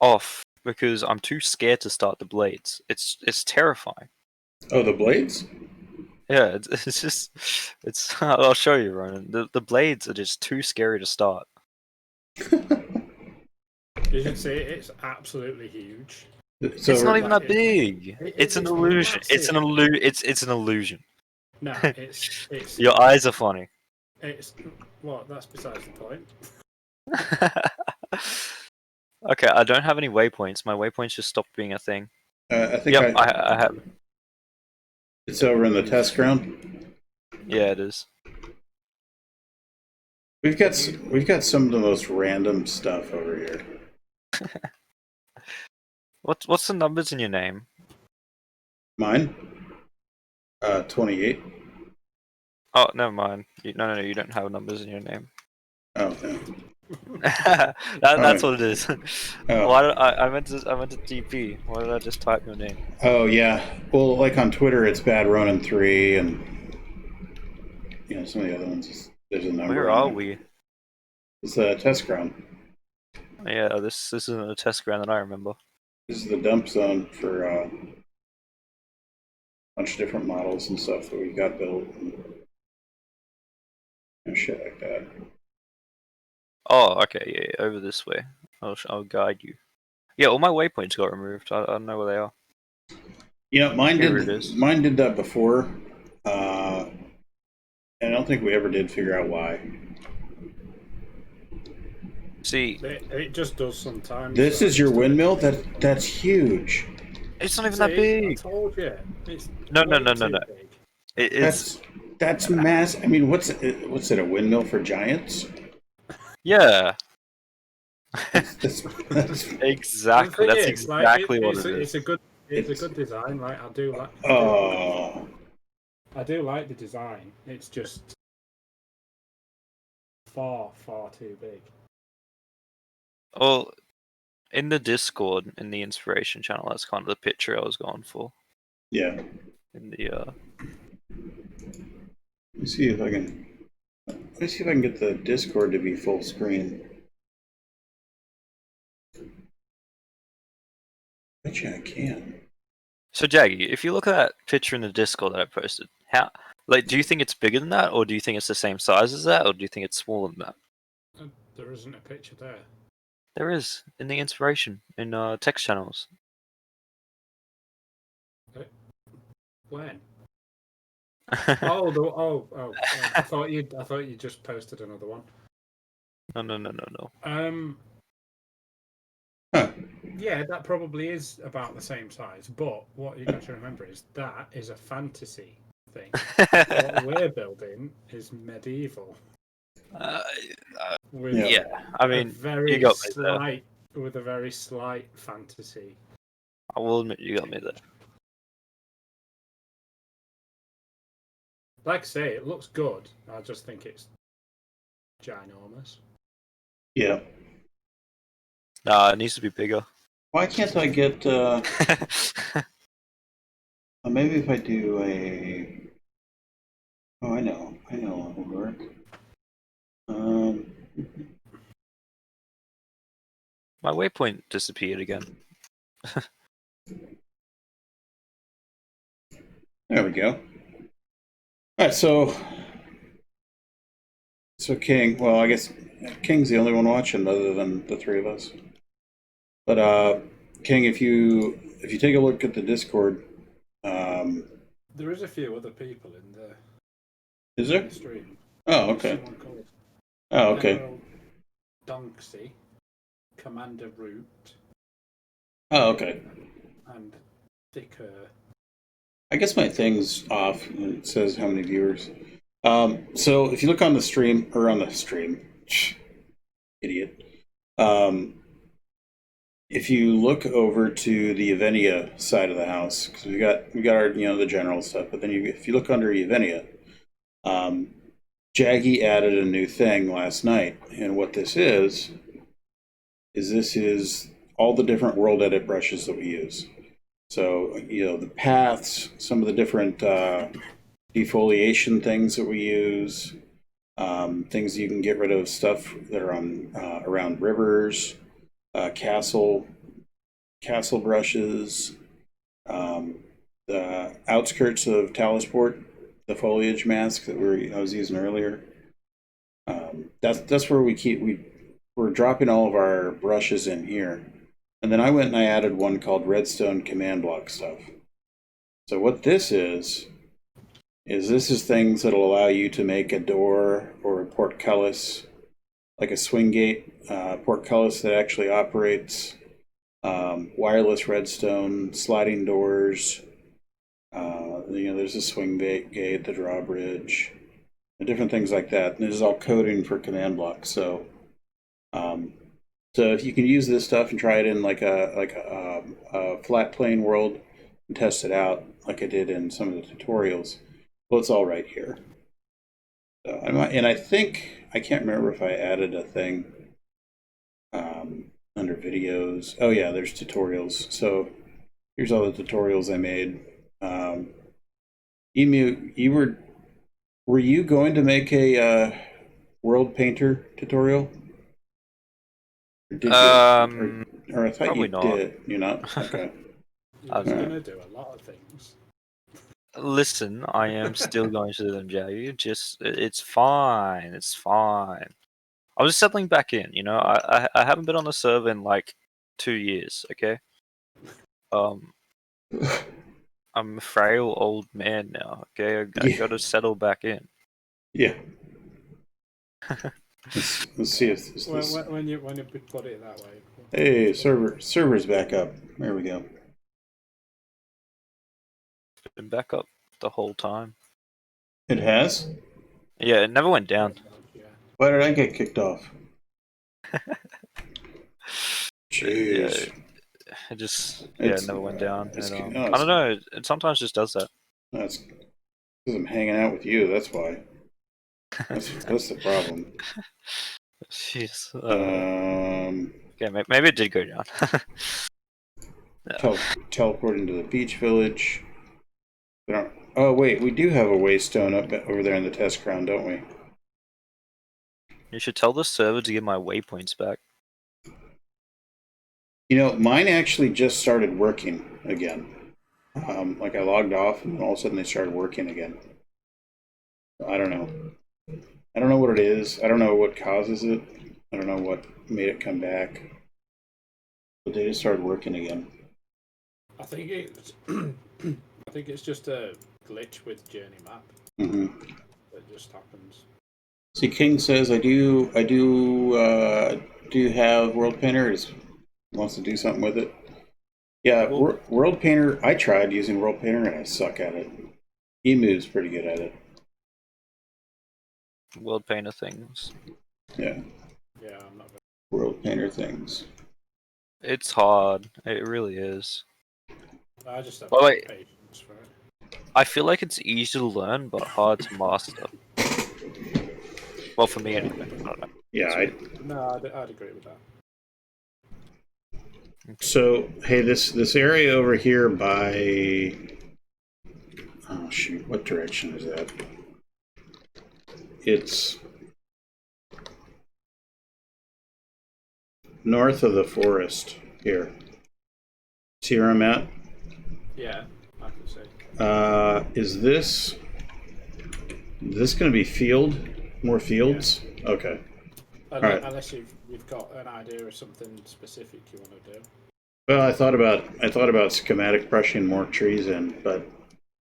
off because I'm too scared to start the blades. It's terrifying. Oh, the blades? Yeah, it's just I'll show you, Ronin. The blades are just too scary to start. You should see it's absolutely huge. So it's not even that big. It's an illusion. It's an illusion. No, it's Your eyes are funny. It's that's besides the point. Okay, I don't have any waypoints. My waypoints just stopped being a thing. I think Yep, I have. it's over in the test ground. Yeah, it is. We've got some of the most random stuff over here. What's the numbers in your name? Mine, 28. Oh, never mind. No, you don't have numbers in your name. Oh, no. That's what it is. Oh. Why did I meant to TP? Why did I just type your name? Oh yeah. Well, like on Twitter, it's Bad Ronin 3, and some of the other ones. There's a number. Where are we? It's a test ground. Yeah, this isn't a test ground that I remember. This is the dump zone for a bunch of different models and stuff that we got built and shit like that. Oh, okay, yeah, over this way. I'll guide you. Yeah, all my waypoints got removed. I don't know where they are. Mine Here it is. did that before, and I don't think we ever did figure out why. See, it just does sometimes. This is your windmill. That's huge. it's not even that big. I told you. It's No. big. It's That's massive. I mean, what's it? A windmill for giants? yeah. That's Exactly. That's exactly what it is. It's a good design. Like I do like. Oh. I do like the design. It's just far too big. Well, in the Discord, in the inspiration channel, that's kind of the picture I was going for. Yeah. In the Let me see if I can get the Discord to be full screen. Bet you I can. So Jaggy, if you look at that picture in the Discord that I posted, do you think it's bigger than that, or do you think it's the same size as that, or do you think it's smaller than that? There isn't a picture there. There is in the inspiration in text channels. When? Oh, I thought you just posted another one. No. Huh. Yeah, that probably is about the same size. But what you got to remember is that is a fantasy thing. What we're building is medieval. Yeah, I mean, very you got me slight with a very slight fantasy. I will admit you got me there. Like I say, it looks good. I just think it's ginormous. Yeah. Nah, it needs to be bigger. Why can't I get? Maybe if I do a. Oh, I know it'll work. My waypoint disappeared again. There we go. All right, so King. Well, I guess King's the only one watching, other than the three of us. But King, if you take a look at the Discord, there is a few other people in the. Is there? Stream. Oh, okay. Oh, okay. Donksy, Commander Root. Oh, okay. And Dakr. I guess my thing's off. It says how many viewers. So if you look on the stream, idiot. If you look over to the Yevenia side of the house, because we got our the general stuff, but then if you look under Yevenia, Jaggy added a new thing last night, and what this is all the different world edit brushes that we use. So the paths, some of the different defoliation things that we use, things you can get rid of, stuff that are on around rivers, castle brushes, the outskirts of Talisport, the foliage mask that I was using earlier. That's where we're dropping all of our brushes in here. And then I went and I added one called Redstone Command Block stuff. So what this is things that'll allow you to make a door or a portcullis, like a swing gate portcullis that actually operates wireless redstone, sliding doors. There's a swing gate, the drawbridge, and different things like that. And this is all coding for command blocks. So if you can use this stuff and try it in like a flat plane world and test it out, like I did in some of the tutorials, well, it's all right here. So I think I can't remember if I added a thing under videos. Oh yeah, there's tutorials. So here's all the tutorials I made. Emu, were you going to make a world painter tutorial? Or did you? Or I thought Probably you not. did. You're not? Okay. I was going to do a lot of things. Listen, I am still going to do them, Jay. It's fine. It's fine. I was settling back in. I haven't been on the server in like 2 years. Okay. I'm a frail old man now. Okay, I Yeah. gotta settle back in. Yeah. Let's see if this. When you put it that way. Hey, server's back up. There we go. Been back up the whole time. It has? Yeah, it never went down. Yeah. Why did I get kicked off? Yeah, Jeez. it never went down. It's, I no, don't know. It sometimes just does that. that's because I'm hanging out with you. That's why. That's the problem. Jeez. Okay, Maybe it did go down. teleporting to the beach village. Oh wait, we do have a waystone up over there in the test ground, don't we? You should tell the server to give my waypoints back. Mine actually just started working again. Like I logged off, and all of a sudden they started working again. I don't know. I don't know what it is. I don't know what causes it. I don't know what made it come back. But they just started working again. I think it's just a glitch with Journey Map. Mm-hmm. That just happens. See, King says I do have World Painter. He wants to do something with it. Yeah, World Painter. I tried using World Painter and I suck at it. Emu's pretty good at it. World painter things. Yeah. Yeah, I'm not. World Painter things. It's hard. It really is. I just have patience for it. I feel like it's easy to learn, but hard to master. Well, for me anyway. I don't know. Yeah, I'd agree with that. So, hey, this area over here by... Oh, shoot. What direction is that? It's north of the forest here. See where I'm at? Yeah, I can see. Is this going to be field? More fields? Yeah. Okay. Right. Unless you've got an idea of something specific you want to do. Well, I thought about schematic brushing more trees in, but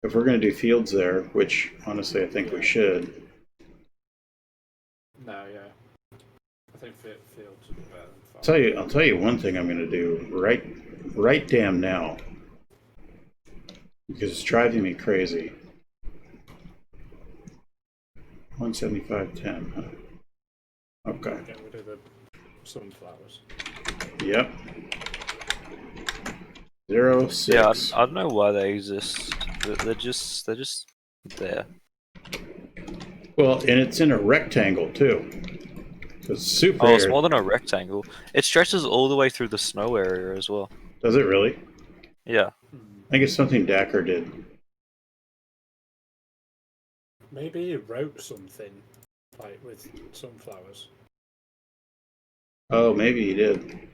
if we're going to do fields there, which honestly I think we should. No, yeah. I think fields would be better than farm. I'll tell you one thing I'm going to do right damn now, because it's driving me crazy. 175.10. Huh? Okay. Get rid of the sunflowers. Yep. 0.6. Yeah, I don't know why they exist. They're just there. Well, and it's in a rectangle too. So it's super. Oh, it's more than a rectangle. It stretches all the way through the snow area as well. Does it really? Yeah. I think it's something Dakr did. Maybe he wrote something like with sunflowers. Oh, maybe he did.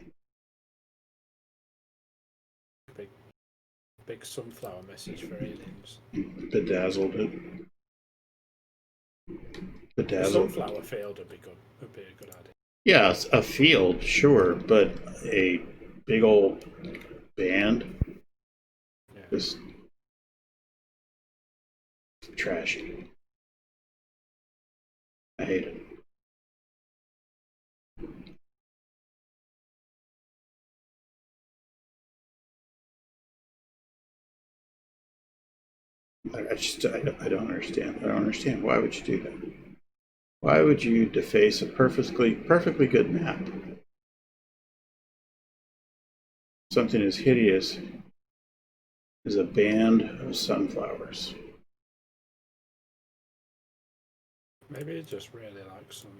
Big sunflower message for aliens. Bedazzled it. A sunflower field would be a good idea. Yeah, it's a field, sure, but a big old band. Yeah. Just trashy. I hate it. I don't understand. I don't understand. Why would you do that? Why would you deface a perfectly good map? Something as hideous as a band of sunflowers. Maybe he just really likes them.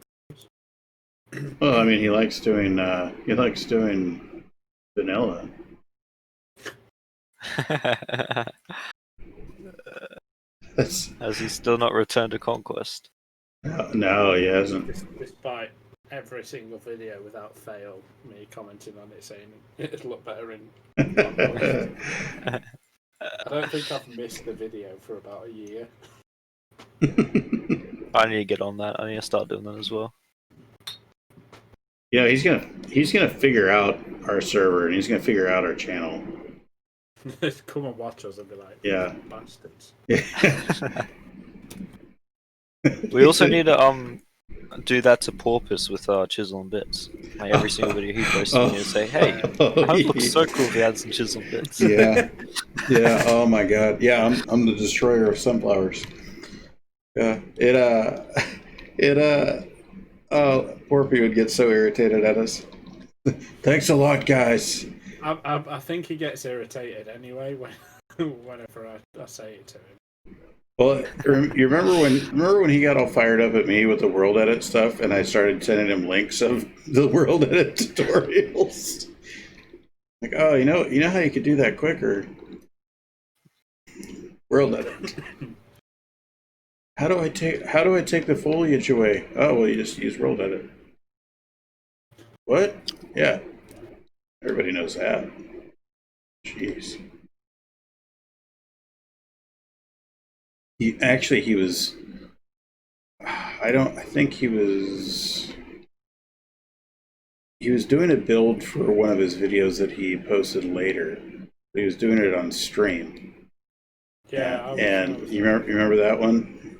Well, I mean, he likes doing vanilla. That's Has he still not returned to Conquest? no, he hasn't. Despite every single video without fail, me commenting on it saying it'd look better in Conquest. I don't think I've missed the video for about a year. I need to get on that. I need to start doing that as well. Yeah, he's gonna figure out our server and he's gonna figure out our channel. Come and watch us and be like, Yeah. bastards. We also need to do that to Porpoise with chisel and bits. Like every single video he posts, we need to say, "Hey, that looks so cool if he had some chisel and bits." Yeah, yeah. Oh my god. Yeah, I'm the destroyer of sunflowers. Yeah, oh, Porpy would get so irritated at us. Thanks a lot, guys. I think he gets irritated anyway whenever I say it to him. Well, you remember when he got all fired up at me with the world edit stuff, and I started sending him links of the world edit tutorials. Like, oh, you know how you could do that quicker. World edit. How do I take the foliage away? Oh, well, you just use world edit. What? Yeah, everybody knows that. Jeez. He was. I think he was doing a build for one of his videos that he posted later. He was doing it on stream. Yeah. And you remember that one?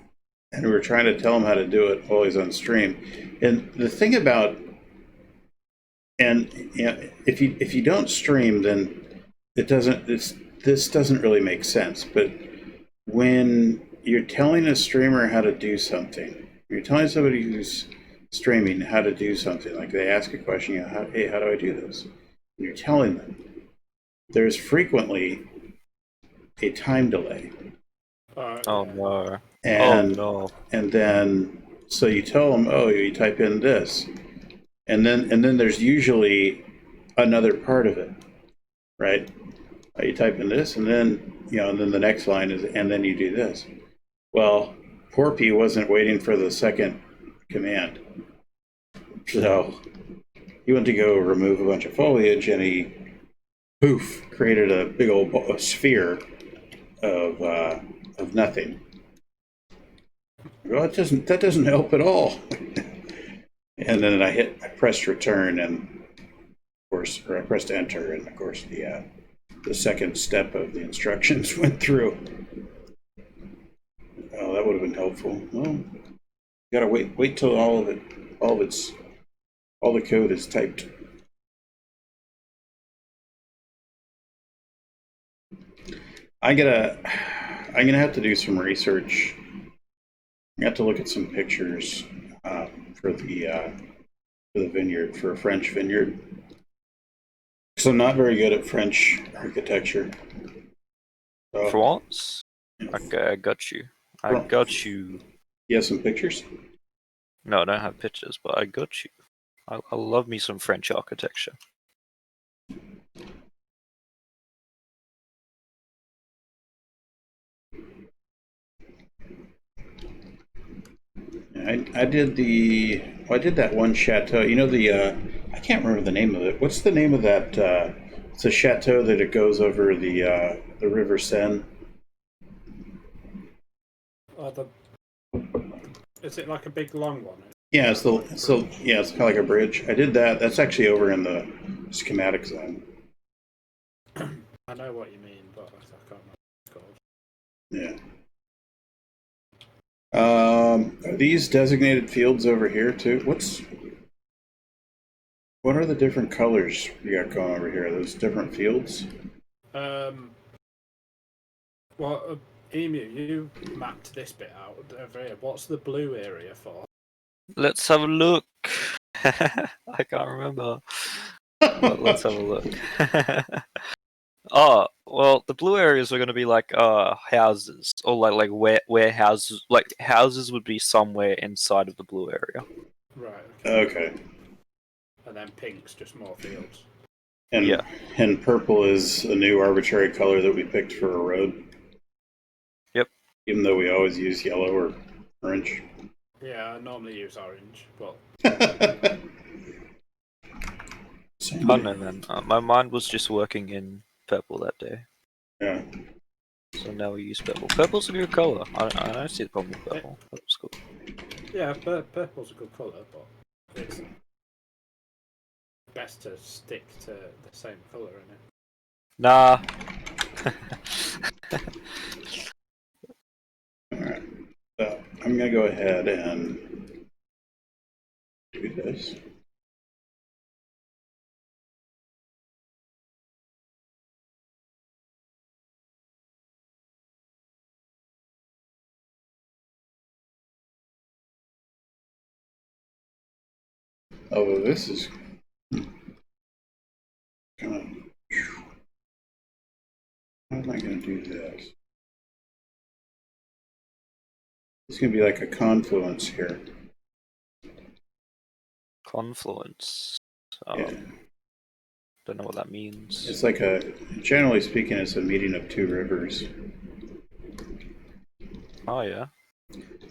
And we were trying to tell him how to do it while he's on stream. And the thing about, and you know, if you don't stream, then this doesn't really make sense. But when you're telling a streamer how to do something, you're telling somebody who's streaming how to do something, like they ask a question, hey, how do I do this? And you're telling them. There's frequently a time delay. Oh no. And, oh no. And then, so you tell them, oh, you type in this. And then there's usually another part of it, right? You type in this, and then, and then the next line is, and then you do this. Well, Porpy wasn't waiting for the second command. So he went to go remove a bunch of foliage, and he, poof, created a big old sphere of nothing. Well, that doesn't help at all. And then I pressed return, and of course, or I pressed enter, and of course the second step of the instructions went through. Oh, that would have been helpful. Well, you gotta wait till all the code is typed. I'm gonna have to do some research. I have to look at some pictures for the vineyard, for a French vineyard. So I'm not very good at French architecture. So, For once? Okay, I got you. I got you. You have some pictures? No, I don't have pictures, but I got you. I love me some French architecture. I did that one chateau. I can't remember the name of it. What's the name of that? It's a chateau that it goes over the River Seine. Is it like a big long one? Yeah, it's kind of like a bridge. I did that. That's actually over in the schematic zone. I know what you mean, but I can't remember what it's called. Yeah. Are these designated fields over here too? What are the different colors you got going over here? Are those different fields? Well, Emu, you mapped this bit out over here. What's the blue area for? Let's have a look. I can't remember. But let's have a look. Oh, well, the blue areas are going to be like houses or like warehouses. Like houses would be somewhere inside of the blue area. Right. Okay. And then pink's just more fields. And Yeah. and purple is a new arbitrary color that we picked for a road. Yep. Even though we always use yellow or orange. Yeah, I normally use orange, but I don't know, man. My mind was just working in purple that day. Yeah. So now we use purple. Purple's a good color. I don't see the problem with purple. Purple's cool. yeah, purple's a good colour, but it's best to stick to the same colour in it. Nah. Alright. So I'm gonna go ahead and do this. Although this is kind of. How am I going to do this? It's going to be like a confluence here. Confluence. Yeah. Don't know what that means. It's like generally speaking, it's a meeting of two rivers. Oh yeah.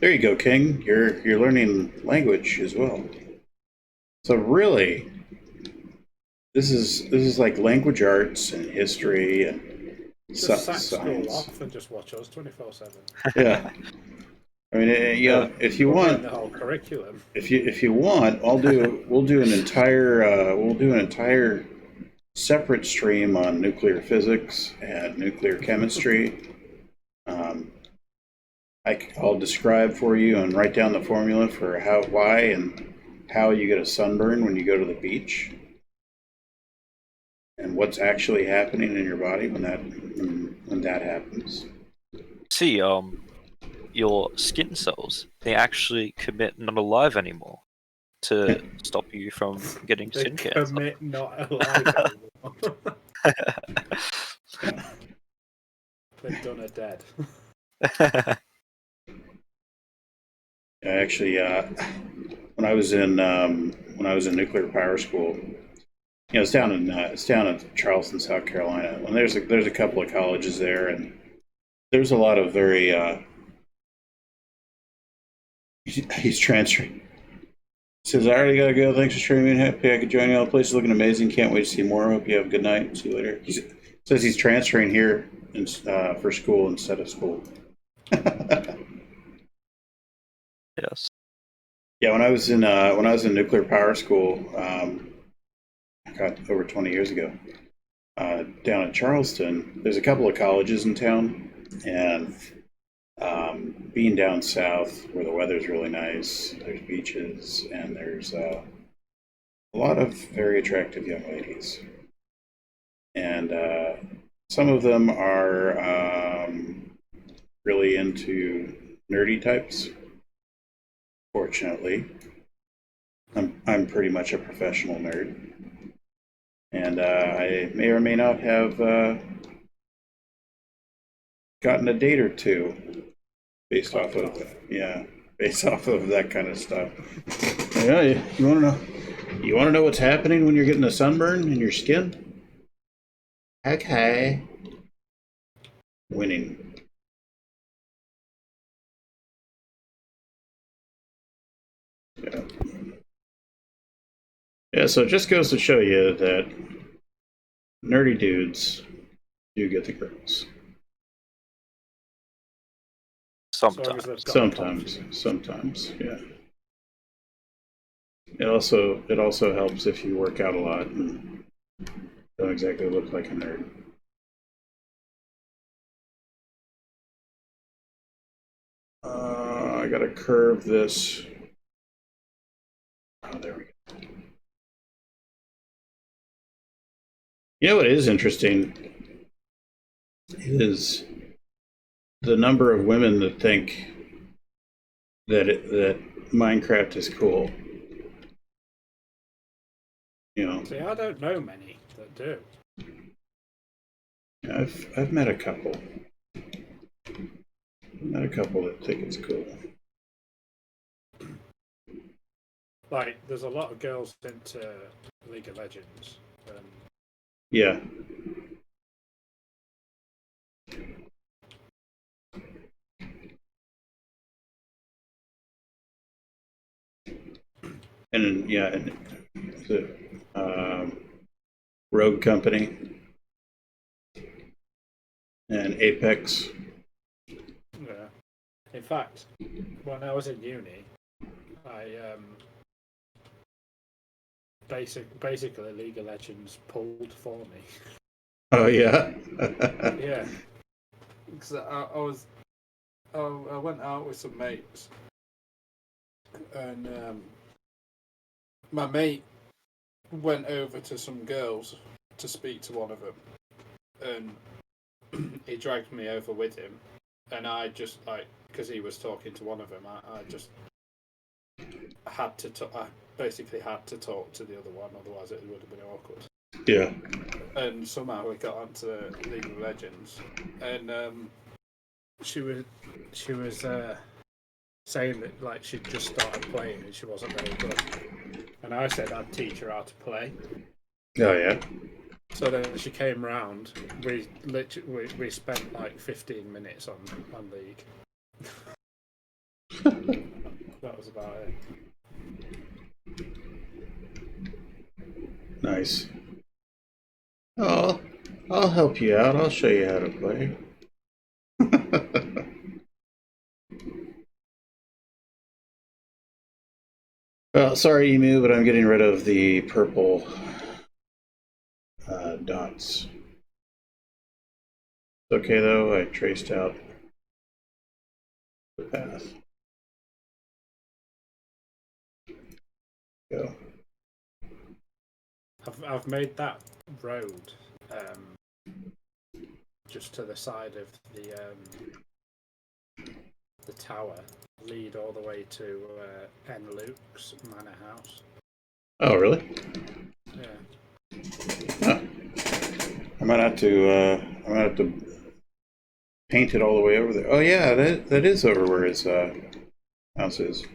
There you go, King. You're learning language as well. So really, this is like language arts and history and Just sack school science. off and just watch us 24/7. Yeah. I mean, if you want the whole curriculum. If you want, we'll do an entire separate stream on nuclear physics and nuclear chemistry. I'll describe for you and write down the formula for why and how you get a sunburn when you go to the beach, and what's actually happening in your body when that happens. See, your skin cells, they actually commit not alive anymore to stop you from getting They skin cancer. commit not alive anymore. They're done or dead. Actually, when I was in nuclear power school, it's down in Charleston, South Carolina. And there's a couple of colleges there, and there's a lot of very. He's transferring. He says, "I already gotta go. Thanks for streaming. Happy I could join you. All the place is looking amazing. Can't wait to see more. Hope you have a good night. See you later." He says he's transferring here for school instead of school. Yes. Yeah, when I was in nuclear power school, over 20 years ago, down in Charleston, there's a couple of colleges in town, and being down south where the weather's really nice, there's beaches, and there's a lot of very attractive young ladies, and some of them are really into nerdy types. Fortunately, I'm pretty much a professional nerd, and I may or may not have gotten a date or two based off of that kind of stuff. Yeah, you want to know? You want to know what's happening when you're getting a sunburn in your skin? Okay, winning. Yeah, so it just goes to show you that nerdy dudes do get the girls. Sometimes, yeah. It also helps if you work out a lot and don't exactly look like a nerd. I gotta curve this. Oh, there we go. You know what is interesting is the number of women that think that Minecraft is cool. You know, See, I don't know many that do. I've met a couple. Met a couple that think it's cool. Like, there's a lot of girls into League of Legends. Yeah. And yeah, and the Rogue Company and Apex. Yeah. In fact, when I was in uni, I basically League of Legends pulled for me. Oh yeah. Yeah. Because I went out with some mates, and my mate went over to some girls to speak to one of them, and he dragged me over with him, and I just, like, because he was talking to one of them, I just had to I basically had to talk to the other one, otherwise it would have been awkward. Yeah. And somehow we got onto League of Legends, and she was saying that, like, she'd just started playing and she wasn't very good, and I said I'd teach her how to play. Oh yeah. So then she came round. We spent like 15 minutes on League. That was about it. Nice. Oh, I'll help you out. I'll show you how to play. Well, sorry, Emu, but I'm getting rid of the purple dots. Okay, though, I traced out the path. Go. I've made that road just to the side of the tower lead all the way to N. Luke's manor house. Oh, really? Yeah. Huh. I might have to paint it all the way over there. Oh yeah, that is over where his house is.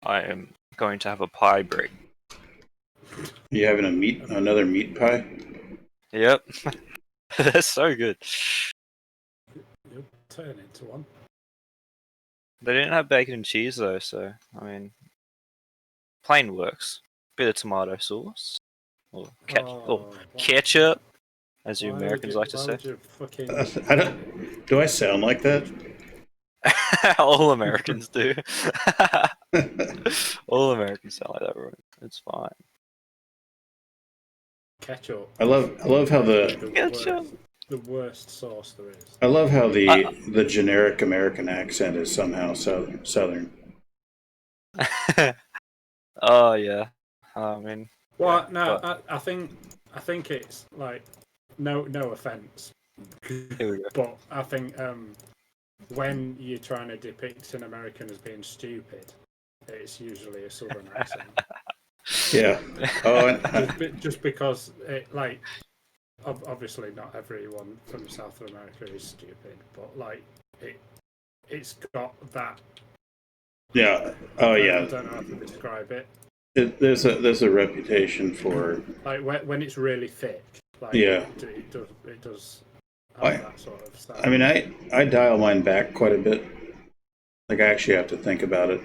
I am going to have a pie break. You having another meat pie? Yep. That's so good. You'll turn into one. They didn't have bacon and cheese though, so I mean, plain works. Bit of tomato sauce, or ketchup, as you Americans like to say. Fucking... Do I sound like that? All Americans do. All Americans sound like that, right? It's fine. Ketchup. I love how Ketchup. The worst sauce there is. I love how the generic American accent is somehow southern. Oh yeah, I mean. Well, no, but... I think it's like no offense, but I think when you're trying to depict an American as being stupid, it's usually a southern accent. Yeah. Oh, just because it, like, obviously not everyone from South America is stupid, but like it's got that. Yeah. Oh yeah. I don't know how to describe it. There's a reputation for, like, when it's really thick. Like, yeah. It does have that sort of style. I mean, I dial mine back quite a bit. Like, I actually have to think about it.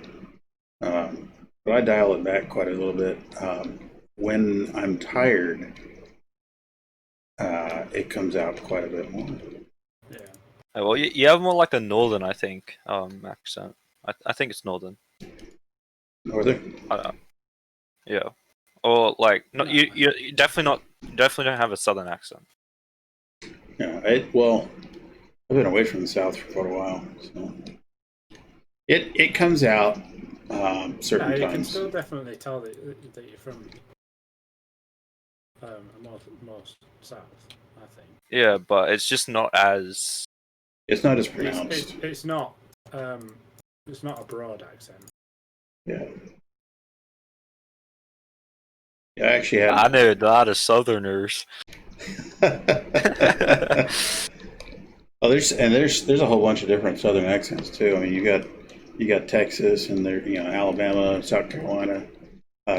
But I dial it back quite a little bit. When I'm tired, it comes out quite a bit more. Yeah. Well, you have more like a northern, I think, accent. I think it's northern. Northern? I don't know. Yeah. Or like, not you definitely don't have a southern accent. Yeah. Well, I've been away from the South for quite a while, so it comes out certain times. You can still definitely tell that you're from more south, I think. Yeah, but it's just not as. It's not as pronounced. It's not a broad accent. Yeah. Yeah, I actually had. I know a lot of Southerners. Oh, there's a whole bunch of different Southern accents too. I mean, you got Texas and there, Alabama, South Carolina,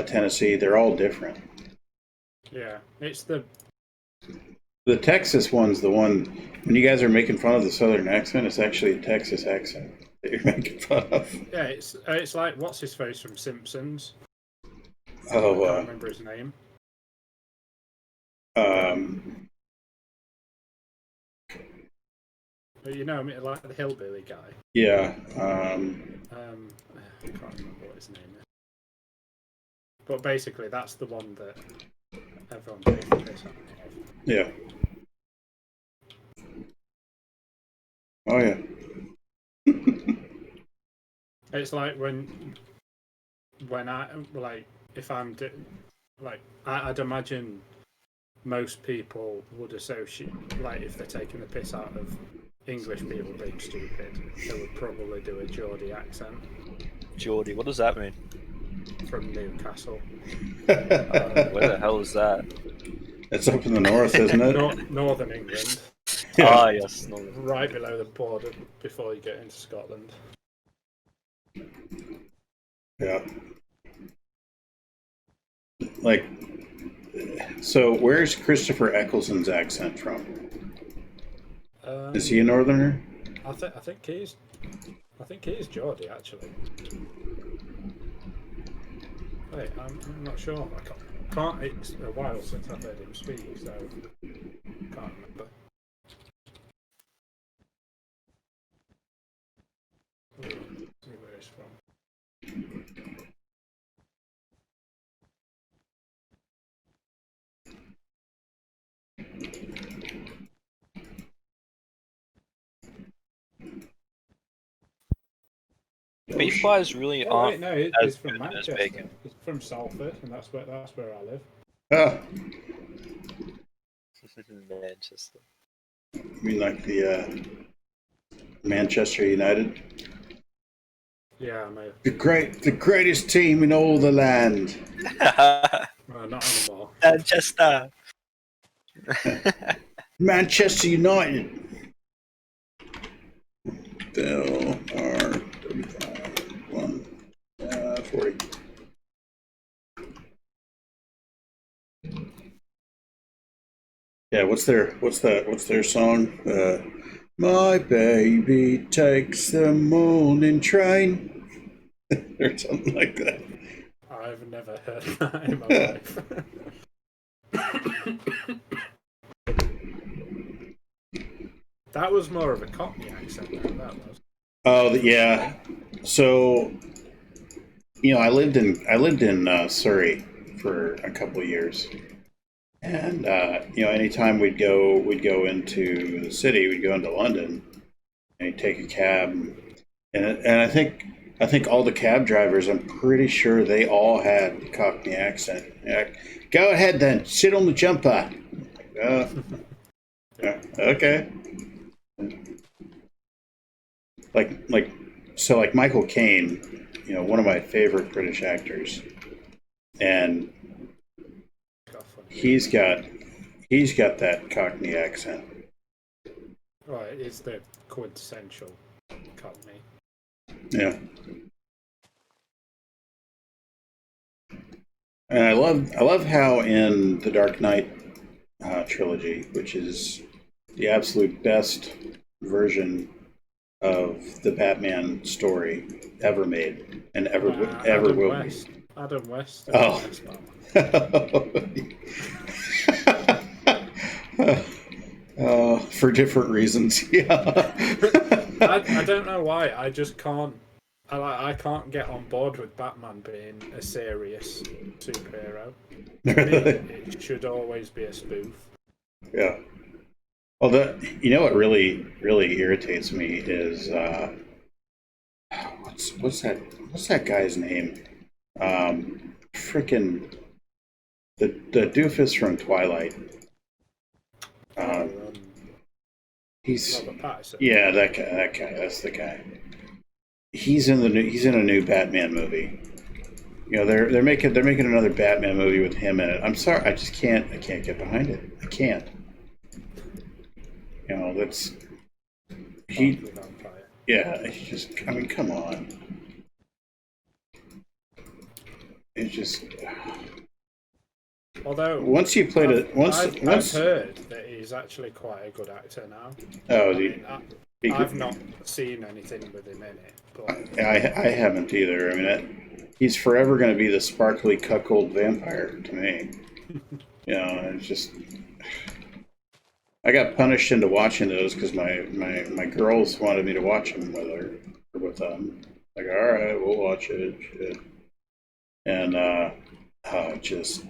Tennessee. They're all different. Yeah, it's the Texas one's the one when you guys are making fun of the Southern accent. It's actually a Texas accent that you're making fun of. yeah. It's like what's his face from Simpsons. Oh, I can't remember his name. But you know, I mean, like the hillbilly guy. Yeah. I can't remember what his name is. But basically, that's the one that everyone takes the piss out of. Yeah. Oh yeah. It's like when I like if I'm like I'd imagine most people would associate, like, if they're taking the piss out of English people being stupid, they would probably do a Geordie accent. Geordie, what does that mean? From Newcastle. Where the hell is that? It's up in the north, isn't it? Northern England. Yeah. Ah, yes. No. Right below the border before you get into Scotland. Yeah. Like, so where's Christopher Eccleston's accent from? Is he a northerner? I think he's Geordie, actually. Wait, I'm not sure. I can't. It's a while since I've heard him speak, so can't remember. See where he's from. Beef pies really Oh, aren't. wait, no, he's from good as Manchester. bacon. He's from Salford, and that's where I live. Ah, Manchester. you mean like the Manchester United? Yeah, I may have. The greatest team in all the land. Well, not anymore. Manchester. Manchester United. Bill R 35 40. Yeah, what's their song? My baby takes the morning train, or something like that. I've never heard that in my life. That was more of a Cockney accent than that was. Oh yeah. So, I lived in Surrey for a couple of years, and anytime we'd go into the city, we'd go into London, and you'd take a cab, and I think all the cab drivers, I'm pretty sure they all had the Cockney accent. Yeah, go ahead then, sit on the jumper. Yeah, okay. Like Michael Caine, one of my favorite British actors, and he's got that Cockney accent. Right, it's the quintessential Cockney. Yeah. And I love how in the Dark Knight trilogy, which is the absolute best version of the Batman story ever made and ever will West. be. Adam West. Oh. For different reasons, yeah. I don't know why. I just can't. I can't get on board with Batman being a serious superhero. To me, it should always be a spoof. Yeah. Well, what really irritates me is what's that guy's name? Freaking the doofus from Twilight. Um, He's Robert Pattinson. yeah, that guy. That's the guy. He's in a new Batman movie. You know, they're making another Batman movie with him in it. I'm sorry, I can't get behind it. I can't. You know, that's he. Yeah, it's just. I mean, come on. It's just. Although once you played it, I've heard that he's actually quite a good actor now. Oh, I've not seen anything with him in it, but I haven't either. I mean, he's forever going to be the sparkly cuckold vampire to me. You know, it's just. I got punished into watching those because my girls wanted me to watch them with them. Like, all right, we'll watch it. Shit. And just.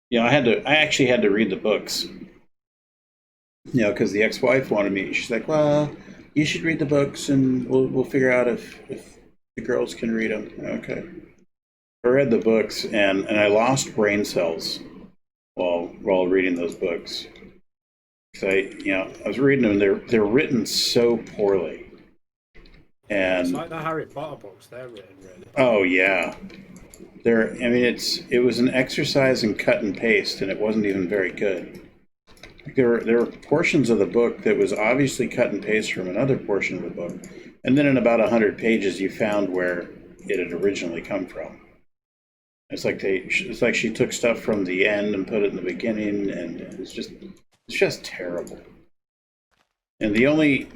You know, I actually had to read the books. You know, because the ex-wife wanted me. She's like, "Well, you should read the books, and we'll figure out if the girls can read them." Okay. I read the books, and I lost brain cells while reading those books. Because I was reading them, and they're written so poorly. And it's like the Harry Potter books; they're written really bad. Oh yeah. I mean, it was an exercise in cut and paste, and it wasn't even very good. Like there were portions of the book that was obviously cut and paste from another portion of the book, and then in about 100 pages, you found where it had originally come from. It's like she took stuff from the end and put it in the beginning, and it's just terrible. And the only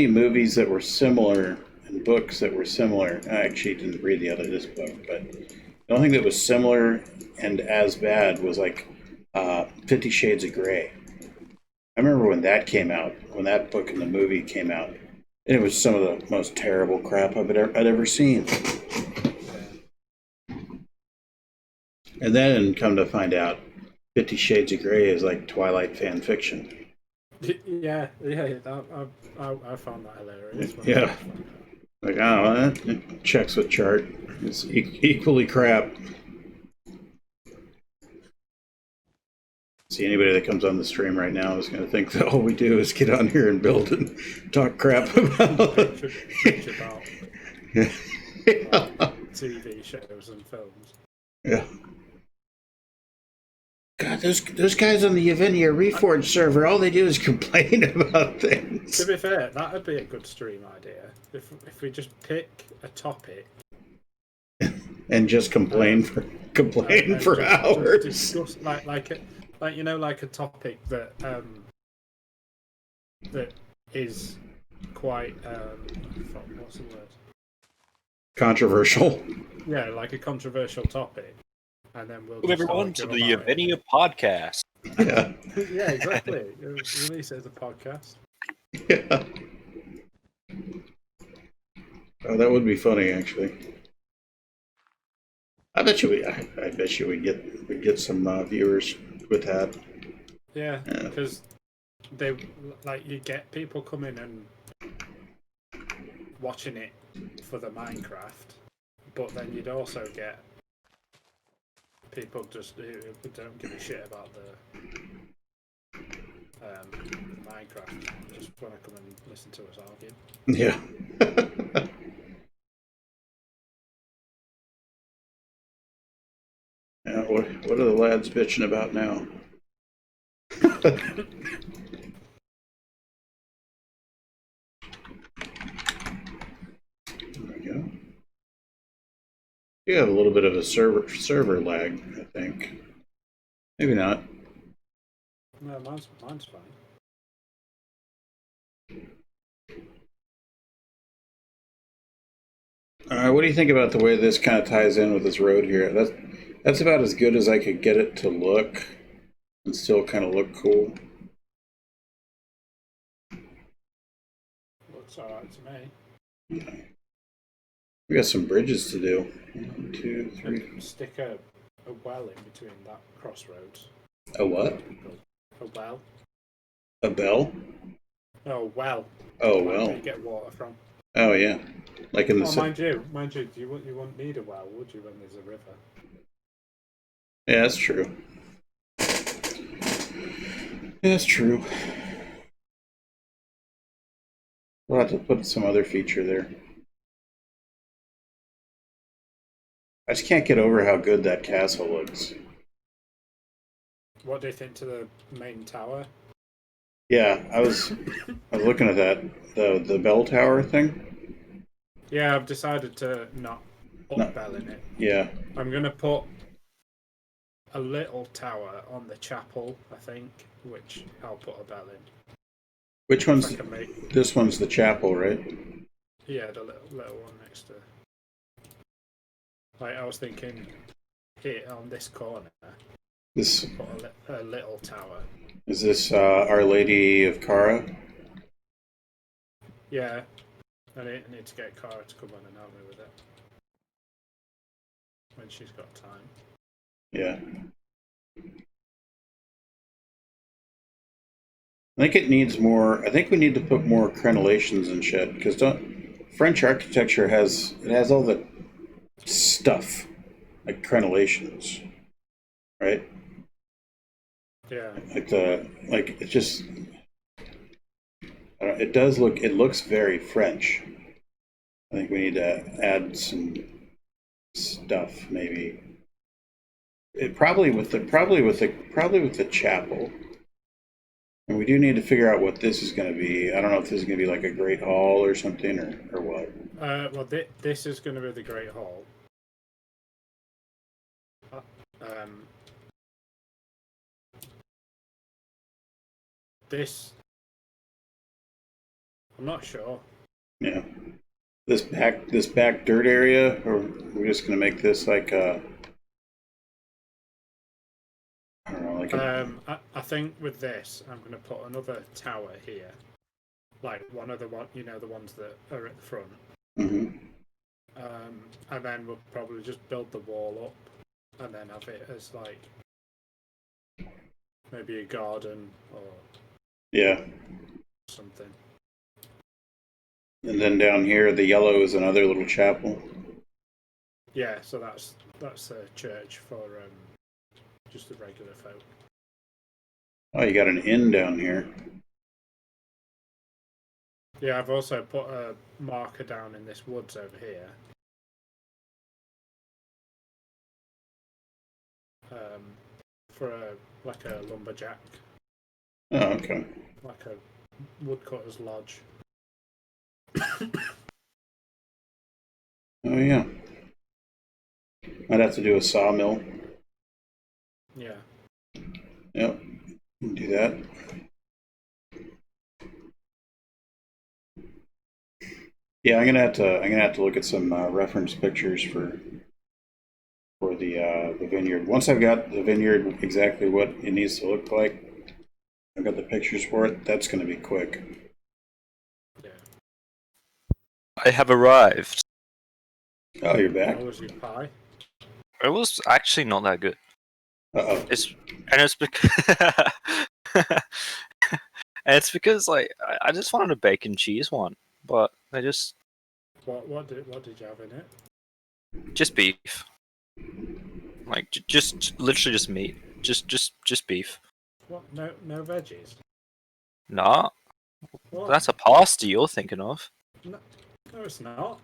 movies that were similar and books that were similar, I actually didn't read this book, but the only thing that was similar and as bad was like 50 Shades of Grey. I remember when that came out, when that book and the movie came out, and it was some of the most terrible crap I'd ever seen. And then come to find out, 50 Shades of Grey is like Twilight fan fiction. Yeah, I found that hilarious. Yeah. Like, oh, that checks with chart. It's equally crap. See, anybody that comes on the stream right now is going to think that all we do is get on here and build and talk crap about TV shows and films. Yeah. God, those guys on the Yevenia Reforged server, all they do is complain about things. To be fair, that would be a good stream idea. If we just pick a topic and just complain for hours. Just discuss, like a topic that that is quite what's the word? Controversial. Yeah, like a controversial topic, and then we'll. Welcome everyone to the Yevenia podcast. Yeah. Yeah, exactly. Release it as a podcast. Yeah. Oh, that would be funny, actually. I bet you we'd get some viewers with that. Yeah, because they you get people coming and watching it for the Minecraft, but then you'd also get people just who don't give a shit about the Minecraft, just want to come and listen to us argue. Yeah. What are the lads bitching about now? There we go. You have a little bit of a server lag, I think. Maybe not. No, mine's fine. What do you think about the way this kind of ties in with this road here? That's about as good as I could get it to look and still kind of look cool. Looks alright to me. Yeah. We got some bridges to do. 1, 2, 3. Stick a well in between that crossroads. A what? A well. A bell? No, well. Oh, Where well. you get water from. Oh, yeah. Like in the... mind you, you wouldn't need a well, would you, when there's a river? Yeah, that's true. That's true. We'll have to put some other feature there. I just can't get over how good that castle looks. What do you think to the main tower? Yeah, I was looking at that the bell tower thing. Yeah, I've decided to not put No. a bell in it. Yeah, I'm gonna put a little tower on the chapel, I think, which I'll put a bell in. which If one's I can make, this one's the chapel, right? yeah, the little one next to. Like I was thinking, here on this corner, This put a little tower. is this Our Lady of Kara. Yeah, I need to get Cara to come on and help me with it when she's got time. Yeah. I think it needs more. I think we need to put more crenellations and shit because French architecture has all the stuff like crenellations, right? Yeah, Like it just it does look, it looks very French. I think we need to add some stuff maybe. It probably with the chapel. And we do need to figure out what this is going to be. I don't know if this is going to be like a great hall or something or what. well, this is going to be the Great Hall. This, I'm not sure. Yeah. This back dirt area, or we're just going to make this like a, I don't know, like a, I think with this, I'm going to put another tower here, like one of the the ones that are at the front. mhm. And then we'll probably just build the wall up, and then have it as like maybe a garden or Yeah. something. And then down here, the yellow is another little chapel. Yeah, so that's a church for just the regular folk. Oh, you got an inn down here. Yeah, I've also put a marker down in this woods over here. For like a lumberjack, Oh, okay. like a woodcutter's lodge. Oh, yeah. I'd have to do a sawmill. Yeah. Yep. Do that. Yeah, I'm gonna have to look at some reference pictures for the vineyard. Once I've got the vineyard exactly what it needs to look like, I've got the pictures for it. That's gonna be quick. Yeah. I have arrived. Oh, you're back. How was your pie? It was actually not that good. Uh-oh. It's because and it's because like I just wanted a bacon cheese one, but they just What did you have in it? just beef, like just literally just meat, just beef. What? No veggies. Nah, What? that's a pasta you're thinking of. No, it's not.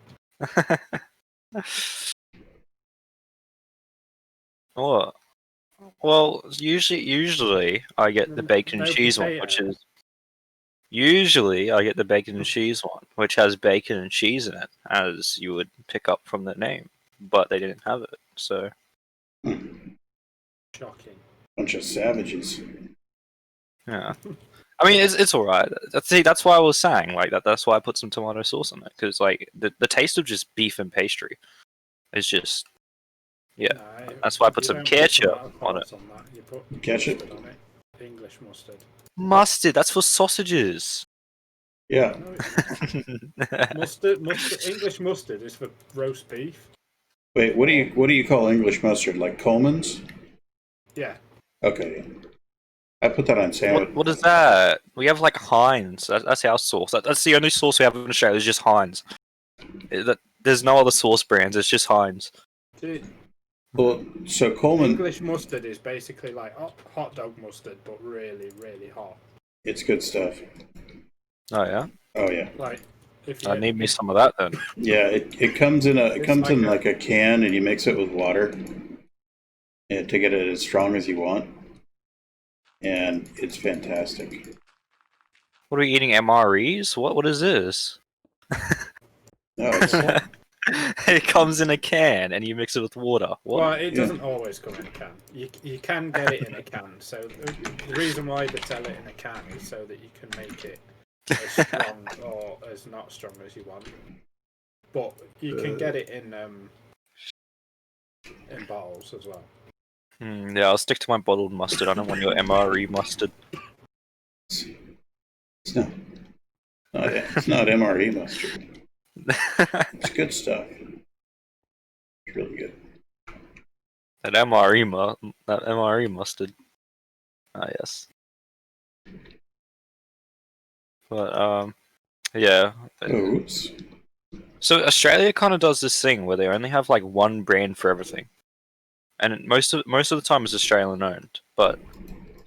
What? Well, usually I get the bacon and No cheese one, potato. which is usually I get the bacon and cheese one, which has bacon and cheese in it, as you would pick up from the name. But they didn't have it, so Shocking. Bunch of savages. yeah. I mean, it's all right. That's why I was saying like that. That's why I put some tomato sauce on it because like the taste of just beef and pastry is just yeah. No, That's why I put you some don't ketchup tomato on it. sauce on that. You put Ketchup? mustard on it. English mustard. Mustard. That's for sausages. Yeah. No, mustard. English mustard is for roast beef. Wait, what do you call English mustard? Like Coleman's? Yeah. Okay. I put that on sandwich. What is that? We have like Heinz. That's our sauce. That's the only sauce we have in Australia. Is just Heinz. There's no other sauce brands. It's just Heinz. Dude, Well, so Coleman, English mustard is basically like hot dog mustard, but really, really hot. it's good stuff. Oh yeah, Oh yeah, Like if I you need me some of that then. yeah. It comes in It's like a can, and you mix it with water, and to get it as strong as you want, and it's fantastic. What are we eating? MREs? What is this? No, it's What? It comes in a can and you mix it with water. What? Well, it Yeah. doesn't always come in a can. You can get it in a can. So the reason why they sell it in a can is so that you can make it as strong or as not strong as you want. But you can get it in bottles as well. Yeah, I'll stick to my bottled mustard. I don't want your MRE mustard. It's not. It's not MRE mustard. It's good stuff. It's really good. that MRE mustard. Ah, yes. But yeah. Oops. So Australia kind of does this thing where they only have like one brand for everything, and most of the time it's Australian owned. But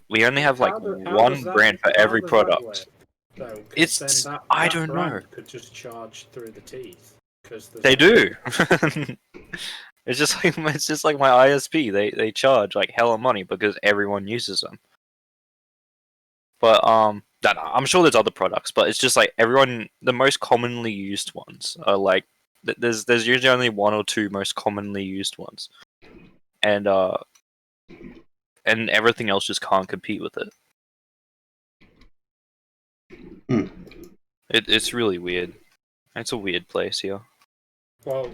we only have like one brand for every product. Though, It's then I that don't know. brand could just charge through the teeth because They do. It's just like my ISP. They charge like hella money because everyone uses them. But I'm sure there's other products, but it's just like the most commonly used ones are like there's usually only one or two most commonly used ones, and everything else just can't compete with it. It's really weird. It's a weird place here. Well,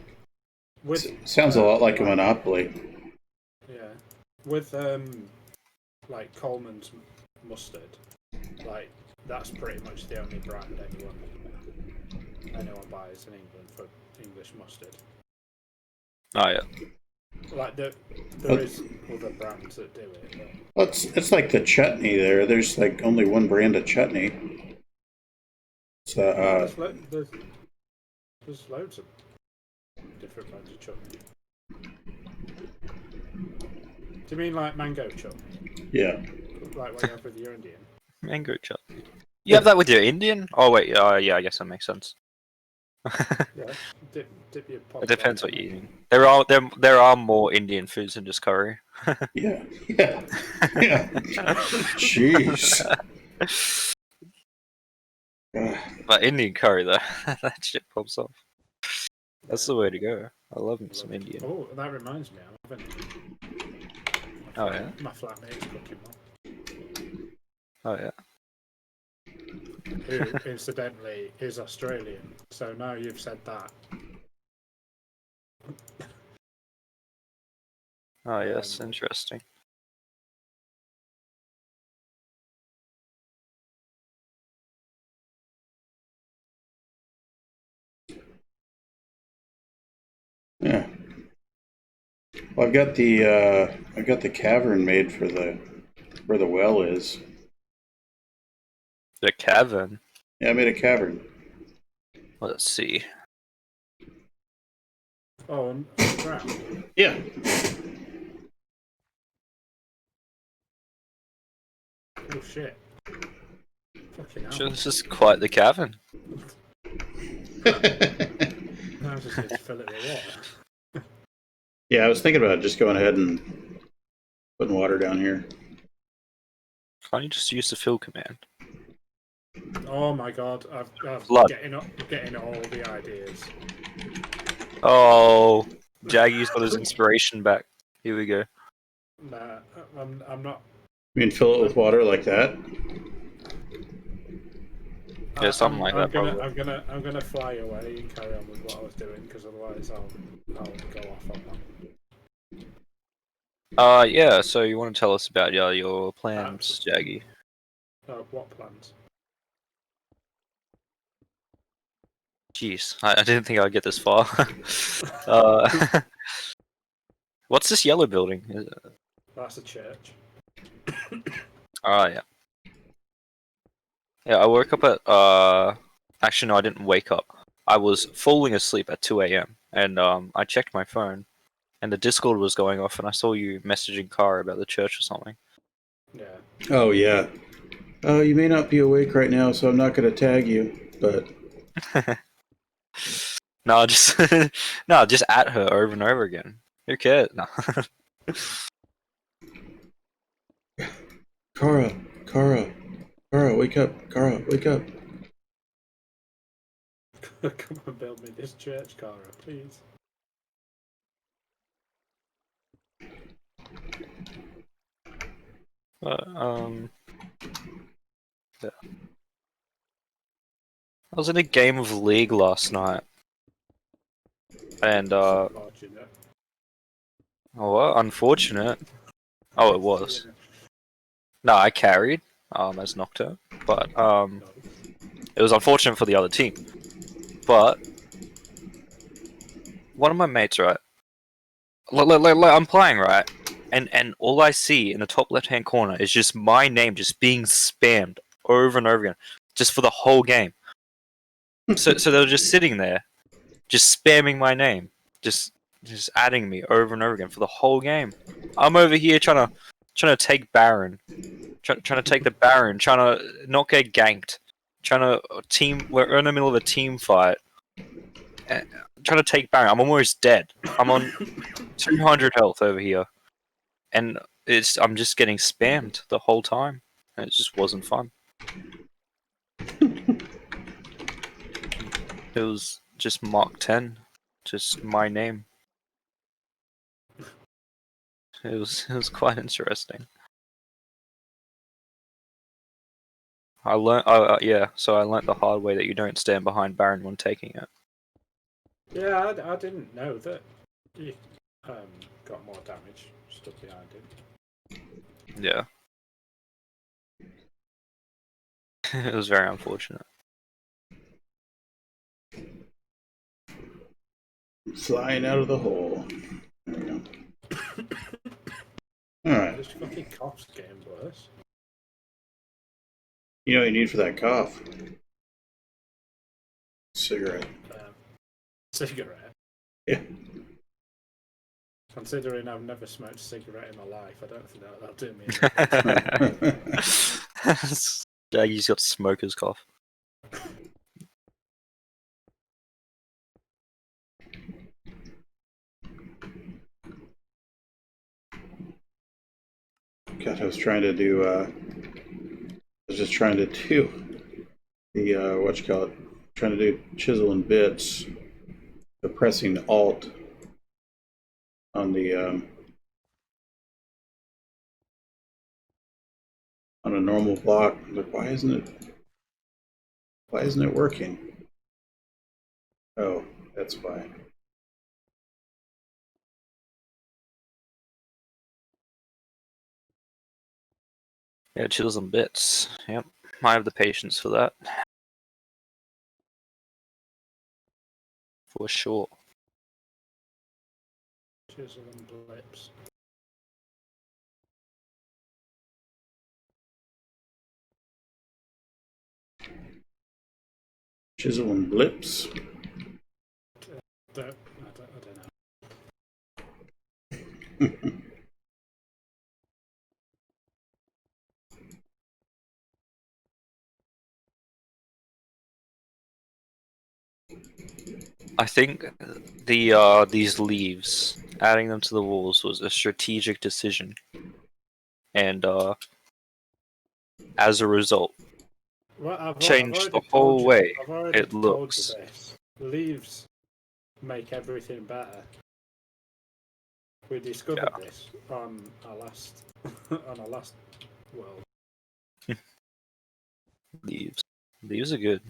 with Sounds a lot like a monopoly. yeah, with like Coleman's mustard, like that's pretty much the only brand anyone buys in England for English mustard. Oh yeah. Like there is other brands that do it. But... Well, it's like the chutney there. There's like only one brand of chutney. So, there's loads of different brands of chutney. Do you mean like mango chutney? yeah. Like what you have with your Indian? Mango chutney. You have that with your Indian? Oh wait, yeah, I guess that makes sense. Yeah, dip your pot. It depends what you're eating. There are more Indian foods than just curry. Yeah. Yeah. Yeah. Jeez. But Indian curry though, that shit pops off. That's the way to go. I love me some Indian. Oh, that reminds me, I'm having. Oh yeah. My flatmate's cooking one. Oh yeah. Who incidentally is Australian. So now you've said that. Oh yes, interesting. Yeah. Well, I've got the cavern made for where the well is. The cavern. Yeah, I made a cavern. Let's see. Oh, on the ground. Yeah. Oh shit. Fucking hell. Sure, this is quite the cavern. Now I just need to fill it with water. Yeah, I was thinking about just going ahead and putting water down here. Can't you just use the fill command? Oh my god, I'm Blood. getting all the ideas. Oh, Jaggy's got his inspiration back. Here we go. Nah, I'm not. You mean fill it with water like that? Yeah, something like that. I'm gonna fly away and carry on with what I was doing because otherwise I'll go off on that. Yeah. So you want to tell us about your plans, Jaggy? What plans? Jeez, I didn't think I'd get this far. What's this yellow building? That's a church. Oh yeah. Yeah, I woke up at actually no, I didn't wake up. I was falling asleep at 2 a.m. and I checked my phone and the Discord was going off, and I saw you messaging Kara about the church or something. Yeah. Oh yeah. You may not be awake right now, so I'm not going to tag you. But No, just no, just at her over and over again. Who cares? No. Kara, wake up! Kara, wake up! Come and build me this church, Cara, please. Yeah. I was in a game of League last night, and That's unfortunate. oh, what? Unfortunate. Oh, it was. Yeah. No, I carried as Nocturne, but Nice. it was unfortunate for the other team. But one of my mates, right? I'm playing, right? And all I see in the top left-hand corner is just my name just being spammed over and over again, just for the whole game. So they were just sitting there, just spamming my name, just adding me over and over again for the whole game. I'm over here trying to take Baron, trying to take the Baron, trying to not get ganked, trying to team. We're in the middle of a team fight. Trying to take Baron. I'm almost dead. I'm on 200 health over here, and I'm just getting spammed the whole time, and it just wasn't fun. It was just Mark 10, just my name. It was quite interesting. I learned, yeah. So I learned the hard way that you don't stand behind Baron when taking it. Yeah, I didn't know that you got more damage stuck behind him. Yeah. It was very unfortunate. Flying out of the hole. There we go. All right. This fucking cough's getting worse. You know what you need for that cough? Cigarette. Cigarette. Yeah. Considering I've never smoked a cigarette in my life, I don't think that'll do me. Jaggy's got smoker's cough. God, I was trying to do. I was just trying to do the what you call it? Trying to do chisel and bits. The pressing Alt on the on a normal block. Like, why isn't it working? Oh, that's why. Yeah, chills and bits. Yep, I have the patience for that. For sure. Chisel and blips. Chisel and blips. I don't know. I think these leaves, adding them to the walls, was a strategic decision, and as a result, Well, I've changed already the whole told you, way I've already it told you looks. this. Leaves make everything better. We discovered this on our last world. Leaves. Leaves are good.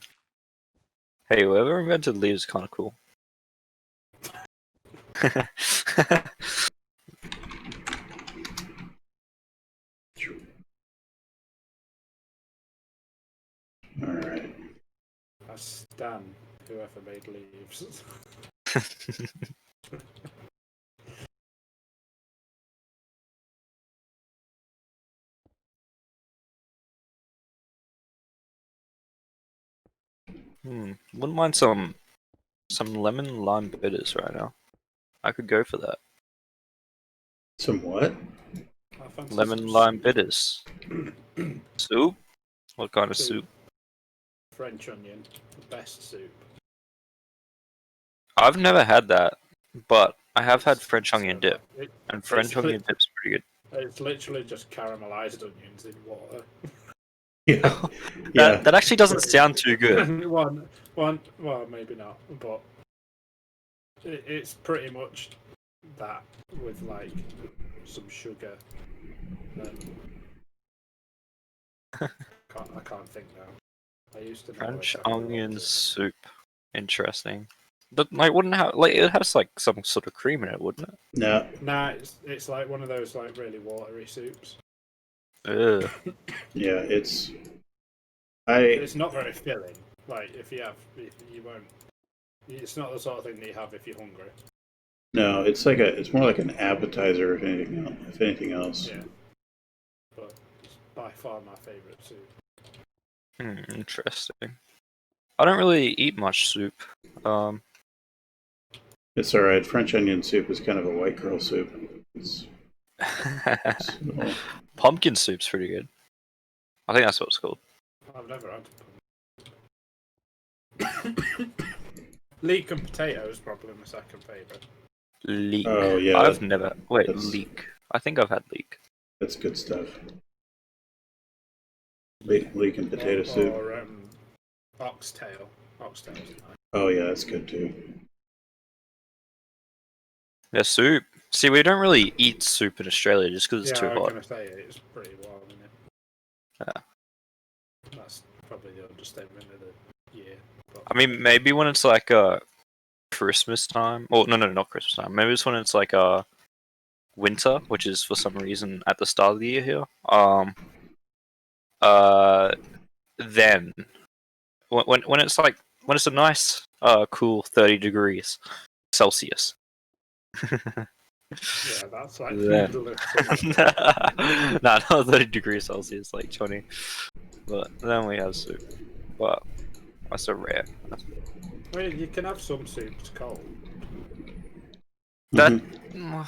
Hey, whoever invented leaves is kind of cool. All right. I stan whoever made leaves. Wouldn't mind some lemon lime bitters right now. I could go for that. Some what? I fancy Lemon some lime bitters. Soup? What kind of soup? French onion, the best soup. I've never had that, but I have had It's French so onion dip, bad. and French onion dip's pretty It's literally just caramelized onions in water. Yeah, good. yeah, That actually doesn't sound too good. Well, maybe not, but it's pretty much that with like some sugar. I can't think now. I used to know French exactly what onion was soup. Interesting. But like, wouldn't have like it has like some sort of cream in it, wouldn't it? no, in it. Nah, it's like one of those like really watery soups. Ugh. yeah. I It's not very filling. Like if you won't. It's not the sort of thing that you have if you're hungry. no. It's more like an appetizer, if anything else. If anything else. Yeah, but it's by far my favorite soup. Interesting. I don't really eat much soup. It's all right. French onion soup is kind of a white girl soup. So, Pumpkin soup's pretty good. I think that's what it's called. I've never had. Leek and potato is probably my second favorite. Leek. Oh, yeah, I've never. Wait, that's- leek. I think I've had leek. that's good stuff. Leek and potato soup. Or oxtail. Oxtail's nice. Oh yeah, that's good too. Yeah, soup. See, we don't really eat soup in Australia just because it's too I was hot. gonna say it's pretty warm, isn't it? Yeah. That's probably the understatement of the year. But I mean, maybe when it's like Christmas time. Or no, not Christmas time. Maybe it's when it's like winter, which is for some reason at the start of the year here. Then when it's like when it's a nice cool 30 degrees Celsius. yeah, that's like Yeah. middle of summer. Nah, not 30 degrees Celsius, like 20. But then we have soup. But that's so rare. I mean, you can have some soups cold. That Mhm.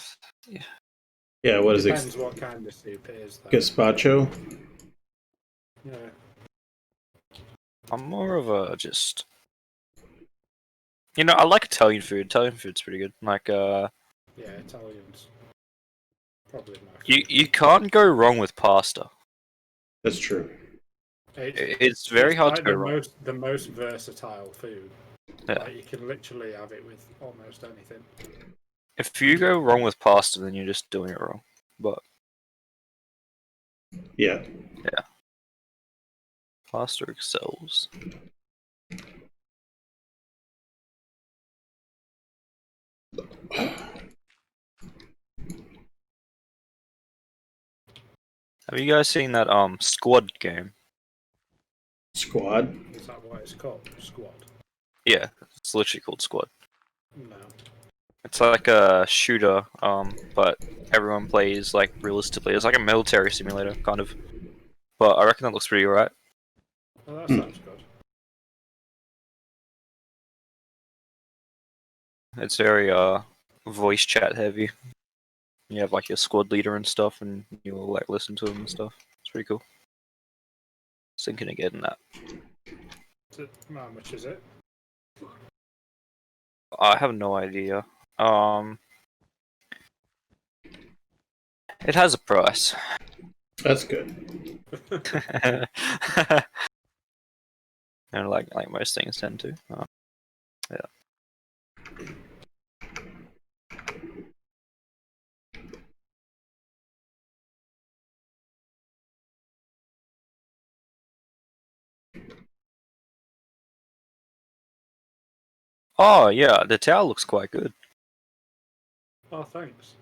Yeah, what is it? Depends what kind of soup it is. Though. Gazpacho? Yeah. I'm more of a just. You know, I like Italian food. Italian food's pretty good. Like Yeah, Italians. Probably my you favourite. can't go wrong with pasta. That's true. It's very hard to like go wrong. the most versatile food. Yeah. Like you can literally have it with almost anything. If you go wrong with pasta, then you're just doing it wrong. But Yeah. pasta excels. Have you guys seen that squad game? Squad? Is that what it's called? Squad? Yeah, it's literally called Squad. No. It's like a shooter, but everyone plays like realistically. It's like a military simulator, kind of. But I reckon that looks pretty alright. Well, that sounds good. It's very voice chat heavy. You have like your squad leader and stuff, and you'll like listen to him and stuff. It's pretty cool. Thinking of getting that. How much is it? I have no idea. It has a price. That's good. And like most things tend to. Yeah. Oh yeah, the tower looks quite good. Oh, thanks.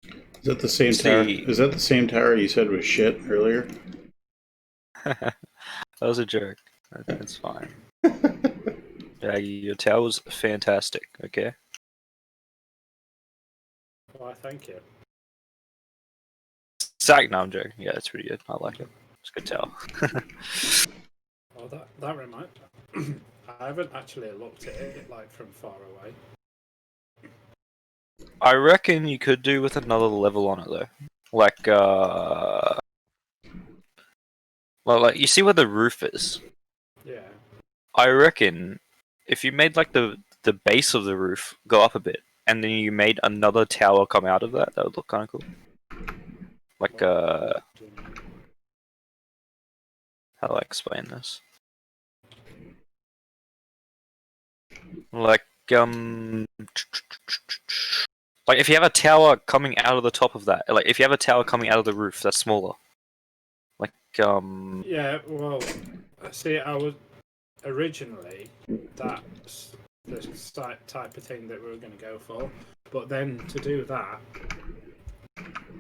Is that the same tower? See- Is that the same tower you said was shit earlier? That was a joke. It's fine. Yeah, your tower's fantastic. Okay. Why, thank you. Zach, no, I'm joking. Yeah, it's pretty good. I like it. It's a good tower. Oh, that reminds me. I haven't actually looked at it like from far away. I reckon you could do with another level on it though. Like you see where the roof is? Yeah. I reckon if you made like the base of the roof go up a bit, and then you made another tower come out of that, that would look kind of cool. Like What do you mean? how do I explain this? Like like if you have a tower coming out of the top of that, like if you have a tower coming out of the roof, that's smaller. Like Yeah, well, see, I was originally that's the type of thing that we were going to go for, but then to do that,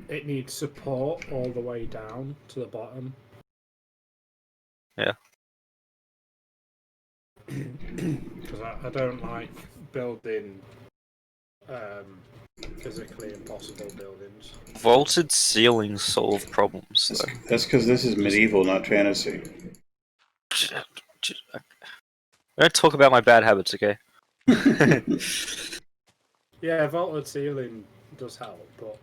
it needs support all the way down to the bottom. Yeah. Because I don't like building physically impossible buildings. Vaulted ceilings solve problems though. That's because this is medieval, not fantasy. Don't talk about my bad habits, okay? Yeah, vaulted ceiling does help, but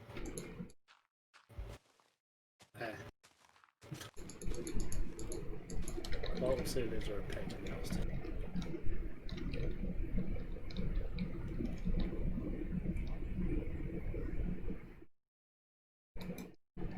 vaulted ceilings are a pain in the ass.